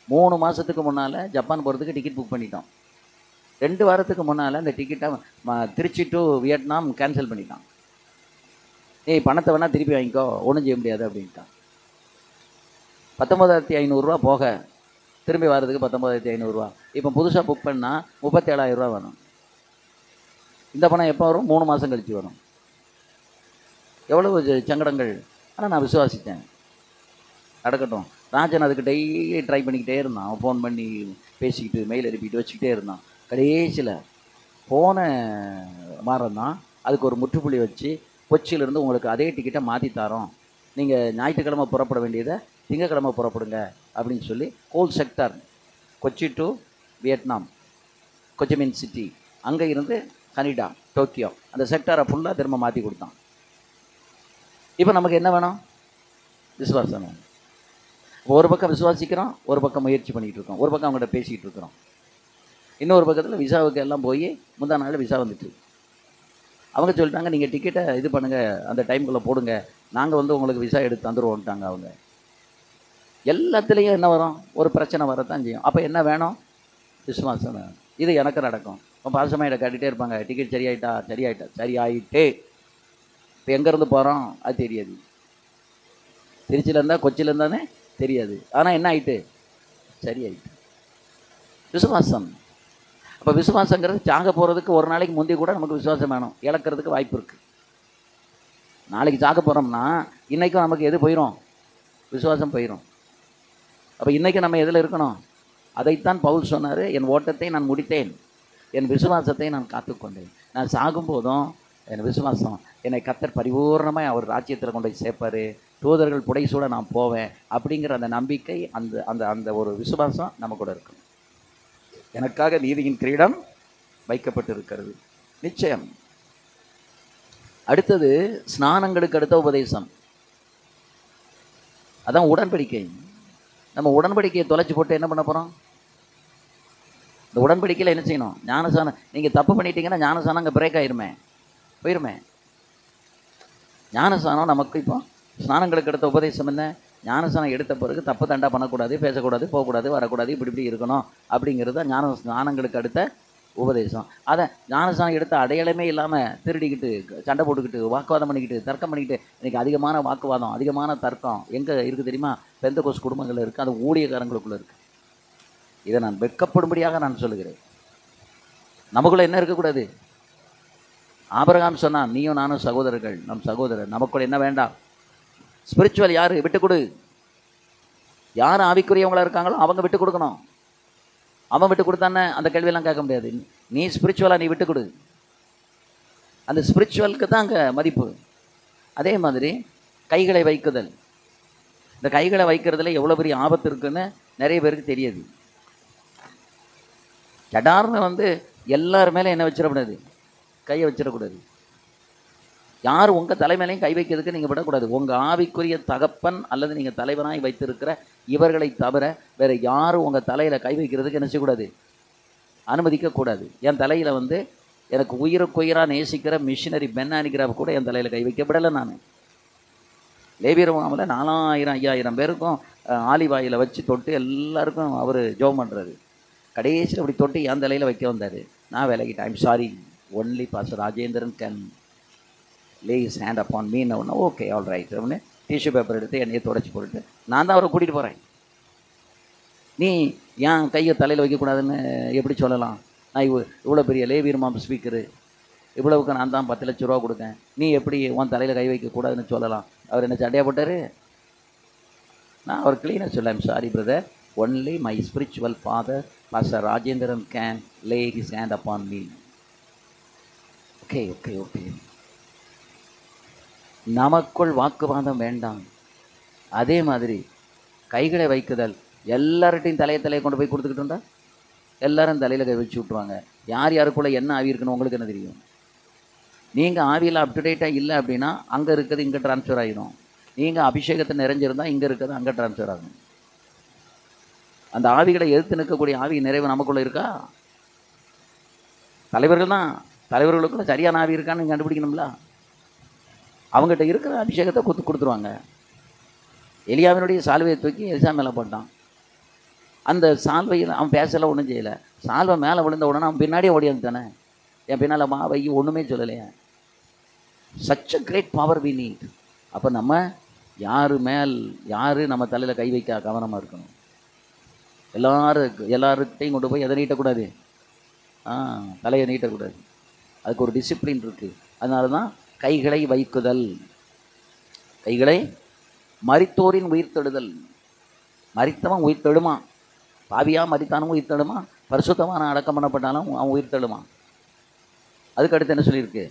3 மாதத்துக்கு முன்னால் ஜப்பான் போகிறதுக்கு டிக்கெட் புக் பண்ணிட்டோம். 2 வாரத்துக்கு முன்னால் அந்த டிக்கெட்டை திருச்சி டு வியட்நாம் கேன்சல் பண்ணிட்டான். பணத்தை வேணால் திருப்பி வாங்கிக்கோ, ஒன்றும் செய்ய முடியாது அப்படின்ட்டான். 19,500 போக, திரும்பி வர்றதுக்கு 19,500. இப்போ புதுசாக புக் பண்ணால் 37,000 வேணும். இந்த பணம் எப்போ வரும்? 3 மாதம் கழித்து வரும். எவ்வளவு சங்கடங்கள். ஆனால் நான் விசுவாசித்தேன், நடக்கட்டும். ராஜன் அதுக்கு டெய்லி ட்ரை பண்ணிக்கிட்டே இருந்தான். அவன் ஃபோன் பண்ணி பேசிக்கிட்டு மெயில் அனுப்பிட்டு வச்சுக்கிட்டே இருந்தான். கடைசியில் போன வாரம் தான் அதுக்கு ஒரு முற்றுப்புள்ளி வச்சு, கொச்சியிலேருந்து உங்களுக்கு அதே டிக்கெட்டை மாற்றி தரோம், நீங்கள் ஞாயிற்றுக்கிழமை புறப்பட வேண்டியதை திங்கக்கிழமை புறப்படுங்க அப்படின்னு சொல்லி whole sector Kochi to Vietnam, Ho Chi Minh city, அங்கே இருந்து கனிடா, டோக்கியோ, அந்த செக்டாரை ஃபுல்லாக திரும்ப மாற்றி கொடுத்தான். இப்போ நமக்கு என்ன வேணும்? விசுவாசம் வேணும். ஒரு பக்கம் விசுவாசிக்கிறோம், ஒரு பக்கம் முயற்சி பண்ணிகிட்டு இருக்கோம், ஒரு பக்கம் அவங்ககிட்ட பேசிக்கிட்டு இருக்கிறோம். இன்னொரு பக்கத்தில் விசாவுக்கு எல்லாம் போய் முந்தா நாள் விசா வந்துட்டு அவங்க சொல்லிட்டாங்க, நீங்கள் டிக்கெட்டை இது பண்ணுங்கள், அந்த டைமுக்குள்ளே போடுங்க, நாங்கள் வந்து உங்களுக்கு விசா எடுத்து தந்துடுவோன்ட்டாங்க. அவங்க எல்லாத்துலேயும் என்ன வரும்? ஒரு பிரச்சனை வரத்தான் செய்யும். அப்போ என்ன வேணும்? விசுவாசம் வேணும். இது எனக்கு நடக்கும். இப்போ பாசமாக இதை கட்டிகிட்டே இருப்பாங்க, டிக்கெட் சரி ஆகிட்டே. இப்போ எங்கேருந்து போகிறோம் அது தெரியாது. திருச்சியில் இருந்தால் கொச்சியில் இருந்தானே தெரியாது. ஆனால் என்ன ஆகிட்டு? சரி ஆகிட்டு. விசுவாசம். அப்போ விசுவாசங்கிறது சாக போகிறதுக்கு ஒரு நாளைக்கு முந்தைய கூட நமக்கு விசுவாசம் வேணும். இழக்கிறதுக்கு வாய்ப்பு இருக்குது. நாளைக்கு சாக போகிறோம்னா இன்றைக்கும் நமக்கு எது போயிடும்? விசுவாசம் போயிடும். அப்போ இன்றைக்கி நம்ம எதில் இருக்கணும்? அதைத்தான் பவுல் சொன்னார், என் ஓட்டத்தை நான் முடித்தேன், என் விசுவாசத்தை நான் காத்துக்கொண்டேன். நான் சாகும்போதும் என் விசுவாசம் என்னை கர்த்தர் பரிபூர்ணமாக அவர் ராஜ்யத்தில் கொண்டு போய் சேர்ப்பார், தூதர்கள் புடைசூட நான் போவேன் அப்படிங்கிற அந்த நம்பிக்கை, அந்த அந்த அந்த ஒரு விசுவாசம் நம்ம கூட இருக்கணும். எனக்காக நீதியின் கிரீடம் வைக்கப்பட்டு இருக்கிறது, நிச்சயம். அடுத்தது ஸ்நானங்களுக்கு அடுத்த உபதேசம், அதான் உடன்படிக்கை. நம்ம உடன்படிக்கையை தொலைச்சி போட்டு என்ன பண்ண போகிறோம்? இந்த உடன்படிக்கையில் என்ன செய்யணும்? ஞானசானம். நீங்கள் தப்பு பண்ணிட்டீங்கன்னா ஞானசானம் அங்கே பிரேக் ஆயிருமே, போயிருமே. ஞானசானம் நமக்கு இப்போ ஸ்நானங்களுக்கு எடுத்த உபதேசம் என்ன? ஞானசானம் எடுத்த பிறகு தப்பு தண்டா பண்ணக்கூடாது, பேசக்கூடாது, போகக்கூடாது, வரக்கூடாது, இப்படி இருக்கணும் அப்படிங்கிறது தான் ஸ்நானங்களுக்கு அடுத்த உபதேசம். அதை ஞானசானம் எடுத்த அடையாளமே இல்லாமல் திருடிக்கிட்டு, சண்டை போட்டுக்கிட்டு, வாக்குவாதம் பண்ணிக்கிட்டு, தர்க்கம் பண்ணிக்கிட்டு, இன்றைக்கி அதிகமான வாக்குவாதம், அதிகமான தர்க்கம் எங்கே இருக்குது தெரியுமா? பெந்தகோஸ்து குடும்பங்களில் இருக்குது, அது ஊழியக்காரங்களுக்குள்ளே இருக்குது. இதை நான் வெட்கப்படும்படியாக நான் சொல்லுகிறேன். நமக்குள்ளே என்ன இருக்கக்கூடாது? ஆபிரகாம் சொன்னான், நீயும் நானும் சகோதரர்கள், நம் சகோதரர், நமக்குள்ள என்ன வேண்டாம்? ஸ்பிரிச்சுவல் யார்? விட்டு கொடு. யார் ஆவிக்குரியவங்களா இருக்காங்களோ அவங்க விட்டு கொடுக்கணும். அவன் விட்டு கொடுத்தானே அந்த கேள்வியெல்லாம் கேட்க முடியாது. நீ ஸ்பிரிச்சுவலாக நீ விட்டு கொடு. அந்த ஸ்பிரிச்சுவலுக்கு தான் அங்கே மதிப்பு. அதே மாதிரி கைகளை வைக்குதல். இந்த கைகளை வைக்கிறதுல எவ்வளோ பெரிய ஆபத்து இருக்குன்னு நிறைய பேருக்கு தெரியாது. சடார்னு வந்து எல்லார் மேலே என்ன வச்சிடக்கூடாது? கையை வச்சிடக்கூடாது. யார் உங்கள் தலைமையிலையும் கை வைக்கிறதுக்கு நீங்கள் விடக்கூடாது. உங்கள் ஆவிக்குரிய தகப்பன் அல்லது நீங்கள் தலைவனாய் வைத்திருக்கிற இவர்களை தவிர வேறு யாரும் உங்கள் தலையில் கை வைக்கிறதுக்கு என்ன செய்யக்கூடாது? அனுமதிக்கக்கூடாது. என் தலையில் வந்து எனக்கு உயிருக்குயிராக நேசிக்கிற மிஷினரி பென்னானிகிராஃப் கூட என் தலையில் கை வைக்கப்படலை. நான் லேவியர்மாவில் 4000 5000 பேருக்கும் ஆலிவாயில் வச்சு தொட்டு எல்லாருக்கும் அவர் ஜெபம் பண்ணுறாரு. கடைசியில் அப்படி தொட்டு என் தலையில் வைக்க வந்தார். நான் விலகிட்டேன். I'm sorry, only pastor Rajendran can lay his hand upon me. ஒன்று ஓகே, ஆல் ரைட் அப்படின்னு டிஷ்யூ பேப்பர் எடுத்து என்னையை தொடச்சி போட்டுட்டு நான் தான் அவரை கூட்டிகிட்டு போகிறேன். நீ ஏன் கையை தலையில் வைக்கக்கூடாதுன்னு எப்படி சொல்லலாம்? நான் இவ்வளோ பெரிய லேவியர்மாம் ஸ்பீக்கரு, இவ்வளவுக்கு நான் தான் 10 லட்ச ரூபா கொடுக்கேன், நீ எப்படி உன் தலையில் கை வைக்கக்கூடாதுன்னு சொல்லலாம்? அவர் என்ன சண்டையாக போட்டார்? நான் அவர் க்ளீனாக சொல்ல, I'm sorry brother, only my spiritual father pastor Rajendran can lay his hand upon me. Okay okay okay. நமக்குள் வாக்குவாதம் வேண்டாம். அதே மாதிரி கைகளை வைக்குதல், எல்லார்ட்டையும் தலையை கொண்டு போய் கொடுத்துக்கிட்டு இருந்தால் எல்லாரும் தலையில் கை வச்சு விட்ருவாங்க. யார் யாருக்குள்ளே என்ன ஆவி இருக்குன்னு உங்களுக்கு என்ன தெரியும்? நீங்கள் ஆவியில் அப்டுடேட்டாக இல்லை அப்படின்னா அங்கே இருக்கிறது இங்கே ட்ரான்ஸ்ஃபர் ஆகிடும். நீங்கள் அபிஷேகத்தை நிறைஞ்சிருந்தால் இங்கே இருக்கிறது அங்கே ட்ரான்ஸ்ஃபர் ஆகும். அந்த ஆவிகளை எதிர்த்து நிற்கக்கூடிய ஆவி நிறைவு நமக்குள்ளே இருக்கா? தலைவர்கள் தான், தலைவர்களுக்குள்ள சரியான ஆவி இருக்கான்னு கண்டுபிடிக்கணும்ல. அவங்ககிட்ட இருக்கிற அபிஷேகத்தை கொடுத்துருவாங்க. எலியாவினுடைய சால்வையை தூக்கி எலிசா மேலே போட்டான். அந்த சால்வையில் அவன் பேசலை, ஒன்றும் செய்யலை. சால்வை மேலே விழுந்த உடனே அவன் பின்னாடியே ஓடி வந்துட்டானே. என் பின்னால் வை ஒன்றுமே சொல்லலையே. Such a great power we need. அப்போ நம்ம யார் நம்ம தலையில் கை வைக்க கவனமாக இருக்கணும். எல்லாருக்கிட்டையும் கொண்டு போய் எதை நீட்டக்கூடாது? தலையை நீட்டக்கூடாது. அதுக்கு ஒரு டிசிப்ளின் இருக்குது. அதனால தான் கைகளை வைக்குதல். கைகளை மரித்தோரின் உயிர்த்தெழுதல். மரித்தவன் உயிர்த்தெழுமா? பாவியாக மரித்தானும் உயிர்த்தெழுமா? பரிசுத்தமான அடக்கம் பண்ணப்பட்டாலும் அவன் உயிர்த்தெழுமா? அதுக்கு அடுத்து என்ன சொல்லியிருக்கு?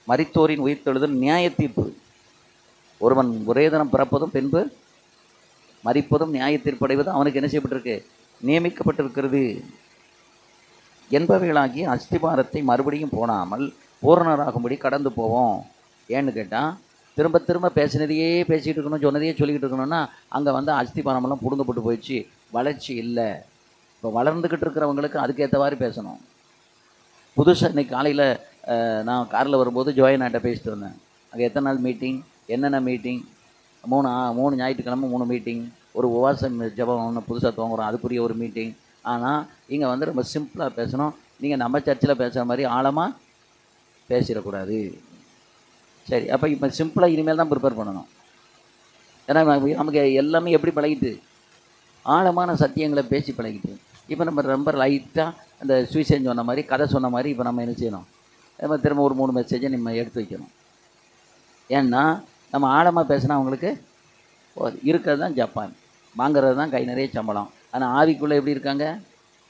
மரித்தோரின் உயிர்த்தெழுதல் நியாய தீர்ப்பு. ஒருவன் ஒரே தினம் பிறப்பதும் பின்பு மரிப்பதும் நியாய தீர்ப்படைவதும் அவனுக்கு என்ன செய்யப்பட்டிருக்கு? நியமிக்கப்பட்டிருக்கிறது. என்பவைகளாகிய அஸ்திபாரத்தை மறுபடியும் போடாமல் பூரணராகும்படி கடந்து போவோம். ஏன்னு கேட்டால் திரும்ப திரும்ப பேசினதையே பேசிகிட்டு இருக்கணும், சொன்னதையே சொல்லிக்கிட்டு இருக்கணும்னா அங்கே வந்து அஸ்திபாரமெல்லாம் பிடுங்கப்பட்டு போயிடுச்சு, வளர்ச்சி இல்லை. இப்போ வளர்ந்துக்கிட்டு இருக்கிறவங்களுக்கு அதுக்கேற்றவாறு பேசணும். புதுசாக இன்றைக்கி காலையில் நான் காரில் வரும்போது ஜோயனாட்ட பேசிட்டு வந்தேன். அங்கே எத்தனை நாள் மீட்டிங், என்னென்ன மீட்டிங், 3 ஞாயிற்றுக்கிழமை 3 மீட்டிங், ஒரு உபவாசம் ஜெபம் ஒன்று புதுசாக துவங்குறோம், அதுக்குரிய ஒரு மீட்டிங். ஆனால் இங்கே வந்து ரொம்ப சிம்பிளாக பேசணும். நீங்கள் நம்ம சர்ச்சில் பேசுகிற மாதிரி ஆழமாக பேசிடக்கூடாது. சரி, அப்போ இப்போ சிம்பிளாக இனிமேல் தான் ப்ரிப்பேர் பண்ணணும். ஏன்னா நமக்கு எல்லாமே எப்படி பழகிட்டு, ஆழமான சத்தியங்களை பேசி பழகிட்டு. இப்போ நம்ம ரொம்ப லைட்டாக அந்த சுவிசேஷன் சொன்ன மாதிரி, கதை சொன்ன மாதிரி இப்போ நம்ம என்ன செய்யணும், நம்ம திரும்ப ஒரு 3 மெசேஜை நம்ம எடுத்து வைக்கணும். ஏன்னா நம்ம ஆழமாக பேசினா அவங்களுக்கு இருக்கிறது தான் ஜப்பான், வாங்கிறது தான் கை நிறைய சம்பளம். ஆனால் ஆவிக்குள்ளே எப்படி இருக்காங்க,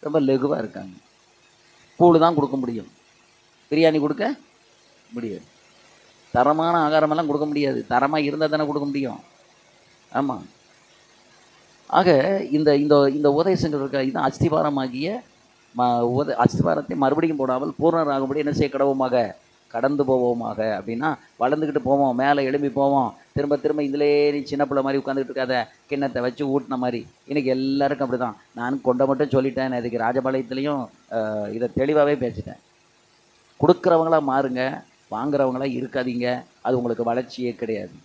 ரொம்ப லெகுவாக இருக்காங்க. கூழ் தான் கொடுக்க முடியும், பிரியாணி கொடுக்க முடியாது. தரமான ஆகாரமெல்லாம் கொடுக்க முடியாது, தரமாக இருந்தால் தானே கொடுக்க முடியும். ஆமாம். ஆக இந்த இந்த இந்த உபதேசங்கள் இருக்க இதுதான் அஸ்திபாரமாகிய அஸ்திபாரத்தை மறுபடியும் போடாமல் பூர்ணராகும்படி என்ன செய்ய கடவுமாக கடந்து போவோமாக. அப்படின்னா வளர்ந்துக்கிட்டு போவோம், மேலே எழும்பி போவோம். திரும்ப திரும்ப இதிலே நீ சின்ன பிள்ளை மாதிரி உட்காந்துக்கிட்டு இருக்காத, கிண்ணத்தை வச்சு ஊட்டின மாதிரி. இன்றைக்கி எல்லாருக்கும் அப்படி தான். நான் கொண்ட மட்டும் சொல்லிட்டேன், இதுக்கு ராஜபாளையத்துலேயும் இதை தெளிவாகவே பேசிட்டேன். கொடுக்குறவங்களாக மாறுங்க, வாங்குறவங்களாக இருக்காதீங்க. அது உங்களுக்கு வளர்ச்சியே கிடையாது.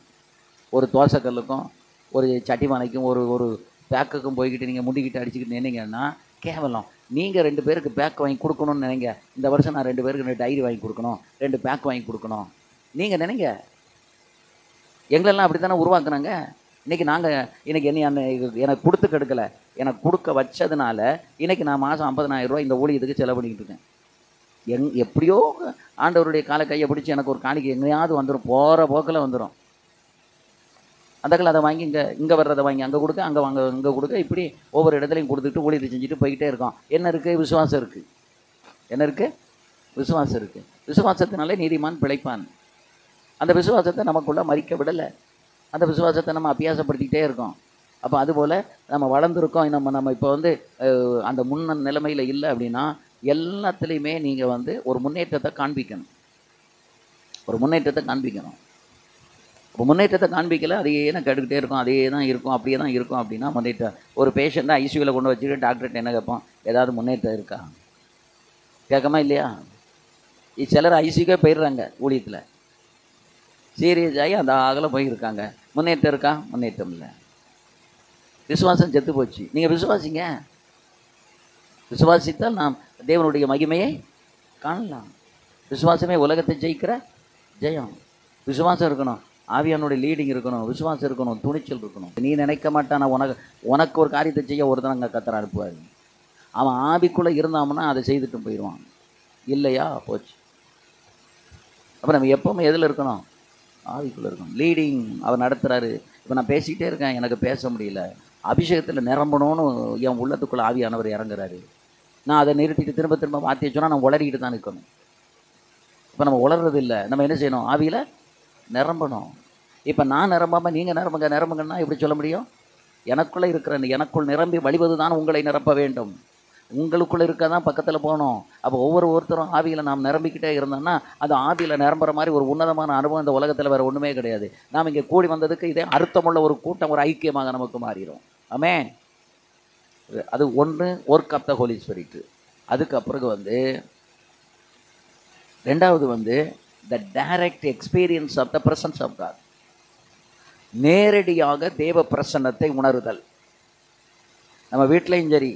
ஒரு தோசைக்கல்லுக்கும் ஒரு சட்டிமானைக்கும் ஒரு பேக்குக்கும் போய்கிட்டு நீங்கள் முண்டிக்கிட்டு அடிச்சுக்கிட்டு நின்னீங்கன்னா கேவலம். நீங்கள் 2 பேருக்கு பேக் வாங்கி கொடுக்கணும்னு நினைங்க. இந்த வருஷம் நான் 2 பேருக்கு 2 டைரி வாங்கி கொடுக்கணும், 2 பேக் வாங்கி கொடுக்கணும் நீங்கள் நினைங்க. எங்களெல்லாம் அப்படி தானே உருவாக்குனாங்க. இன்றைக்கி எனக்கு கொடுத்து கெடுக்கலை, எனக்கு கொடுக்க வச்சதுனால இன்றைக்கி நான் மாதம் 50,000 ரூபா இந்த ஊழியத்துக்கு செலவு பண்ணிக்கிட்டு இருக்கேன். எப்படியோ ஆண்டவருடைய காலை கையை பிடிச்சி எனக்கு ஒரு காணிக்கை எங்கேயாவது வந்துடும், போகிற போக்கில் வந்துடும். அந்தக்கள் அதை வாங்கி இங்கே வர்றதை வாங்கி அங்கே கொடுக்க, அங்கே வாங்க இங்கே கொடுக்க, இப்படி ஒவ்வொரு இடத்துலையும் கொடுத்துட்டு ஊழியத்தை செஞ்சுட்டு போய்கிட்டே இருக்கோம். என்ன இருக்குது, விசுவாசம் இருக்குது. என்ன இருக்குது, விசுவாசம் இருக்குது. விசுவாசத்தினாலே நீதிமான் பிழைப்பான். அந்த விசுவாசத்தை நமக்குள்ளே மறிக்க விடலை. அந்த விசுவாசத்தை நம்ம அபியாசப்படுத்திக்கிட்டே இருக்கோம். அப்போ அதுபோல் நம்ம வளர்ந்துருக்கோம். நம்ம இப்போ வந்து அந்த முன்ன நிலைமையில் இல்லை அப்படின்னா எல்லாத்துலேயுமே நீங்கள் வந்து ஒரு முன்னேற்றத்தை காண்பிக்கணும். ஒரு முன்னேற்றத்தை காண்பிக்கணும். இப்போ முன்னேற்றத்தை காண்பிக்கல, அதையே தான் கெடுக்கிட்டே இருக்கும், அதே தான் இருக்கும், அப்படியே தான் இருக்கும். அப்படின்னா முன்னேற்றம். ஒரு பேஷண்ட்டை ஐசியூவில் கொண்டு வச்சுட்டு டாக்டர்கிட்ட என்ன கேட்போம், ஏதாவது முன்னேற்றம் இருக்கா, கேட்கமா இல்லையா? சிலர் ஐசியூக்கே போயிடுறாங்க ஊழியத்தில், சீரியஸ் ஆகி அந்த ஆகல போயிருக்காங்க. முன்னேற்றம் இருக்கா? முன்னேற்றம் இல்லை. விசுவாசம் செத்து போச்சு. நீங்கள் விசுவாசிங்க, விசுவாசித்தால் நாம் தேவனுடைய மகிமையை காணலாம். விசுவாசமே உலகத்தை ஜெயிக்கிற ஜெயம். விசுவாசம் இருக்கணும், ஆவியானுடைய லீடிங் இருக்கணும், விசுவாசம் இருக்கணும், துணிச்சல் இருக்கணும். நீ நினைக்க மாட்டானா உனக்கு ஒரு காரியத்தை செய்ய ஒருத்தன் அங்கே கத்தரை அனுப்புவார். அவன் ஆவிக்குள்ளே இருந்தான்னா அதை செய்துட்டு போயிடுவான். இல்லையா போச்சு. அப்போ நம்ம எப்போவுமே எதில் இருக்கணும், ஆவிக்குள்ளே இருக்கணும். லீடிங் அவர் நடத்துகிறாரு. இப்போ நான் பேசிக்கிட்டே இருக்கேன், எனக்கு பேச முடியல, அபிஷேகத்தில் நிரம்பணும்னு என் உள்ளத்துக்குள்ளே ஆவியானவர் இறங்குறாரு. நான் அதை நிறுத்திட்டு திரும்ப திரும்ப வார்த்தையை சொன்னால் நான் உளறிக்கிட்டு தான் இருக்கணும். இப்போ நம்ம உளறது இல்லை. நம்ம என்ன செய்யணும், ஆவியில் நிரம்பணும். இப்போ நான் நிரம்பாமல் நீங்கள் நிரம்புங்கன்னா எப்படி சொல்ல முடியும்? எனக்குள்ளே எனக்குள் நிரம்பி வழிவது தான் உங்களை நிரப்ப வேண்டும். உங்களுக்குள்ளே இருக்க தான் பக்கத்தில் போகணும். அப்போ ஒவ்வொருத்தரும் ஆவியில் நாம் நிரம்பிக்கிட்டே இருந்தோம்னா அது ஆவியில் நிரம்புற மாதிரி ஒரு உன்னதமான அனுபவம் இந்த உலகத்தில் வேறு ஒன்றுமே கிடையாது. நாம் இங்கே கூடி வந்ததுக்கு இதே அர்த்தமுள்ள ஒரு கூட்டம், ஒரு ஐக்கியமாக நமக்கு மாறிடும். ஆமென். அது ஒன்று, work of the Holy Spirit. அதுக்கு பிறகு வந்து ரெண்டாவது வந்து the direct experience of the presence of God. நேரடியாக தேவ பிரசன்னத்தை உணருதல். நம்ம வீட்லேயும் சரி,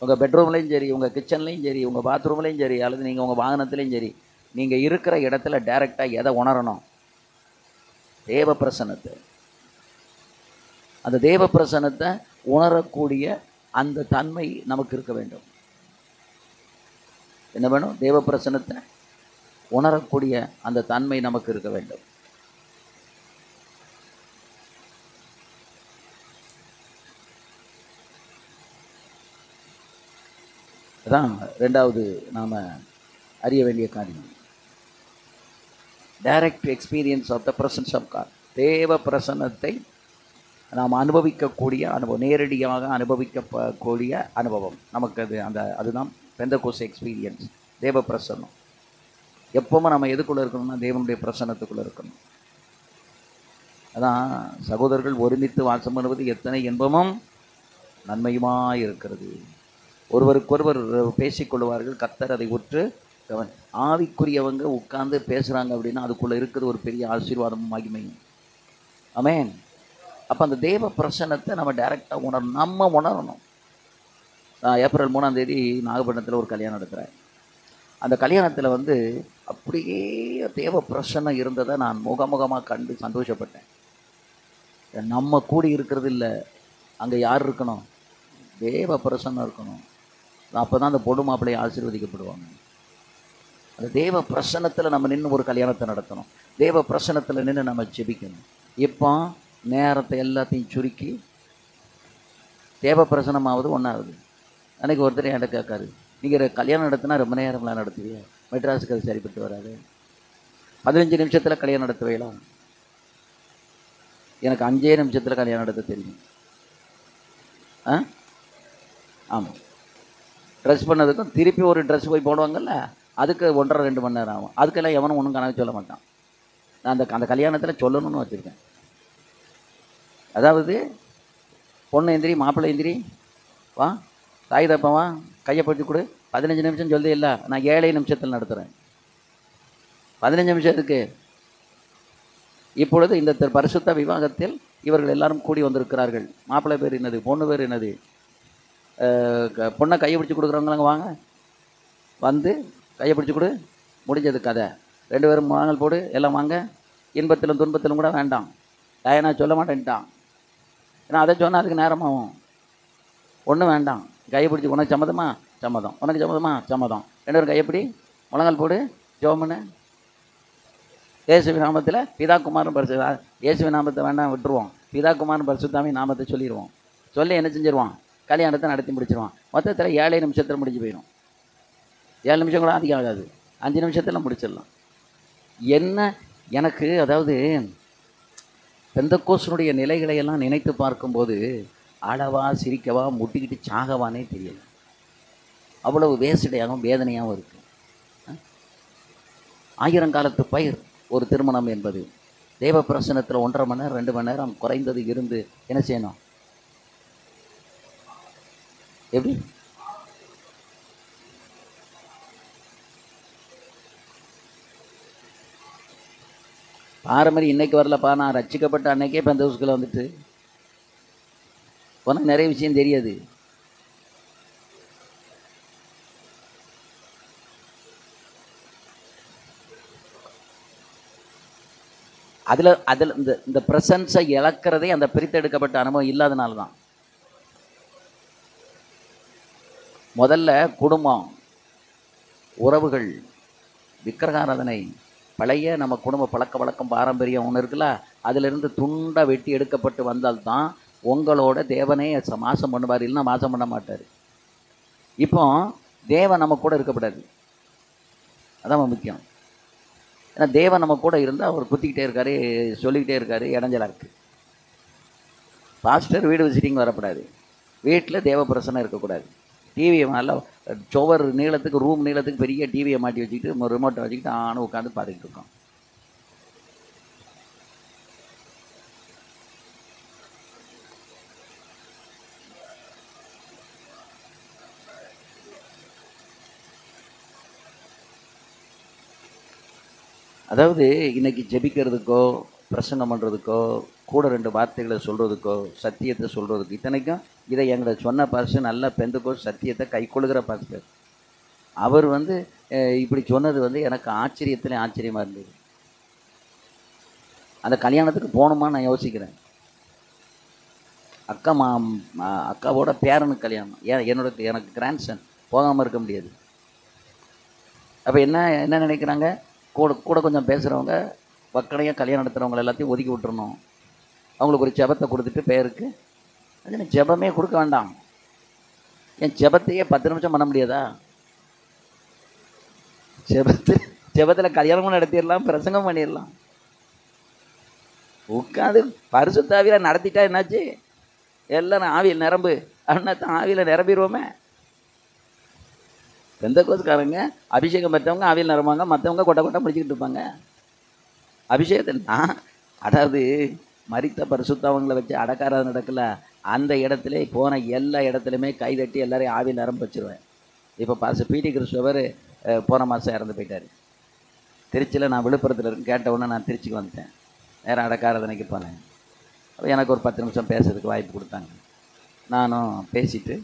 உங்கள் பெட்ரூம்லேயும் சரி, உங்கள் கிச்சன்லேயும் சரி, உங்கள் பாத்ரூம்லேயும் சரி, அல்லது நீங்கள் உங்கள் வாகனத்துலேயும் சரி, நீங்கள் இருக்கிற இடத்துல டைரெக்டாக எதை உணரணும்? தேவ பிரசன்னத்தை. அந்த தேவ பிரசன்னத்தை உணரக்கூடிய அந்த தன்மை நமக்கு இருக்க வேண்டும். என்ன வேணும்? தேவ பிரசன்னத்தை உணரக்கூடிய அந்த தன்மை நமக்கு இருக்க வேண்டும். அதான் ரெண்டாவது நாம் அறிய வேண்டிய காரியம். Direct experience of the presence of God. தேவ பிரசன்னத்தை நாம் அனுபவிக்கக்கூடிய அனுபவம், நேரடியாக அனுபவிக்கக்கூடிய அனுபவம் நமக்கு அதுதான் பெந்தகோஸ்து எக்ஸ்பீரியன்ஸ், தேவ பிரசன்னம். எப்பவுமே நம்ம எதுக்குள்ளே இருக்கணும்னா தேவனுடைய பிரசன்னத்துக்குள்ளே இருக்கணும். அதான் சகோதரர்கள் ஒருமித்து வாசம் பண்ணுவது எத்தனை இன்பமும் நன்மையுமாய் இருக்கிறது. ஒருவருக்கொருவர் பேசிக்கொள்வார்கள், கர்த்தர் அதை உற்று ஆவிக்குரியவங்க உட்கார்ந்து பேசுகிறாங்க அப்படின்னா அதுக்குள்ளே இருக்கிறது ஒரு பெரிய ஆசீர்வாதமும் மகிமையும். ஆமென். அப்போ அந்த தேவ பிரசன்னத்தை நம்ம டைரெக்டாக நம்ம உணரணும். ஏப்ரல் 3ஆம் தேதி நாகப்பட்டினத்தில் ஒரு கல்யாணம் நடத்துகிறேன். அந்த கல்யாணத்தில் வந்து அப்படியே தேவ பிரசன்னம் இருந்ததை நான் முகமுகமாக கண்டு சந்தோஷப்பட்டேன். நம்ம கூடி இருக்கிறது இல்லை, அங்கே யார் இருக்கணும்? தேவ பிரசன்னம் இருக்கணும். அப்போ தான் அந்த பொண்ணு மாப்பிள்ளையை ஆசீர்வதிக்கப்படுவாங்க. அந்த தேவ பிரசன்னத்தில் நம்ம நின்று ஒரு கல்யாணத்தை நடத்தணும். தேவ பிரசன்னத்தில் நின்று நம்ம ஜெபிக்கணும். இப்போ நேரத்தை எல்லாத்தையும் சுருக்கி தேவ பிரசனமாவது ஒன்றாகுது. அன்றைக்கி ஒருத்தர் என்கிட்ட கேட்காரு, நீங்கள் கல்யாணம் நடத்தினா ரொம்ப நேரம்லாம் நடத்துவீங்க, மெட்ராஸுக்கு அது சரிப்பட்டு வராது, 15 நிமிஷத்தில் கல்யாணம் நடத்துவீங்களா? எனக்கு 5 நிமிஷத்தில் கல்யாணம் நடத்த தெரியும். ஆமாம். ட்ரெஸ் பண்ணதுக்கும் திருப்பி ஒரு ட்ரெஸ் போய் போடுவாங்கல்ல, அதுக்கு 1.5-2 மணி நேரம் ஆகும். அதுக்கெல்லாம் எவனும் ஒன்றும் கணக்கு சொல்ல மாட்டான். நான் அந்த கல்யாணத்தில் சொல்லணும்னு வச்சுருக்கேன். அதாவது பொண்ணு எந்திரி, மாப்பிள்ளை எந்திரி, வா தாய் தப்பவா, கையை பிடிச்சி கொடு, 15 நிமிஷம் சொல்லுது இல்லை, நான் 7 நிமிஷத்தில் நடத்துகிறேன். 15 நிமிஷத்துக்கு. இப்பொழுது இந்த பரிசுத்த விவாகத்தில் இவர்கள் எல்லாரும் கூடி வந்திருக்கிறார்கள். மாப்பிள்ளை பேர் என்னது, பொண்ணு பேர் என்னது, பொண்ணை கையை பிடிச்சி கொடுக்குறவங்களாங்க வாங்க, வந்து கையை பிடிச்சி கொடு, முடிஞ்சது கதை. 2 பேரும் வாங்கல் போடு, எல்லாம் வாங்க. இன்பத்திலும் துன்பத்திலும் கூட வேண்டாம். நான் சொல்ல மாட்டேன்ட்டான். ஏன்னா அதை சொன்னால் அதுக்கு நேரமாகும். ஒன்றும் வேண்டாம், கையை பிடிச்சி, உனக்கு சம்மதமா சம்மதம், உனக்கு சம்மதமா சம்மதம், 2 பேரும் கையை பிடி, முழங்கால் போடு, ஜோமனு. இயேசுவின் நாமத்தில் பிதா குமாரன் பரிசு, இயேசுவின் நாமத்தை வேண்டாம் விட்டுருவோம், பிதா குமாரன் பரிசுத்தாமி நாமத்தை சொல்லிடுவோம். சொல்லி என்ன செஞ்சிருவான், கல்யாணத்தை நடத்தி முடிச்சிருவான். மொத்தத்தில் 7 நிமிஷத்தில் முடிஞ்சு போயிடும். 7 நிமிஷம் கூட அதிகம் ஆகாது, 5 நிமிஷத்தில் முடிச்சிடலாம். என்ன எனக்கு, அதாவது பெந்தகோஸ்துடைய நிலைகளையெல்லாம் நினைத்து பார்க்கும்போது அழவா சிரிக்கவா முட்டிக்கிட்டு சாகவானே தெரியல. அவ்வளவு வேசடையாகவும் வேதனையாகவும் இருக்குது. 1000 காலத்து பயிர் ஒரு திருமணம் என்பது. தேவ பிரசனத்தில் 1.5 மணி நேரம் 2 மணி நேரம் குறைந்தது இருந்து என்ன செய்யணும்? எப்படி? பாரம்பரியம் இன்னைக்கு வரலப்பா, நான் ரட்சிக்கப்பட்ட அன்னைக்கே பெந்தகோஸ்துக்குள்ள வந்துட்டு உனக்கு நிறைய விஷயம் தெரியாது. அதில் இந்த பிரசன்ஸை இழக்கிறதே அந்த பிரித்தெடுக்கப்பட்ட அனுபவம் இல்லாதனால தான். முதல்ல குடும்பம், உறவுகள், விக்கிரகாராதனை, பழைய நம்ம குடும்ப பழக்க வழக்கம் பாரம்பரியம் ஒன்று இருக்குல்ல, அதிலிருந்து துண்டை வெட்டி எடுக்கப்பட்டு வந்தால்தான் உங்களோட தேவனே மாசம் பண்ணுவார், இல்லைன்னா மாசம் பண்ண மாட்டார். இப்போ தேவன் நம்ம கூட இருக்கப்படாது, அதான் முக்கியம். ஏன்னா தேவன் நம்ம கூட இருந்தால் அவர் குத்திக்கிட்டே இருக்காரு, சொல்லிக்கிட்டே இருக்காரு, இடைஞ்சலாக இருக்குது. பாஸ்டர் வீடு விசிட்டிங் வரக்கூடாது, வீட்டில் தேவ பிரசனம் இருக்கக்கூடாது. டிவியை நல்லா சுவர் நீளத்துக்கு, ரூம் நீளத்துக்கு பெரிய டிவியை மாட்டி வச்சுக்கிட்டு ரிமோட்டை வச்சுக்கிட்டு ஆணும் உட்காந்து பார்த்துக்கிட்டு இருக்கோம். அதாவது இன்னைக்கு ஜெபிக்கிறதுக்கோ பிரசங்கம் பண்ணுறதுக்கோ கூட 2 வார்த்தைகளை சொல்கிறதுக்கோ சத்தியத்தை சொல்கிறதுக்கு, இத்தனைக்கும் இதை எங்களை சொன்ன பாஸ்டர் நல்ல பெந்தகோஸ்து சத்தியத்தை கை கொள்ளுகிற பாஸ்டர். அவர் வந்து இப்படி சொன்னது வந்து எனக்கு ஆச்சரியமாக இருந்தது. அந்த கல்யாணத்துக்கு போகணுமா நான் யோசிக்கிறேன். அக்காவோட பேரனுக்கு கல்யாணம், எனக்கு கிராண்ட்சன், போகாமல் இருக்க முடியாது. அப்போ என்ன நினைக்கிறாங்க, கூட கொஞ்சம் பேசுகிறவங்க, வக்கடையாக கல்யாணம் நடத்துகிறவங்க எல்லாத்தையும் ஒதுக்கி விட்டுறணும். அவங்களுக்கு ஒரு ஜெபத்தை கொடுத்துட்டு பேருக்கு, அது ஜெபமே கொடுக்க வேண்டாம். என் ஜெபத்தையே 10 நிமிஷம் பண்ண முடியாதா? ஜெபத்தில் கல்யாணமும் நடத்திடலாம், பிரசங்கம் பண்ணிடலாம். உட்காந்து பரிசுத்த ஆவியில் நடத்திட்டா என்னாச்சு? எல்லாம் ஆவியில் நிரம்பு அப்படின்னா தான் ஆவியில் நிரம்பிடுவோமே. பெந்தகோஸ்காரங்க அபிஷேகம் பெற்றவங்க ஆவியில் நிரம்புவாங்க, மற்றவங்க கொட்டை கொட்டை முடிச்சுக்கிட்டு இருப்பாங்க. அபிஷேகத்தில்னா அதாவது மரித்த பரிசுத்தவங்களை வச்சு அடக்காரது நடக்கல, அந்த இடத்துல போன எல்லா இடத்துலையுமே கைதட்டி எல்லாரையும் ஆவியில் நிரம்ப வச்சுருவேன். இப்போ பாஸ்டர் பிடி கிறிஸ்டோவர் போன மாதம் இறந்து போயிட்டார். திருச்சியில் நான் விழுப்புரத்தில் இருக்கு கேட்ட உடனே நான் திருச்சிக்கு வந்துட்டேன். நேரம் அடக்காரதனைக்கு போனேன். அப்போ எனக்கு ஒரு 10 நிமிஷம் பேசுறதுக்கு வாய்ப்பு கொடுத்தாங்க. நானும் பேசிட்டு,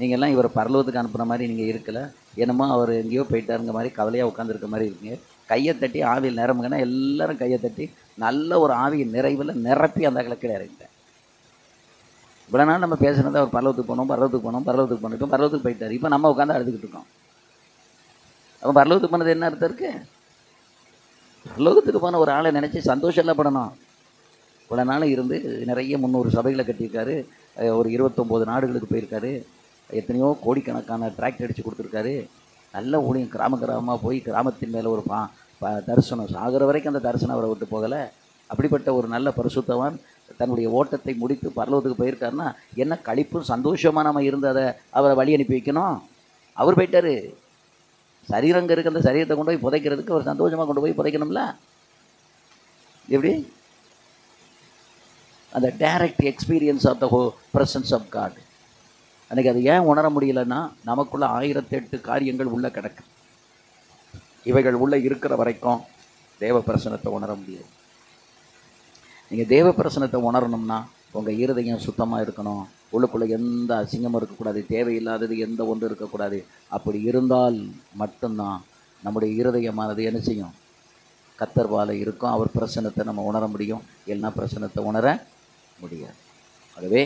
நீங்கள்லாம் இவர் பரலோகத்துக்கு அனுப்புன மாதிரி நீங்கள் இருக்கலை, என்னமோ அவர் எங்கேயோ போயிட்டாருங்க மாதிரி கவலையாக உட்காந்துருக்க மாதிரி இருக்குங்க, கையை தட்டி ஆவியில் நிரம்புங்கன்னா எல்லோரும் கையை தட்டி நல்ல ஒரு ஆவியின் நிறைவில் நிரப்பி அந்த கீழே இறங்கிட்டேன். இவ்வளோ நாள் நம்ம பேசுனது அவர் பரலோகத்துக்கு போனோம். இப்போ பரலோகத்துக்கு போயிட்டார். இப்போ நம்ம உட்காந்து அழுதுகிட்டு இருக்கோம். அப்போ பரலோகத்துக்கு போனது என்ன அர்த்தம் இருக்குது? பரலோகத்துக்கு போன ஒரு ஆளை நினச்சி சந்தோஷம் எல்லாம் படணும். இவ்வளோ நாள் இருந்து நிறைய 300 சபைகளை கட்டியிருக்காரு, ஒரு 29 நாடுகளுக்கு போயிருக்காரு, எத்தனையோ கோடிக்கணக்கான டிராக்ட் அடித்து கொடுத்துருக்காரு. நல்ல ஊழியம், கிராமமாக போய் கிராமத்தின் மேலே ஒரு தரிசனம், சாகிற வரைக்கும் அந்த தரிசனம் அவரை விட்டு போகலை. அப்படிப்பட்ட ஒரு நல்ல பரிசுத்தவான் தன்னுடைய ஓட்டத்தை முடித்து பரலோகத்துக்கு போயிருக்காருன்னா என்ன களிப்பும் சந்தோஷமாக நம்ம இருந்து அதை அவரை வழி அனுப்பி வைக்கணும். அவர் போயிட்டார். சரீரங்க இருக்க அந்த சரீரத்தை கொண்டு போய் புதைக்கிறதுக்கு அவர் சந்தோஷமாக கொண்டு போய் புதைக்கணும்ல. எப்படி அந்த direct experience of the presence of God. அன்றைக்கி அது ஏன் உணர முடியலைன்னா, நமக்குள்ள 1008 காரியங்கள் உள்ளே கிடக்கு. இவைகள் உள்ளே இருக்கிற வரைக்கும் தேவ பிரசனத்தை உணர முடியாது. நீங்கள் தேவ பிரசனத்தை உணரணும்னா உங்கள் இருதயம் சுத்தமாக இருக்கணும். உள்ளுக்குள்ளே எந்த அசிங்கமும் இருக்கக்கூடாது, தேவையில்லாதது எந்த ஒன்று இருக்கக்கூடாது. அப்படி இருந்தால் மட்டும்தான் நம்முடைய இருதயமானது என்ன செய்யும்? கர்த்தர்வால இருக்கும். அவர் பிரசனத்தை நம்ம உணர முடியும். இல்லைன்னா பிரசனத்தை உணர முடியாது. ஆகவே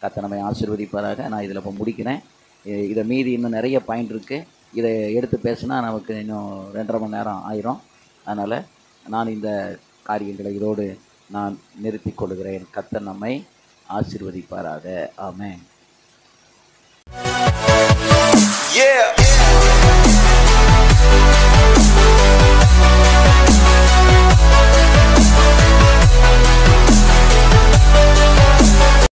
கர்த்தர் நம்மை ஆசீர்வதிப்பாராக. நான் இதில் இப்போ முடிக்கிறேன். இதை மீதி இன்னும் நிறைய பாயிண்ட் இருக்குது. இதை எடுத்து பேசினா நமக்கு இன்னும் 2.5 மணி நேரம் ஆயிரும். அதனால் நான் இந்த காரியங்களை இதோடு நான் நிறுத்திக் கொள்கிறேன். கர்த்தர் நம்மை ஆசீர்வதிப்பாராக. ஆமென். Yeah.